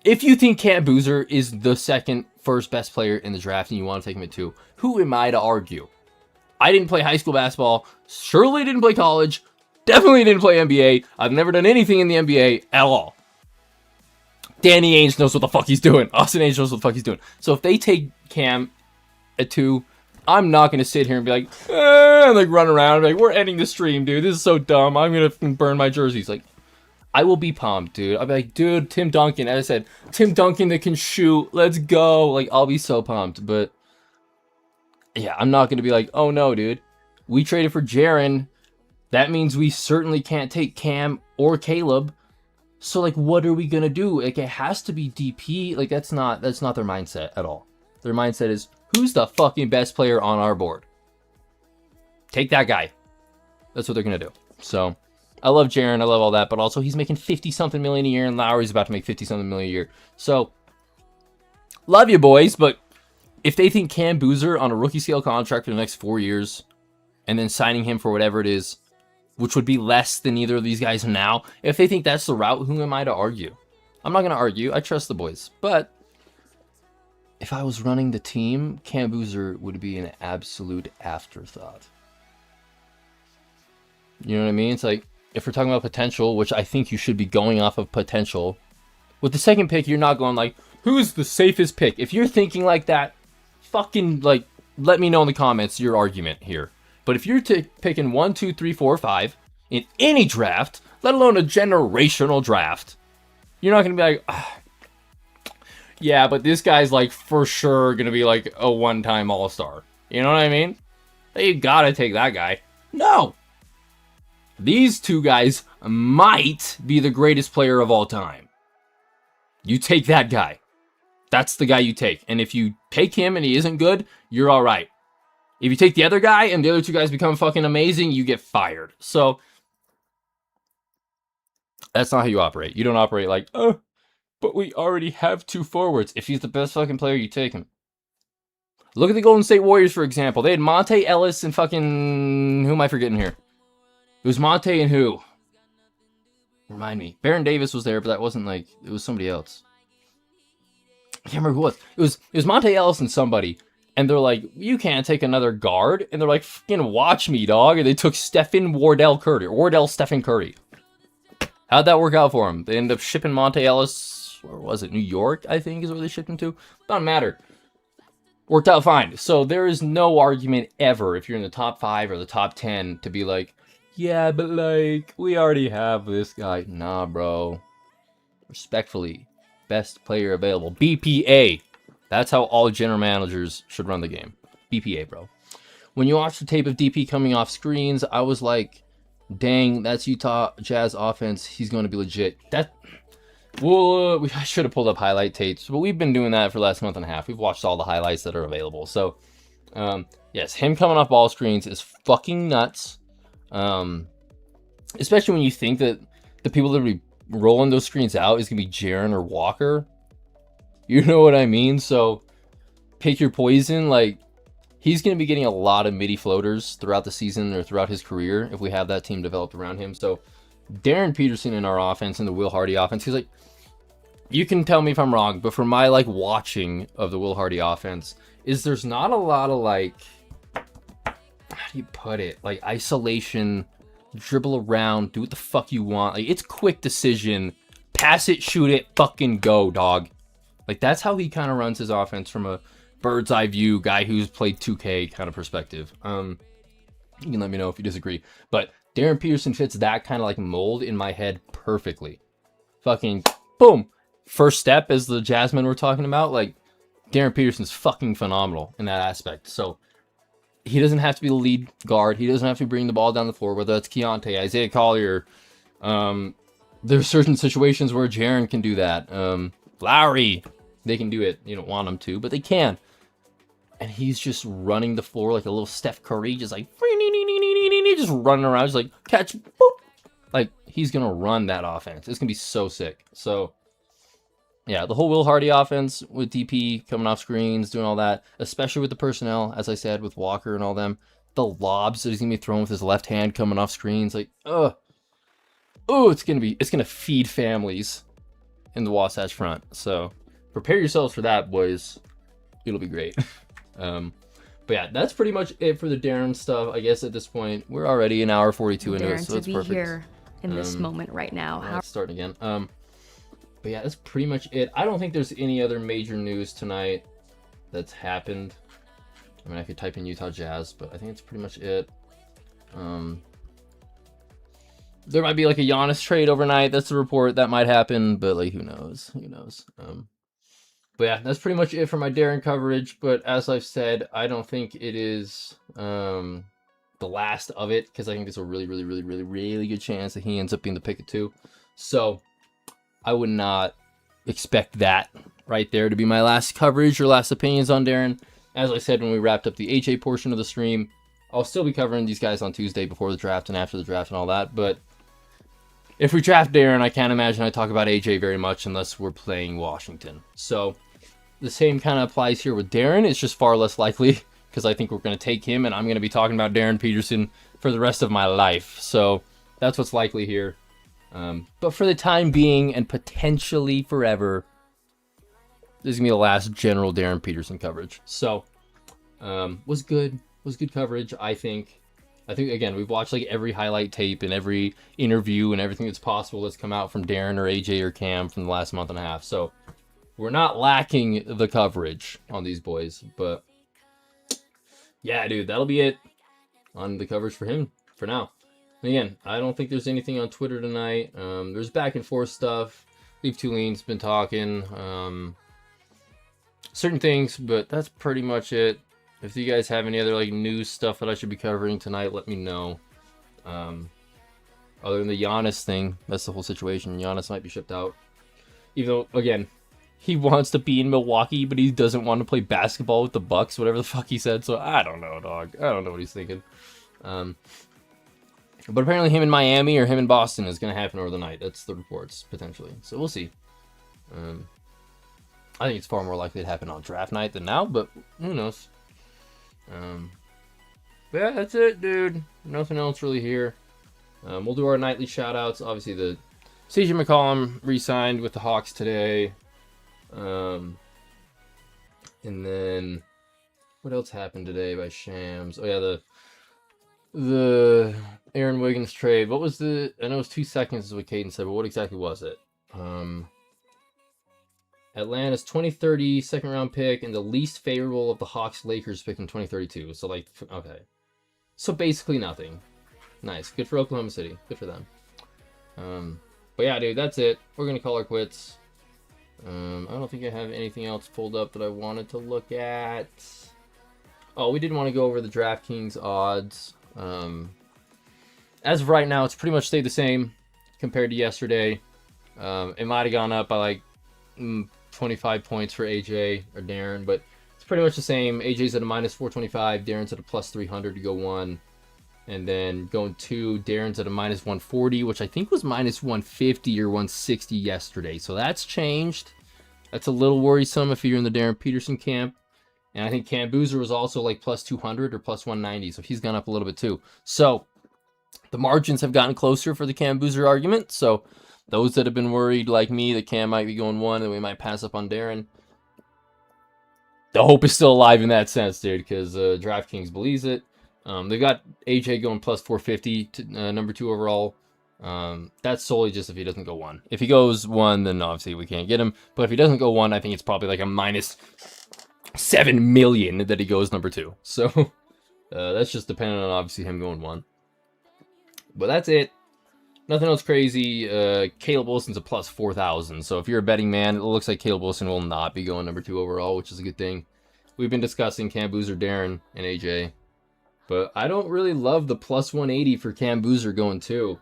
if you think Cam Boozer is the second first best player in the draft and you want to take him at 2, who am I to argue? I didn't play high school basketball. Surely didn't play college. Definitely didn't play NBA. I've never done anything in the NBA at all. Danny Ainge knows what the fuck he's doing. Austin Ainge knows what the fuck he's doing. So if they take Cam at 2, I'm not going to sit here and be like, and like run around and be like, we're ending the stream, dude. This is so dumb. I'm going to burn my jerseys. Like, I will be pumped, dude. I'll be like, dude, Tim Duncan. As I said, Tim Duncan that can shoot. Let's go. Like, I'll be so pumped. But, yeah, I'm not going to be like, oh, no, dude. We traded for Darryn. That means we certainly can't take Cam or Caleb. So, like, what are we going to do? Like, it has to be DP. Like, that's not their mindset at all. Their mindset is, who's the fucking best player on our board? Take that guy. That's what they're going to do. So, I love Darryn. I love all that. But also, he's making 50-something million a year, and Lowry's about to make 50-something million a year. So, love you, boys. But if they think Cam Boozer on a rookie scale contract for the next 4 years, and then signing him for whatever it is, which would be less than either of these guys now, if they think that's the route, who am I to argue? I'm not going to argue. I trust the boys. But if I was running the team, Cam Boozer would be an absolute afterthought. You know what I mean? It's like, if we're talking about potential, which I think you should be going off of potential, with the second pick, you're not going like, who's the safest pick? If you're thinking like that, fucking, like, let me know in the comments your argument here. But if you're picking 1, 2, 3, 4, 5 in any draft, let alone a generational draft, you're not going to be like, yeah, but this guy's like for sure going to be like a one-time all-star. You know what I mean? You got to take that guy. No. These two guys might be the greatest player of all time. You take that guy. That's the guy you take. And if you take him and he isn't good, you're all right. If you take the other guy and the other two guys become fucking amazing, you get fired. So that's not how you operate. You don't operate like, oh, but we already have 2 forwards. If he's the best fucking player, you take him. Look at the Golden State Warriors, for example. They had Monte Ellis and fucking... Who am I forgetting here? It was Monte and who? Remind me. Baron Davis was there, but that wasn't like... It was somebody else. I can't remember who it was. It was Monte Ellis and somebody. And they're like, you can't take another guard. And they're like, fucking watch me, dog. And they took Wardell Stephen Curry. How'd that work out for him? They ended up shipping Monte Ellis, where was it? New York, I think, is where they shipped him to. Doesn't matter. Worked out fine. So there is no argument ever, if you're in the top 5 or the top 10, to be like, yeah, but like, we already have this guy. Nah, bro. Respectfully, best player available. BPA. That's how all general managers should run the game. BPA, bro. When you watch the tape of DP coming off screens, I was like, dang, that's Utah Jazz offense. He's going to be legit. Well, I should have pulled up highlight tapes, but we've been doing that for the last month and a half. We've watched all the highlights that are available. So, yes, him coming off ball screens is fucking nuts. Especially when you think that the people that will be rolling those screens out is going to be Darryn or Walker. You know what I mean? So, pick your poison. Like, he's going to be getting a lot of midi floaters throughout the season or throughout his career if we have that team developed around him. So, Darryn Peterson in our offense and the Will Hardy offense, he's like, you can tell me if I'm wrong, but for my like watching of the Will Hardy offense, is there's not a lot of like, how do you put it? Like isolation, dribble around, do what the fuck you want. Like it's quick decision, pass it, shoot it, fucking go, dog. Like that's how he kind of runs his offense from a bird's eye view guy who's played 2K kind of perspective. You can let me know if you disagree, but Darryn Peterson fits that kind of like mold in my head perfectly. Fucking boom. First step, as the Jasmine we're talking about, like Darryn Peterson's fucking phenomenal in that aspect. So he doesn't have to be the lead guard. He doesn't have to bring the ball down the floor, whether that's Keontae, Isaiah Collier. There's certain situations where Darryn can do that. Lowry, they can do it. You don't want them to, but they can. And he's just running the floor like a little Steph Curry, just like just running around, just like catch, boop. Like he's gonna run that offense. It's gonna be so sick. So yeah, the whole Will Hardy offense with DP coming off screens, doing all that, especially with the personnel, as I said, with Walker and all them, the lobs that he's gonna be throwing with his left hand coming off screens, like it's gonna feed families in the Wasatch Front. So prepare yourselves for that, boys. It'll be great. But yeah, that's pretty much it for the Darryn stuff. I guess at this point we're already an hour 42 into it, so it's perfect. Here in this moment right now. Let's start again. But yeah, that's pretty much it. I don't think there's any other major news tonight that's happened. I mean, I could type in Utah Jazz, but I think it's pretty much it. There might be like a Giannis trade overnight. That's the report that might happen, but like who knows? Who knows? But yeah, that's pretty much it for my Darryn coverage. But as I've said, I don't think it is the last of it, because I think there's a really good chance that he ends up being the pick of 2. So I would not expect that right there to be my last coverage or last opinions on Darryn. As I said when we wrapped up the AJ portion of the stream, I'll still be covering these guys on Tuesday before the draft and after the draft and all that. But if we draft Darryn, I can't imagine I talk about AJ very much unless we're playing Washington. So the same kind of applies here with Darryn. It's just far less likely because I think we're going to take him and I'm going to be talking about Darryn Peterson for the rest of my life. So that's what's likely here. But for the time being and potentially forever, this is going to be the last general Darryn Peterson coverage. So was good coverage, I think. Again, we've watched like every highlight tape and every interview and everything that's possible that's come out from Darryn or AJ or Cam from the last month and a half. So we're not lacking the coverage on these boys. But yeah, dude, that'll be it on the coverage for him for now. Again, I don't think there's anything on Twitter tonight. There's back and forth stuff. Leave Tuline's been talking certain things, but that's pretty much it. If you guys have any other like news stuff that I should be covering tonight, let me know. Other than the Giannis thing, that's the whole situation. Giannis might be shipped out. Even though, again, he wants to be in Milwaukee, but he doesn't want to play basketball with the Bucks, whatever the fuck he said. So I don't know, dog. I don't know what he's thinking. But apparently him in Miami or him in Boston is going to happen over the night. That's the reports, potentially. So we'll see. I think it's far more likely to happen on draft night than now, but who knows? But yeah, that's it, dude. Nothing else really here. We'll do our nightly shout-outs. Obviously, the CJ McCollum re-signed with the Hawks today. And then what else happened today by Shams? Oh yeah, the Aaron Wiggins trade. What was the? I know it was 2 seconds is what Caden said, but what exactly was it? Atlanta's 2030 second round pick and the least favorable of the Hawks Lakers pick in 2032. So like, okay, so basically nothing. Nice, good for Oklahoma City. Good for them. But yeah, dude, that's it. We're gonna call her quits. I don't think I have anything else pulled up that I wanted to look at. Oh, we did want to go over the DraftKings odds. As of right now, it's pretty much stayed the same compared to yesterday. It might have gone up by like 25 points for AJ or Darryn, but it's pretty much the same. AJ's at a minus 425, Darren's at a plus 300 to go 1. And then going 2, Darren's at a minus 140, which I think was minus 150 or 160 yesterday. So that's changed. That's a little worrisome if you're in the Darryn Peterson camp. And I think Cam Boozer was also like plus 200 or plus 190. So he's gone up a little bit too. So the margins have gotten closer for the Cam Boozer argument. So those that have been worried like me that Cam might be going 1 and we might pass up on Darryn, the hope is still alive in that sense, dude, because DraftKings believes it. They've got AJ going plus 450 to number 2 overall. That's solely just if he doesn't go 1. If he goes 1, then obviously we can't get him. But if he doesn't go 1, I think it's probably like a minus 7 million that he goes number 2. So that's just dependent on obviously him going 1. But that's it. Nothing else crazy. Caleb Wilson's a plus 4,000. So if you're a betting man, it looks like Caleb Wilson will not be going number 2 overall, which is a good thing. We've been discussing Cam Boozer, Darryn, and AJ. But I don't really love the plus 180 for Cam Boozer going 2.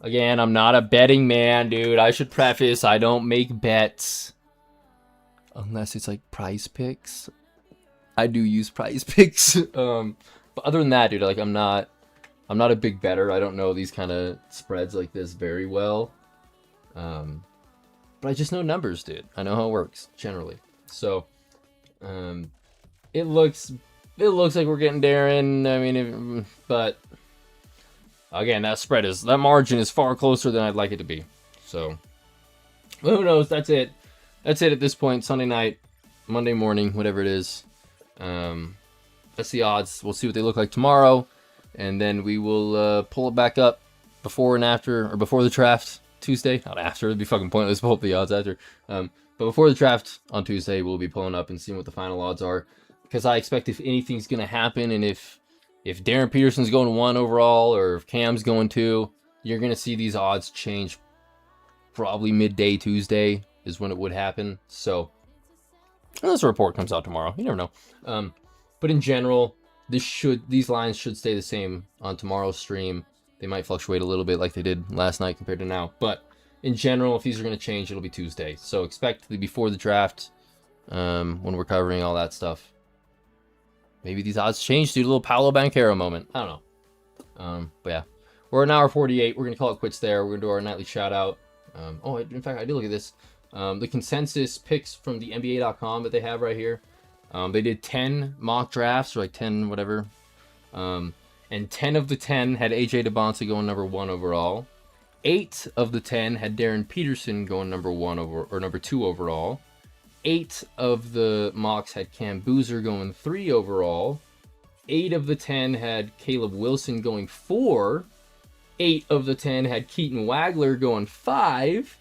Again, I'm not a betting man, dude. I should preface, I don't make bets. Unless it's like Prize Picks. I do use Prize Picks. But other than that, dude, like I'm not a big bettor. I don't know these kind of spreads like this very well. But I just know numbers, dude. I know how it works, generally. So, it looks like we're getting Darryn. I mean, but again, that margin is far closer than I'd like it to be. So, who knows? That's it. That's it at this point. Sunday night, Monday morning, whatever it is. That's the odds. We'll see what they look like tomorrow, and then we will pull it back up before and after, or before the draft Tuesday. Not after. It'd be fucking pointless to pull up the odds after. But before the draft on Tuesday, we'll be pulling up and seeing what the final odds are. Because I expect if anything's going to happen, and if Darryn Peterson's going 1 overall, or if Cam's going 2, you're going to see these odds change probably midday Tuesday is when it would happen. So, unless a report comes out tomorrow. You never know. But in general, these lines should stay the same on tomorrow's stream. They might fluctuate a little bit like they did last night compared to now. But in general, if these are going to change, it'll be Tuesday. So expect before the draft, when we're covering all that stuff. Maybe these odds change due to a little Paolo Banchero moment. I don't know. But yeah, we're at an hour 48. We're going to call it quits there. We're going to do our nightly shout out. In fact, I did look at this. The consensus picks from the NBA.com that they have right here. They did 10 mock drafts, or like 10 whatever. And 10 of the 10 had AJ DeBonsa going number 1 overall. 8 of the 10 had Darryn Peterson going number 2 overall. 8 of the mocks had Cam Boozer going 3 overall. 8 of the 10 had Caleb Wilson going 4. 8 of the 10 had Keaton Wagler going 5.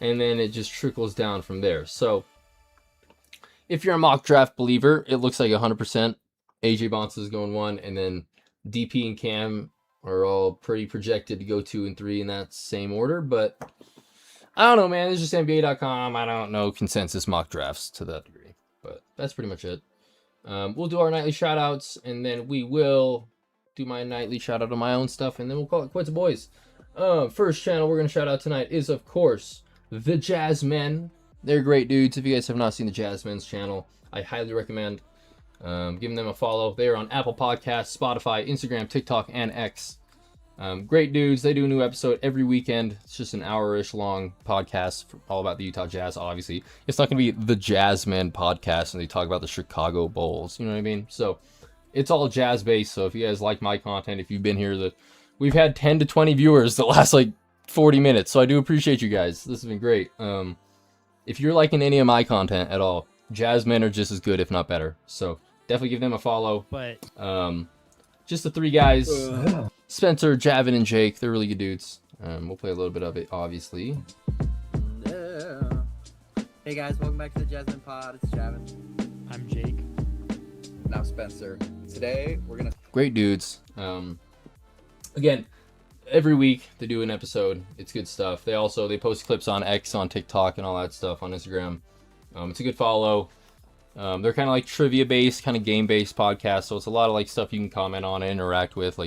And then it just trickles down from there. So, if you're a mock draft believer, it looks like 100% AJ Bonsa is going 1. And then DP and Cam are all pretty projected to go 2 and 3 in that same order. But I don't know, man. It's just NBA.com. I don't know consensus mock drafts to that degree. But that's pretty much it. We'll do our nightly shout-outs, and then we will do my nightly shout-out on my own stuff, and then we'll call it quits, boys. First channel we're going to shout out tonight is, of course, the Jazzmen. They're great dudes. If you guys have not seen the Jazzmen's channel, I highly recommend giving them a follow. They are on Apple Podcasts, Spotify, Instagram, TikTok, and X. Great dudes. They do a new episode every weekend. It's just an hour-ish long podcast all about the Utah Jazz, obviously. It's not going to be the Jazzmen podcast and they talk about the Chicago Bulls. You know what I mean? So it's all jazz-based. So if you guys like my content, if you've been here, we've had 10 to 20 viewers the last, 40 minutes. So I do appreciate you guys. This has been great. If you're liking any of my content at all, Jazzmen are just as good, if not better. So definitely give them a follow. But just the three guys, Spencer, Javin, and Jake. They're really good dudes. We'll play a little bit of it, obviously. Yeah. Hey guys, welcome back to the Jasmine Pod. It's Javin. I'm Jake. Now Spencer. Today we're gonna. Great dudes. Again, every week they do an episode. It's good stuff. They post clips on X, on TikTok, and all that stuff on Instagram. It's a good follow. They're kind of like trivia based, kind of game based podcast. So it's a lot of stuff you can comment on and interact with.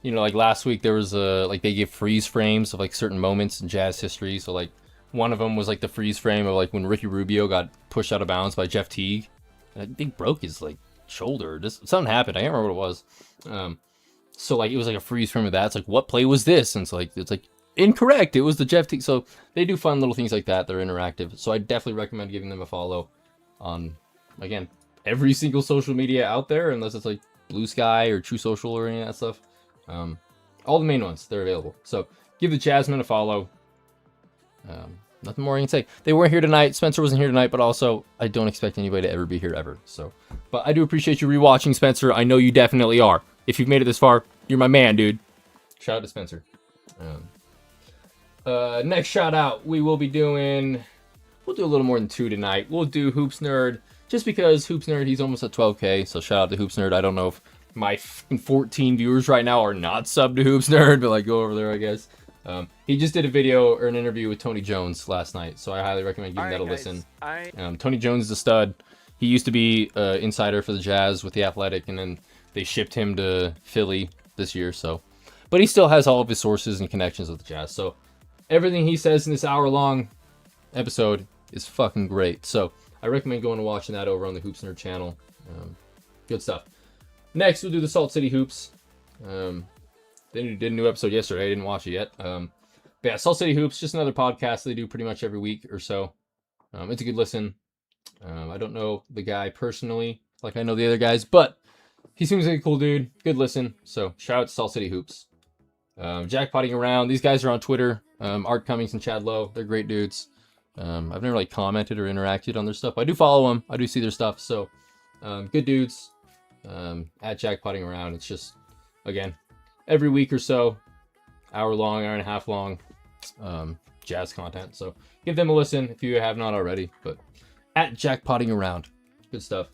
Last week there was they give freeze frames of certain moments in Jazz history. So one of them was the freeze frame of when Ricky Rubio got pushed out of bounds by Jeff Teague. And I think broke his shoulder. Something happened. I can't remember what it was. So it was a freeze frame of that. It's what play was this? And it's incorrect. It was the Jeff Teague. So they do fun little things like that. They're interactive. So I definitely recommend giving them a follow on, again, every single social media out there, unless it's Blue Sky or True Social or any of that stuff. All the main ones, they're available. So give the Jasmine a follow. Nothing more I can say. They weren't here tonight. Spencer wasn't here tonight, but also I don't expect anybody to ever be here ever. So, but I do appreciate you rewatching, Spencer. I know you definitely are. If you've made it this far, you're my man, dude. Shout out to Spencer. Next shout out, we'll do a little more than 2 tonight. We'll do Hoops Nerd, just because Hoops Nerd, he's almost at 12K. So shout out to Hoops Nerd. I don't know if my 14 viewers right now are not subbed to Hoops Nerd, but go over there, I guess. He just did a video or an interview with Tony Jones last night, so I highly recommend giving that a listen. Tony Jones is a stud. He used to be insider for the Jazz with the Athletic, and then they shipped him to Philly this year. So, but he still has all of his sources and connections with the Jazz. So everything he says in this hour-long episode is fucking great. So I recommend going and watching that over on the Hoops Nerd channel. Good stuff. Next, we'll do the Salt City Hoops. They did a new episode yesterday. I didn't watch it yet. But yeah, Salt City Hoops, just another podcast they do pretty much every week or so. It's a good listen. I don't know the guy personally, like I know the other guys, but he seems like a cool dude. Good listen. So shout out to Salt City Hoops. Jackpotting around. These guys are on Twitter. Art Cummings and Chad Lowe. They're great dudes. I've never commented or interacted on their stuff, but I do follow them. I do see their stuff. So good dudes. At Jackpotting around. It's just, again, every week or so, hour and a half long, Jazz content. So give them a listen if you have not already. But at Jackpotting around, good stuff.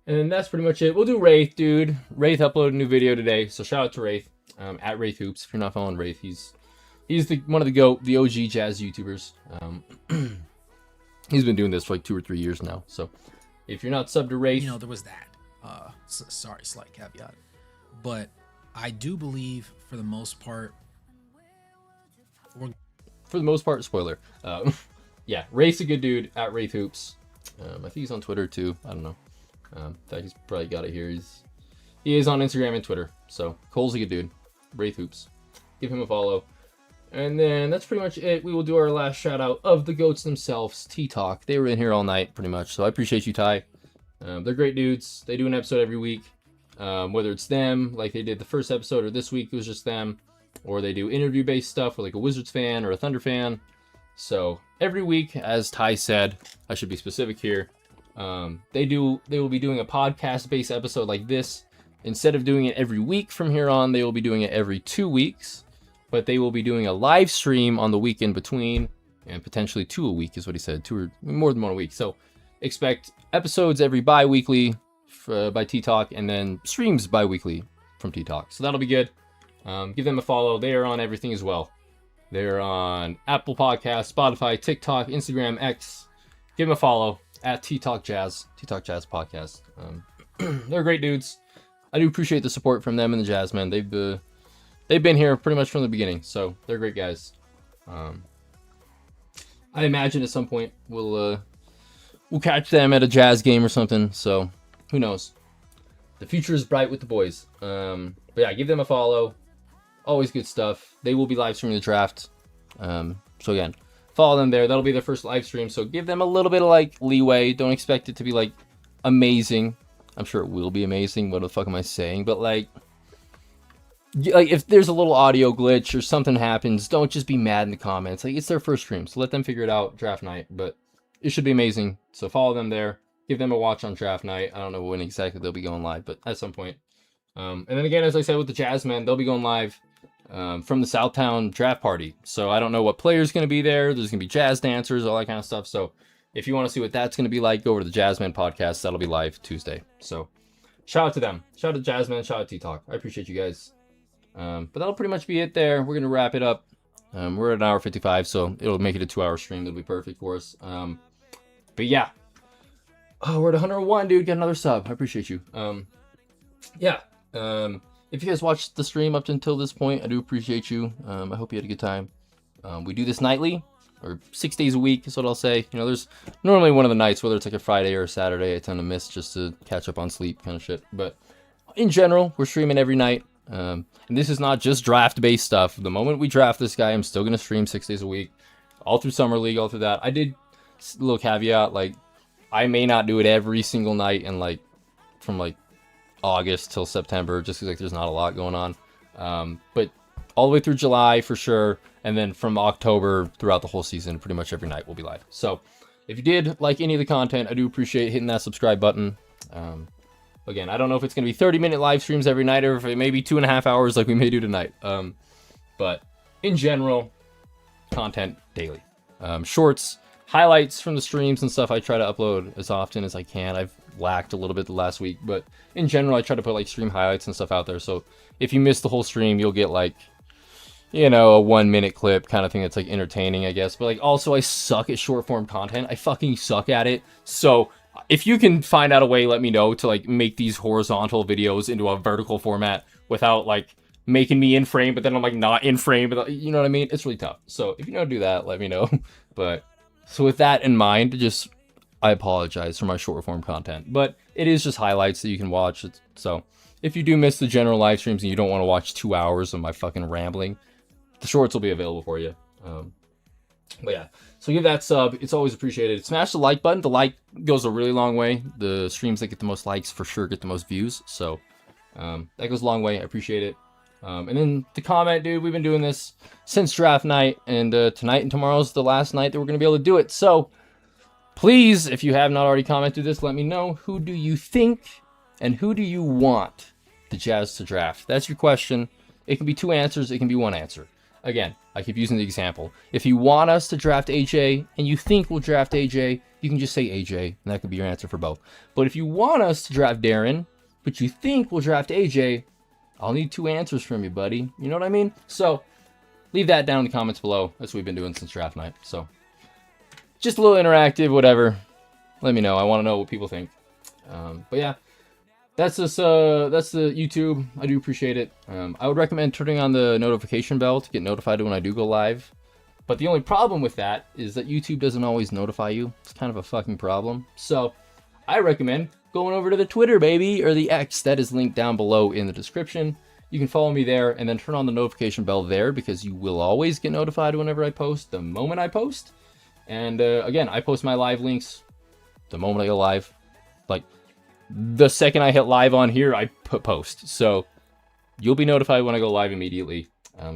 And that's pretty much it. We'll do Wraith, dude. Wraith uploaded a new video today, so shout out to Wraith. At Wraith Hoops. If you're not following Wraith, he's one of the OG Jazz YouTubers. He's been doing this for 2 or 3 years now. So if you're not subbed to Wraith, there was that. Sorry, slight caveat, but I do believe for the most part, spoiler. Yeah, Wraith's a good dude. At Wraith Hoops. I think he's on Twitter too. I don't know. In fact, he's probably got it here. He is on Instagram and Twitter. So Cole's a good dude. Wraith Hoops. Give him a follow. And then that's pretty much it. We will do our last shout out of the goats themselves, T-Talk. They were in here all night pretty much. So I appreciate you, Ty. They're great dudes. They do an episode every week. Whether it's them, like they did the first episode, or this week it was just them, or they do interview-based stuff with a Wizards fan or a Thunder fan. So every week, as Ty said, I should be specific here, they will be doing a podcast-based episode like this. Instead of doing it every week from here on, they will be doing it every 2 weeks, but they will be doing a live stream on the week in between, and potentially 2 a week is what he said, 2 or more than 1 a week. So expect episodes every bi-weekly by T-Talk, and then streams bi-weekly from T-Talk. So that'll be good. Give them a follow. They are on everything as well. They're on Apple Podcasts, Spotify, TikTok, Instagram, X. Give them a follow at T-Talk Jazz Podcast. They're great dudes. I do appreciate the support from them and the Jazzmen. They've been here pretty much from the beginning, so they're great guys. I imagine at some point we'll catch them at a Jazz game or something. So who knows? The future is bright with the boys. But yeah, give them a follow. Always good stuff. They will be live streaming the draft. So again, follow them there. That'll be their first live stream. So give them a little bit of like leeway. Don't expect it to be like amazing. I'm sure it will be amazing. What the fuck am I saying? But like if there's a little audio glitch or something happens, don't just be mad in the comments. Like, it's their first stream, so let them figure it out draft night. But it should be amazing. So follow them there. Give them a watch on draft night. I don't know when exactly they'll be going live, but at some point. And then again, as I said with the Jazzmen, they'll be going live from the Southtown draft party. So I don't know what player's going to be there. There's going to be jazz dancers, all that kind of stuff. So if you want to see what that's going to be like, go over to the Jazzmen podcast. That'll be live Tuesday. So shout out to them. Shout out to Jazzmen. Shout out to T-Talk. I appreciate you guys. But that'll pretty much be it there. We're going to wrap it up. We're at an hour 55, so it'll make it a 2-hour stream. That'll be perfect for us. But yeah. Oh, we're at 101, dude. Get another sub. I appreciate you. Yeah. If you guys watched the stream up until this point, I do appreciate you. I hope you had a good time. We do this nightly, or 6 days a week is what I'll say. You know, there's normally one of the nights, whether it's like a Friday or a Saturday, I tend to miss just to catch up on sleep kind of shit. But in general, we're streaming every night. And this is not just draft-based stuff. The moment we draft this guy, I'm still going to stream 6 days a week. All through Summer League, all through that. I did a little caveat, like, I may not do it every single night and like from like August till September, just because like there's not a lot going on. But all the way through July for sure, and then from October throughout the whole season, pretty much every night we'll be live. So if you did like any of the content, I do appreciate hitting that subscribe button. Again, I don't know if it's going to be 30-minute live streams every night or if it may be 2.5 hours like we may do tonight. But in general, content daily. Shorts, highlights from the streams and stuff I try to upload as often as I can. I've lacked a little bit the last week, but in general, I try to put like stream highlights and stuff out there. So if you miss the whole stream, you'll get like, you know, a 1-minute clip kind of thing that's like entertaining, I guess. But like also I suck at short form content. I fucking suck at it. So if you can find out a way, let me know to like make these horizontal videos into a vertical format without like making me in frame, but then I'm like not in frame, but you know what I mean? It's really tough. So if you know how to do that, let me know. But so with that in mind, I apologize for my short form content, but it is just highlights that you can watch. So if you do miss the general live streams and you don't want to watch 2 hours of my fucking rambling, the shorts will be available for you. But yeah, so give that sub. It's always appreciated. Smash the like button. The like goes a really long way. The streams that get the most likes for sure get the most views. So that goes a long way. I appreciate it. And then the comment, dude, we've been doing this since draft night, and tonight and tomorrow's the last night that we're going to be able to do it. So please, if you have not already commented this, let me know. Who do you think and who do you want the Jazz to draft? That's your question. It can be 2 answers. It can be 1 answer. Again, I keep using the example. If you want us to draft AJ and you think we'll draft AJ, you can just say AJ, and that could be your answer for both. But if you want us to draft Darryn, but you think we'll draft AJ, I'll need 2 answers from you, buddy. You know what I mean? So leave that down in the comments below. That's what we've been doing since draft night. So just a little interactive, whatever. Let me know. I want to know what people think. But yeah, that's the YouTube. I do appreciate it. I would recommend turning on the notification bell to get notified when I do go live. But the only problem with that is that YouTube doesn't always notify you. It's kind of a fucking problem. So I recommend going over to the Twitter, baby, or the X. That is linked down below in the description. You can follow me there and then turn on the notification bell there because you will always get notified whenever I post, the moment I post. And again, I post my live links the moment I go live. Like the second I hit live on here, I post. So you'll be notified when I go live immediately.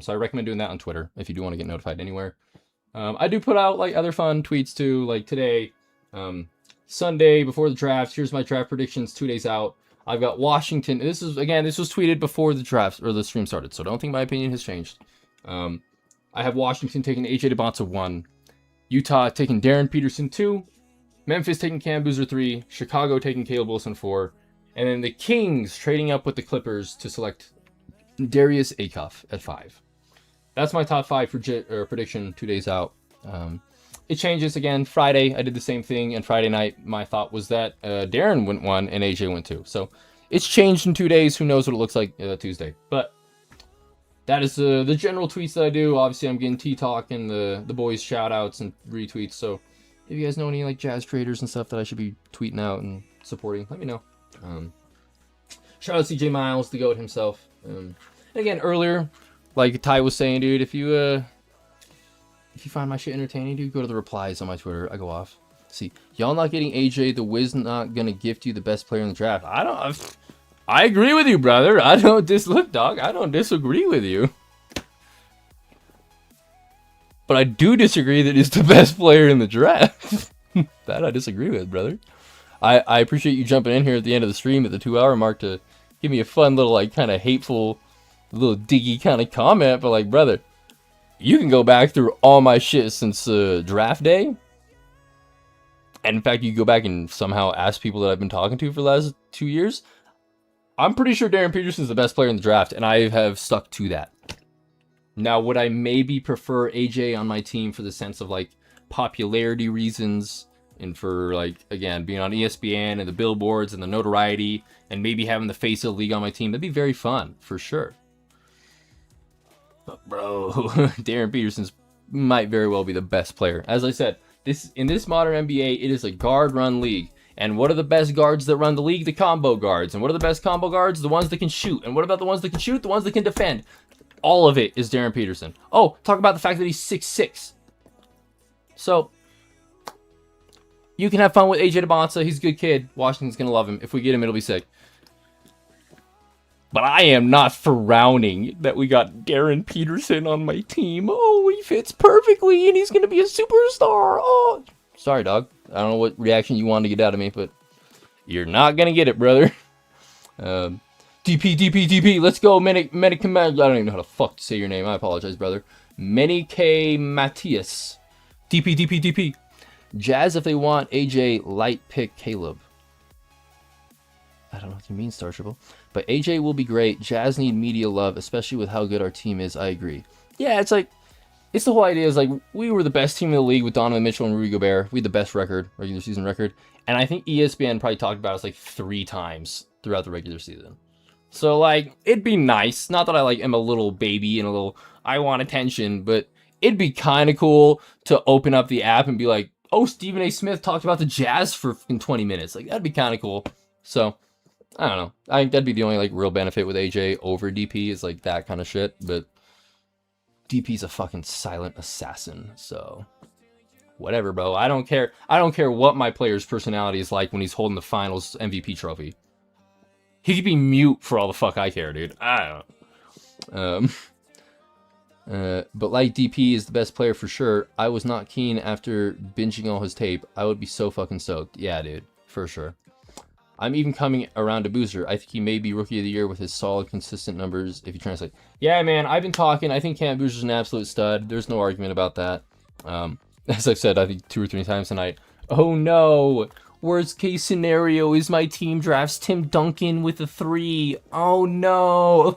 So I recommend doing that on Twitter if you do want to get notified anywhere. I do put out like other fun tweets too, like today, Sunday before the draft. Here's my draft predictions 2 days out. I've got Washington. This was tweeted before the draft or the stream started, so don't think my opinion has changed. I have Washington taking AJ DeBonsa 1, Utah taking Darryn Peterson 2, Memphis taking Cam Boozer 3, Chicago taking Caleb Wilson 4, and then the Kings trading up with the Clippers to select Darius Acuff at 5. That's my top 5 prediction 2 days out. It changes again. Friday, I did the same thing, and Friday night, my thought was that Darryn went 1 and AJ went 2. So it's changed in 2 days. Who knows what it looks like Tuesday? But that is the general tweets that I do. Obviously, I'm getting T-Talk and the boys shout-outs and retweets. So if you guys know any like Jazz traders and stuff that I should be tweeting out and supporting, let me know. Shout out CJ Miles, the GOAT himself. And again, earlier, like Ty was saying, dude, if you find my shit entertaining, dude, go to the replies on my Twitter. I go off. See, y'all not getting AJ, the Wiz not gonna gift you the best player in the draft. I agree with you, brother. I don't dog. I don't disagree with you. But I do disagree that he's the best player in the draft. That I disagree with, brother. I appreciate you jumping in here at the end of the stream at the 2-hour mark to give me a fun little, like, kind of hateful, little diggy kind of comment. But, like, brother, you can go back through all my shit since draft day. And, in fact, you go back and somehow ask people that I've been talking to for the last 2 years. I'm pretty sure Darryn Peterson's the best player in the draft, and I have stuck to that. Now, would I maybe prefer AJ on my team for the sense of, like, popularity reasons? And for, like, again, being on ESPN and the billboards and the notoriety and maybe having the face of the league on my team, that'd be very fun, for sure. But, bro, Darryn Peterson's might very well be the best player. As I said, in this modern NBA, it is a guard-run league. And what are the best guards that run the league? The combo guards. And what are the best combo guards? The ones that can shoot. And what about the ones that can shoot? The ones that can defend. All of it is Darryn Peterson. Oh, talk about the fact that he's 6'6". So you can have fun with AJ DeBonsa. He's a good kid. Washington's going to love him. If we get him, it'll be sick. But I am not frowning that we got Darryn Peterson on my team. Oh, he fits perfectly, and he's going to be a superstar. Oh, sorry, dog. I don't know what reaction you wanted to get out of me, but you're not going to get it, brother. DP. Let's go. I don't even know how to fuck to say your name. I apologize, brother. Menike Matthias. DP. Jazz, if they want AJ, light pick Caleb. I don't know what you mean, Star Triple. But AJ will be great. Jazz need media love, especially with how good our team is. I agree. Yeah, it's like, it's the whole idea is like, we were the best team in the league with Donovan Mitchell and Rudy Gobert. We had the best regular season record. And I think ESPN probably talked about us like 3 times throughout the regular season. So like, it'd be nice. Not that I like am a little baby and a little, I want attention, but it'd be kind of cool to open up the app and be like, oh, Stephen A. Smith talked about the Jazz for 20 minutes. Like, that'd be kind of cool. So, I don't know. I think that'd be the only like real benefit with AJ over DP is like that kind of shit. But DP's a fucking silent assassin. So, whatever, bro. I don't care. I don't care what my player's personality is like when he's holding the finals MVP trophy. He could be mute for all the fuck I care, dude. I don't know. But like DP is the best player for sure. I was not keen after binging all his tape. I would be so fucking stoked. Yeah, dude. For sure. I'm even coming around to Boozer. I think he may be Rookie of the Year with his solid, consistent numbers if you translate. Yeah, man. I've been talking. I think Cam Boozer's an absolute stud. There's no argument about that. As I've said, I think 2 or 3 times tonight. Oh, no. Worst case scenario is my team drafts Tim Duncan with a 3. Oh, no.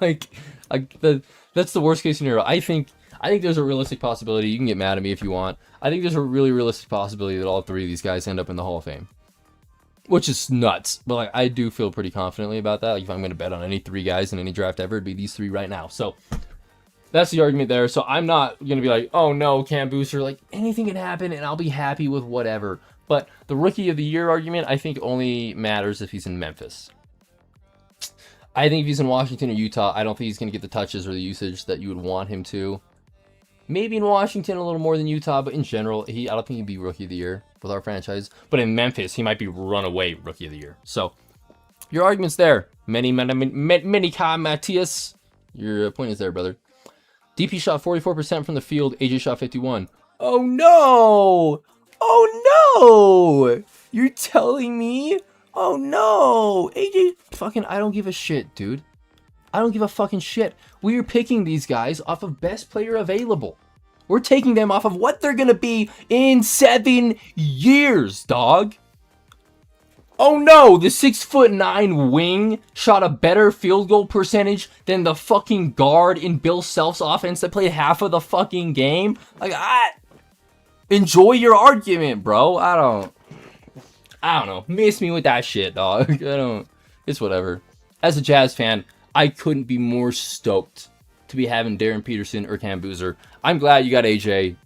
That's the worst case scenario. I think there's a realistic possibility. You can get mad at me if you want. I think there's a really realistic possibility that all 3 of these guys end up in the Hall of Fame. Which is nuts. But like, I do feel pretty confidently about that. Like, if I'm going to bet on any 3 guys in any draft ever, it'd be these 3 right now. So that's the argument there. So I'm not going to be like, oh no, Cam Booster. Like, anything can happen and I'll be happy with whatever. But the Rookie of the Year argument, I think only matters if he's in Memphis. I think if he's in Washington or Utah, I don't think he's going to get the touches or the usage that you would want him to. Maybe in Washington a little more than Utah, but in general, I don't think he'd be Rookie of the Year with our franchise. But in Memphis, he might be runaway Rookie of the Year. So, your argument's there. Many Matthias. Your point is there, brother. DP shot 44% from the field. AJ shot 51%. Oh, no! Oh, no! You're telling me? Oh, no! AJ, fucking, I don't give a shit, dude. I don't give a fucking shit. We are picking these guys off of best player available. We're taking them off of what they're going to be in 7 years, dog. Oh no, the 6'9" wing shot a better field goal percentage than the fucking guard in Bill Self's offense that played half of the fucking game. Like, enjoy your argument, bro. I don't know. Miss me with that shit, dog. It's whatever. As a Jazz fan, I couldn't be more stoked to be having Darryn Peterson or Cam Boozer. I'm glad you got AJ.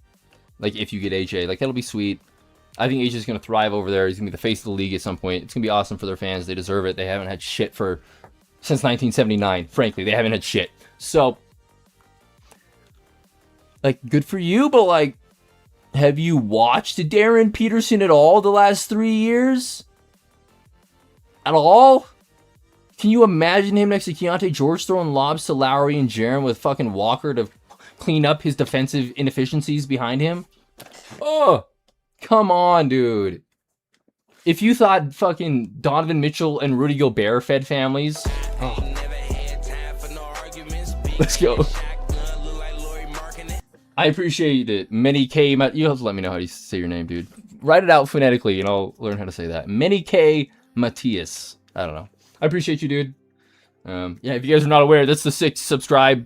Like, if you get AJ, like, that'll be sweet. I think AJ's going to thrive over there. He's going to be the face of the league at some point. It's going to be awesome for their fans. They deserve it. They haven't had shit since 1979. Frankly, they haven't had shit. So, like, good for you, but, like, have you watched Darryn Peterson at all the last 3 years? At all? Can you imagine him next to Keontae George throwing lobs to Lowry and Jaren with fucking Walker to clean up his defensive inefficiencies behind him? Oh, come on, dude. If you thought fucking Donovan Mitchell and Rudy Gobert fed families, oh. Let's go. I appreciate it. Many K, you have to let me know how to say your name, dude. Write it out phonetically and I'll learn how to say that. Many K Matthias. I don't know. I appreciate you, dude. Yeah, if you guys are not aware, that's the 6 subscribe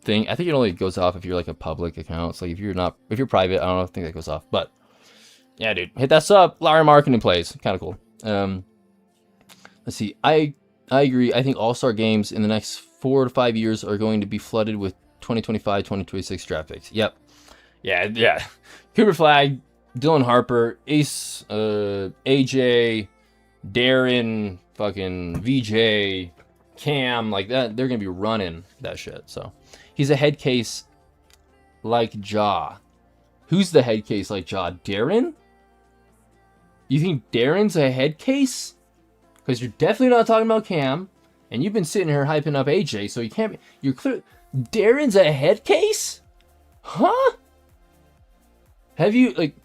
thing. I think it only goes off if you're like a public account. It's like if you're private, I don't think that goes off. But yeah, dude, hit that sub. Lowry Marketing plays. Kind of cool. Let's see. I agree. I think All-Star games in the next 4 to 5 years are going to be flooded with 2025, 2026 draft picks. Yep. Yeah. Cooper Flag, Dylan Harper, Ace, AJ, Darryn, fucking VJ, Cam, like that. They're going to be running that shit. So he's a head case like Ja. Who's the head case like Ja? Darryn? You think Darryn's a head case? Because you're definitely not talking about Cam. And you've been sitting here hyping up AJ, so you can't be. You're clear. Darryn's a head case? Huh? Have you, like,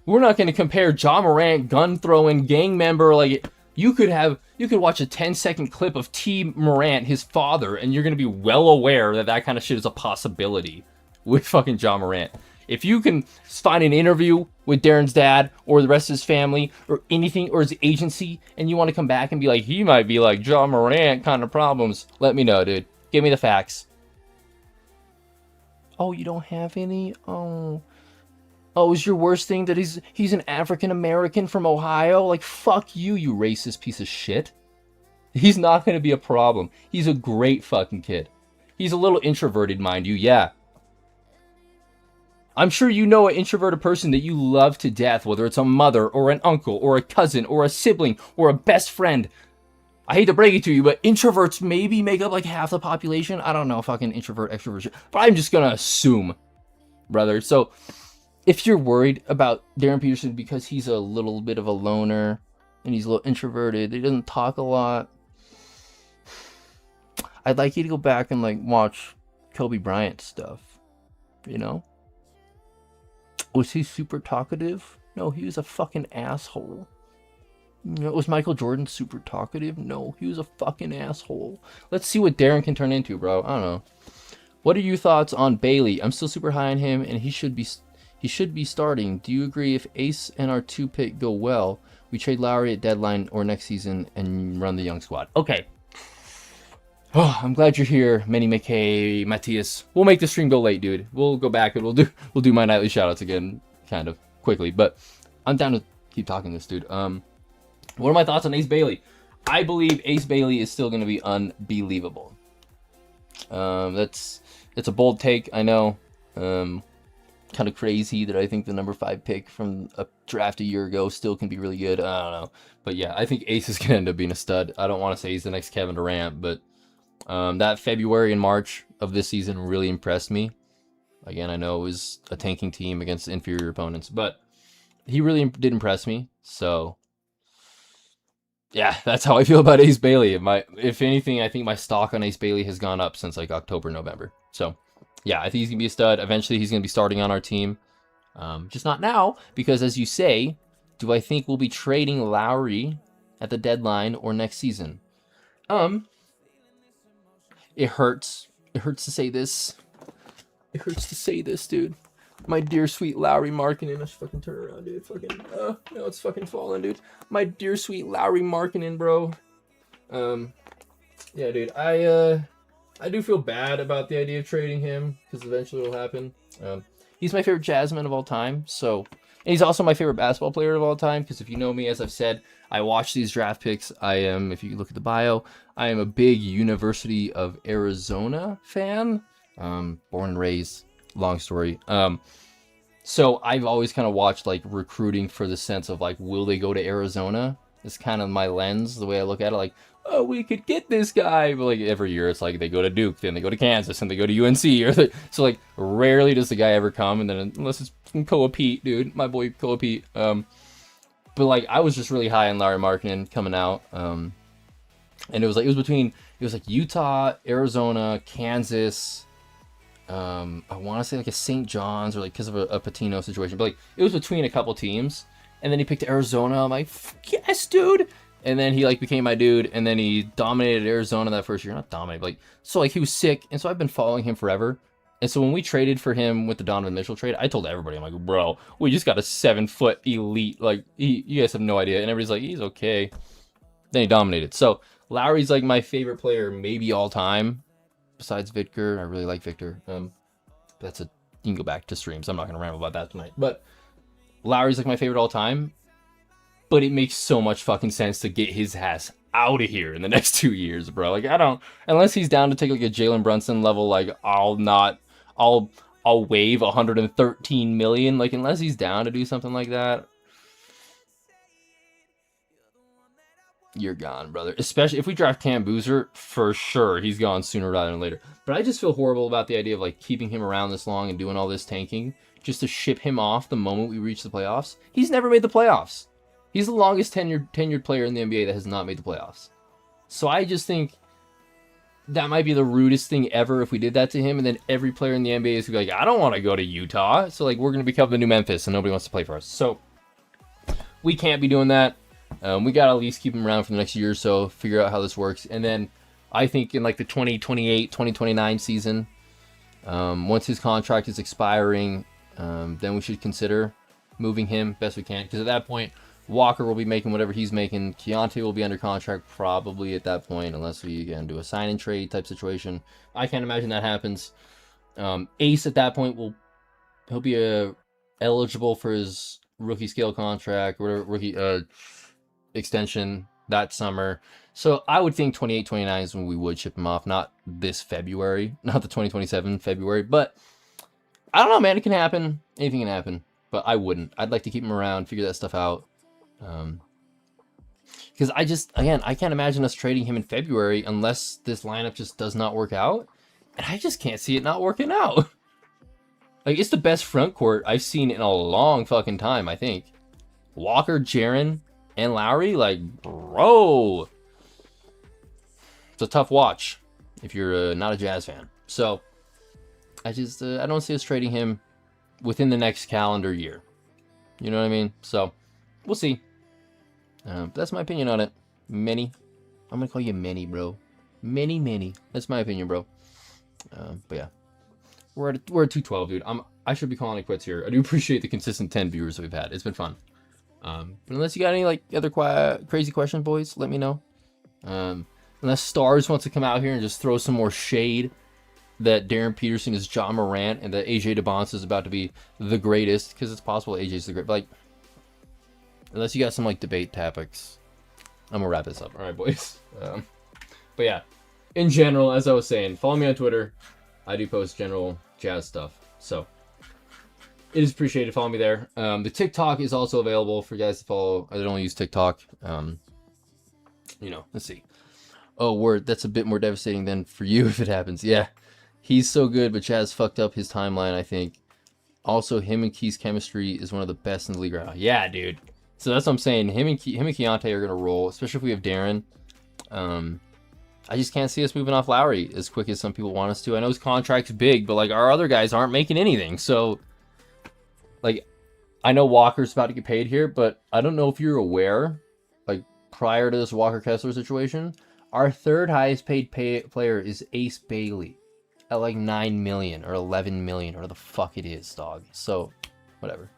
we're not going to compare Ja Morant, gun throwing, gang member, like, you could watch a 10-second clip of T. Morant, his father, and you're going to be well aware that that kind of shit is a possibility with fucking Ja Morant. If you can find an interview with Darren's dad or the rest of his family or anything or his agency and you want to come back and be like, he might be like Ja Morant kind of problems, let me know, dude. Give me the facts. Oh, you don't have any? Oh, is your worst thing that he's an African-American from Ohio? Like, fuck you, you racist piece of shit. He's not going to be a problem. He's a great fucking kid. He's a little introverted, mind you, yeah. I'm sure you know an introverted person that you love to death, whether it's a mother or an uncle or a cousin or a sibling or a best friend. I hate to break it to you, but introverts maybe make up like half the population. I don't know, fucking introvert, extrovert, but I'm just gonna assume, brother. So, if you're worried about Darryn Peterson because he's a little bit of a loner and he's a little introverted, he doesn't talk a lot, I'd like you to go back and like watch Kobe Bryant stuff, you know? Was he super talkative? No, he was a fucking asshole. You know, was Michael Jordan super talkative? No, he was a fucking asshole. Let's see what Darryn can turn into, bro. I don't know. What are your thoughts on Bailey? I'm still super high on him, and he should be starting. Do you agree if Ace and our 2 pick go well, we trade Lowry at deadline or next season and run the young squad? Okay. Oh, I'm glad you're here, Manny McKay, Matthias. We'll make the stream go late, dude. We'll go back and we'll do my nightly shoutouts again, kind of quickly. But I'm down to keep talking this, dude. What are my thoughts on Ace Bailey? I believe Ace Bailey is still going to be unbelievable. It's a bold take, I know. Kind of crazy that I think the number 5 pick from a draft a year ago still can be really good. I don't know. But yeah, I think Ace is going to end up being a stud. I don't want to say he's the next Kevin Durant, but that February and March of this season really impressed me. Again, I know it was a tanking team against inferior opponents, but he really did impress me. So yeah, that's how I feel about Ace Bailey. If anything, I think my stock on Ace Bailey has gone up since like October, November. So yeah, I think he's going to be a stud. Eventually, he's going to be starting on our team. Just not now, because as you say, do I think we'll be trading Lowry at the deadline or next season? It hurts. It hurts to say this. It hurts to say this, dude. My dear sweet Lowry Markkinen. Let's fucking turn around, dude. Fucking, no, it's fucking falling, dude. My dear sweet Lowry Markkinen, bro. Yeah, dude. I do feel bad about the idea of trading him, because eventually it'll happen. He's my favorite Jazzman of all time, so... And he's also my favorite basketball player of all time, because if you know me, as I've said, I watch these draft picks. I am, if you look at the bio, I am a big University of Arizona fan. Born and raised. Long story. So I've always kind of watched like recruiting for the sense of like, will they go to Arizona? It's kind of my lens, the way I look at it. Like, oh, we could get this guy, but like every year it's like they go to Duke, then they go to Kansas, and they go to UNC, or so like rarely does the guy ever come, and then unless it's Koa Pete, dude, my boy Koa Pete. But like I was just really high on Larry Markkinen coming out, and it was like Utah, Arizona, Kansas. I want to say like a St. John's, or like because of a Patino situation, but like it was between a couple teams, and then he picked Arizona. I'm like, yes, dude. And then he like became my dude, and then he dominated Arizona that first year. Not dominated, but like, so like he was sick, and so I've been following him forever. And so when we traded for him with the Donovan Mitchell trade, I told everybody, I'm like, bro, we just got a 7-foot elite. Like, you guys have no idea. And everybody's like, he's okay. Then he dominated. So Lowry's like my favorite player, maybe all time, besides Victor. I really like Victor. You can go back to streams. I'm not gonna ramble about that tonight. But Lowry's like my favorite all time. But it makes so much fucking sense to get his ass out of here in the next 2 years, bro. Like, I don't, unless he's down to take like a Jalen Brunson level, like I'll waive 113 million. Like, unless he's down to do something like that, you're gone, brother. Especially if we draft Cam Boozer, for sure he's gone sooner rather than later. But I just feel horrible about the idea of like keeping him around this long and doing all this tanking just to ship him off the moment we reach the playoffs. He's never made the playoffs. He's the longest tenured player in the NBA that has not made the playoffs. So I just think that might be the rudest thing ever if we did that to him, and then every player in the NBA is going to be like, I don't want to go to Utah. So like we're going to become the new Memphis, and nobody wants to play for us. So we can't be doing that. We got to at least keep him around for the next year or so, figure out how this works. And then I think in like the 2028, 2029 season, once his contract is expiring, then we should consider moving him best we can. Because at that point, Walker will be making whatever he's making. Keontae will be under contract probably at that point, unless we again do a sign and trade type situation. I can't imagine that happens. Ace at that point he'll be eligible for his rookie scale contract or whatever, rookie extension that summer. So I would think 28, 29 is when we would ship him off, not this February, not the 2027 February. But I don't know, man. It can happen. Anything can happen. But I wouldn't. I'd like to keep him around, figure that stuff out. Because I can't imagine us trading him in February unless this lineup just does not work out. And I just can't see it not working out. Like, it's the best front court I've seen in a long fucking time, I think. Walker, Jaren, and Lowry, like, bro. It's a tough watch if you're not a Jazz fan. So, I don't see us trading him within the next calendar year. You know what I mean? So, we'll see. That's my opinion on it. Many. I'm gonna call you Many, bro. Many. That's my opinion, bro. But yeah. We're at 212, dude. I should be calling it quits here. I do appreciate the consistent 10 viewers that we've had. It's been fun. But unless you got any like other crazy questions, boys, let me know. Unless Stars wants to come out here and just throw some more shade that Darren Peterson is John Morant and that AJ DeBonce is about to be the greatest, because it's possible AJ's the great. But like, unless you got some like debate topics, I'm gonna wrap this up. All right, boys. But yeah, in general, as I was saying, follow me on Twitter. I do post general Jazz stuff, so it is appreciated. Follow me there. The TikTok is also available for you guys to follow. I don't use TikTok. Let's see. Oh, word. That's a bit more devastating than for you if it happens. Yeah, he's so good, but Jazz fucked up his timeline, I think. Also, him and Key's chemistry is one of the best in the league right now. Yeah, dude. So that's what I'm saying. Him and Keontae are gonna roll, especially if we have Darren. I just can't see us moving off Lowry as quick as some people want us to. I know his contract's big, but like our other guys aren't making anything. So, like, I know Walker's about to get paid here, but I don't know if you're aware. Like, prior to this Walker Kessler situation, our third highest paid player is Ace Bailey at like 9 million or 11 million, or the fuck it is, dog. So, whatever.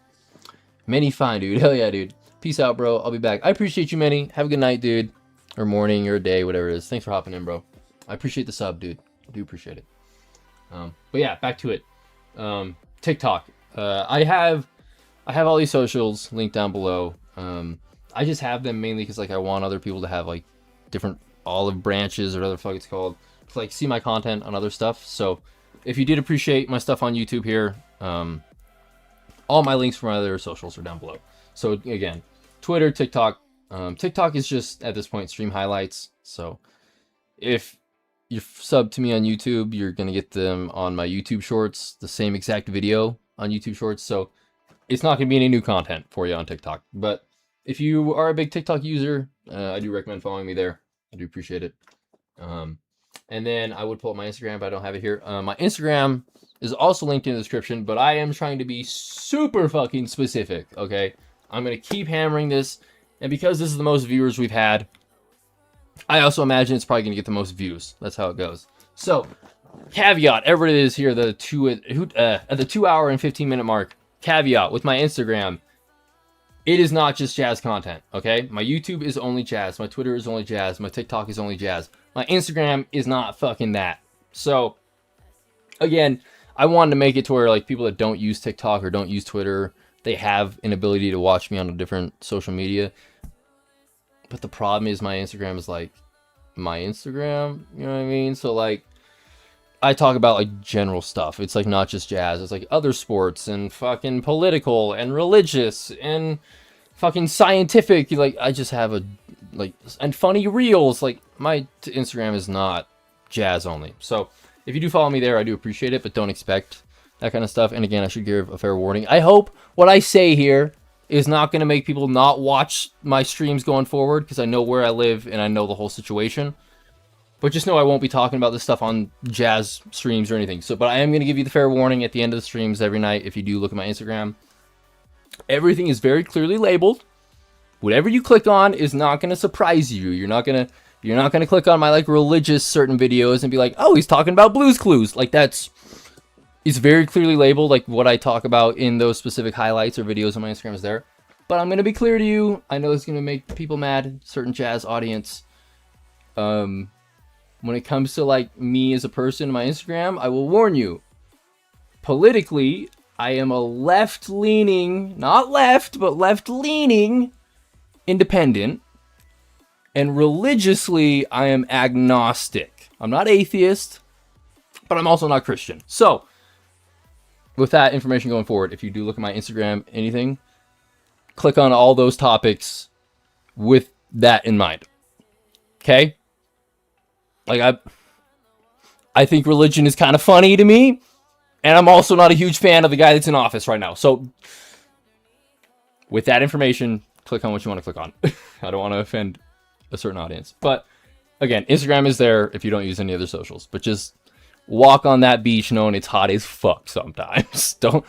Many fine, dude. Hell yeah, dude. Peace out, bro. I'll be back. I appreciate you, Manny. Have a good night, dude. Or morning, or day, whatever it is. Thanks for hopping in, bro. I appreciate the sub, dude. I do appreciate it. But yeah, back to it. TikTok. I have all these socials linked down below. I just have them mainly because like I want other people to have like different olive branches or whatever the fuck it's called to like see my content on other stuff. So if you did appreciate my stuff on YouTube here, all my links for my other socials are down below. So again, Twitter, TikTok. TikTok is just at this point stream highlights. So if you sub to me on YouTube, you're gonna get them on my YouTube Shorts, the same exact video on YouTube Shorts. So it's not gonna be any new content for you on TikTok. But if you are a big TikTok user, I do recommend following me there. I do appreciate it. And then I would pull up my Instagram, but I don't have it here. My Instagram is also linked in the description, but I am trying to be super fucking specific, okay? I'm going to keep hammering this, and because this is the most viewers we've had, I also imagine it's probably going to get the most views. That's how it goes. So, caveat, everybody is here at the 2 hour and 15 minute mark. Caveat, with my Instagram, it is not just jazz content, okay? My YouTube is only jazz. My Twitter is only jazz. My TikTok is only jazz. My Instagram is not fucking that. So, again, I wanted to make it to where, like, people that don't use TikTok or don't use Twitter, they have an ability to watch me on a different social media. But the problem is my Instagram is, like, my Instagram, you know what I mean? So, like, I talk about, like, general stuff. It's, like, not just jazz. It's, like, other sports and fucking political and religious and fucking scientific. Like, I just have and funny reels. Like, my Instagram is not jazz only. So, if you do follow me there, I do appreciate it, but don't expect that kind of stuff. And again, I should give a fair warning. I hope what I say here is not going to make people not watch my streams going forward, because I know where I live and I know the whole situation. But just know I won't be talking about this stuff on jazz streams or anything. So, but I am going to give you the fair warning at the end of the streams every night if you do look at my Instagram. Everything is very clearly labeled. Whatever you click on is not going to surprise you. You're not going to click on my, like, religious certain videos and be like, oh, he's talking about Blue's Clues. Like, it's very clearly labeled, like, what I talk about in those specific highlights or videos on my Instagram is there. But I'm going to be clear to you. I know it's going to make people mad, certain jazz audience. When it comes to, like, me as a person on my Instagram, I will warn you. Politically, I am a left-leaning, not left, but left-leaning independent. And religiously, I am agnostic. I'm not atheist, but I'm also not Christian. So, with that information going forward, if you do look at my Instagram, anything, click on all those topics with that in mind. Okay? Like, I think religion is kind of funny to me, and I'm also not a huge fan of the guy that's in office right now. So, with that information, click on what you want to click on. I don't want to offend a certain audience. But, again, Instagram is there if you don't use any other socials. But just walk on that beach knowing it's hot as fuck sometimes. Don't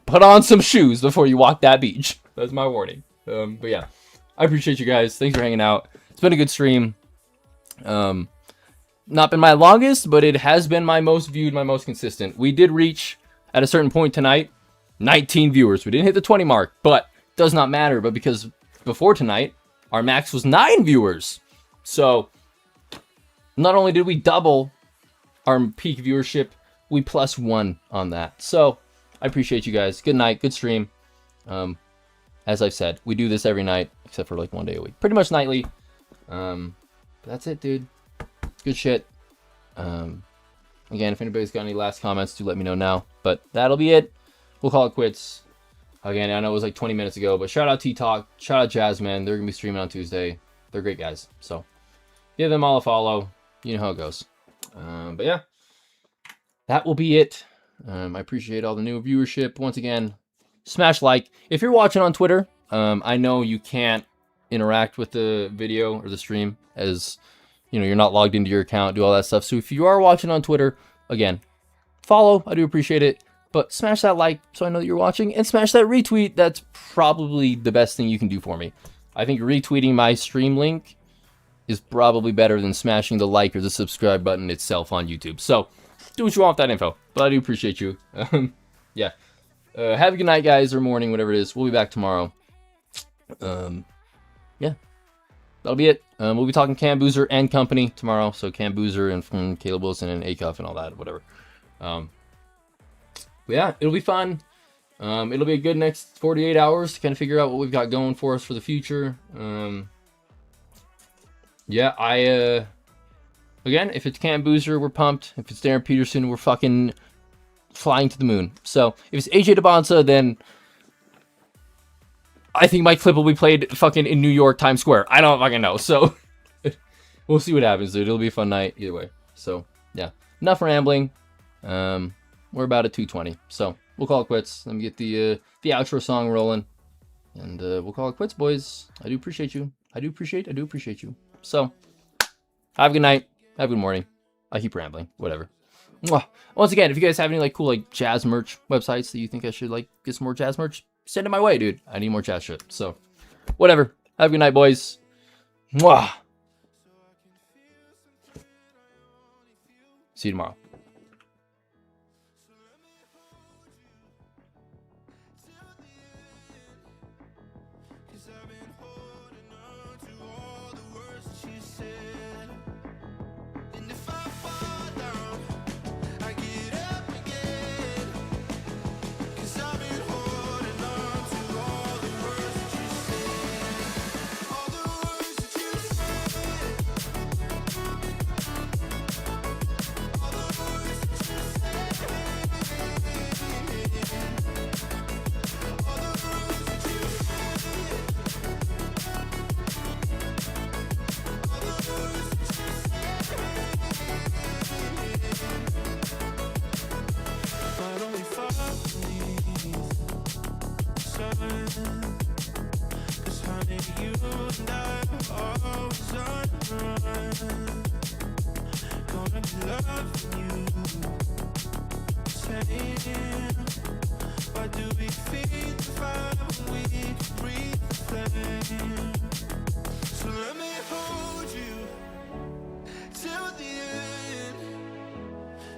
put on some shoes before you walk that beach. That's my warning. But, yeah, I appreciate you guys. Thanks for hanging out. It's been a good stream. Not been my longest, but it has been my most viewed, my most consistent. We did reach, at a certain point tonight, 19 viewers. We didn't hit the 20 mark, but it does not matter. But because before tonight, our max was 9 viewers. So, not only did we double our peak viewership, we plus 1 on that. So, I appreciate you guys. Good night, good stream. As I've said, we do this every night, except for, like, 1 day a week. Pretty much nightly. But that's it, dude. Good shit. Again, if anybody's got any last comments, do let me know now. But that'll be it. We'll call it quits. Again, I know it was like 20 minutes ago, but shout out T-Talk. Shout out Jasmine. They're going to be streaming on Tuesday. They're great guys. So, give them all a follow. You know how it goes. But yeah, that will be it. I appreciate all the new viewership. Once again, smash like. If you're watching on Twitter, I know you can't interact with the video or the stream as... You know, you're not logged into your account, do all that stuff. So if you are watching on Twitter, again, follow. I do appreciate it. But smash that like so I know that you're watching. And smash that retweet. That's probably the best thing you can do for me. I think retweeting my stream link is probably better than smashing the like or the subscribe button itself on YouTube. So do what you want with that info. But I do appreciate you. Yeah. Have a good night, guys, or morning, whatever it is. We'll be back tomorrow. Yeah. That'll be it. We'll be talking Cam Boozer and company tomorrow. So Cam Boozer and from Caleb Wilson and Acuff and all that, whatever. But yeah, it'll be fun. It'll be a good next 48 hours to kind of figure out what we've got going for us for the future. Yeah, again, if it's Cam Boozer, we're pumped. If it's Darryn Peterson, we're fucking flying to the moon. So if it's AJ DeBonsa, then I think my clip will be played fucking in New York Times Square. I don't fucking know. So we'll see what happens, dude. It'll be a fun night either way. So yeah, enough rambling. We're about at 2:20, so we'll call it quits. Let me get the outro song rolling, and we'll call it quits, boys. I do appreciate you. I do appreciate you. So have a good night. Have a good morning. I keep rambling. Whatever. Mwah. Once again, if you guys have any like cool like jazz merch websites that you think I should like get some more jazz merch, send it my way, dude. I need more jazz shit. So whatever. Have a good night, boys. Mwah. See you tomorrow. Why do we feed the fire when we can breathe the flame? So let me hold you till the end,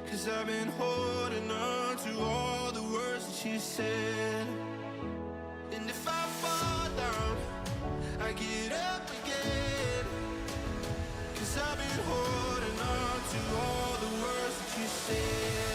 'cause I've been holding on to all the words that you said. And if I fall down, I get up again, 'cause I've been holding on to all the words that you said.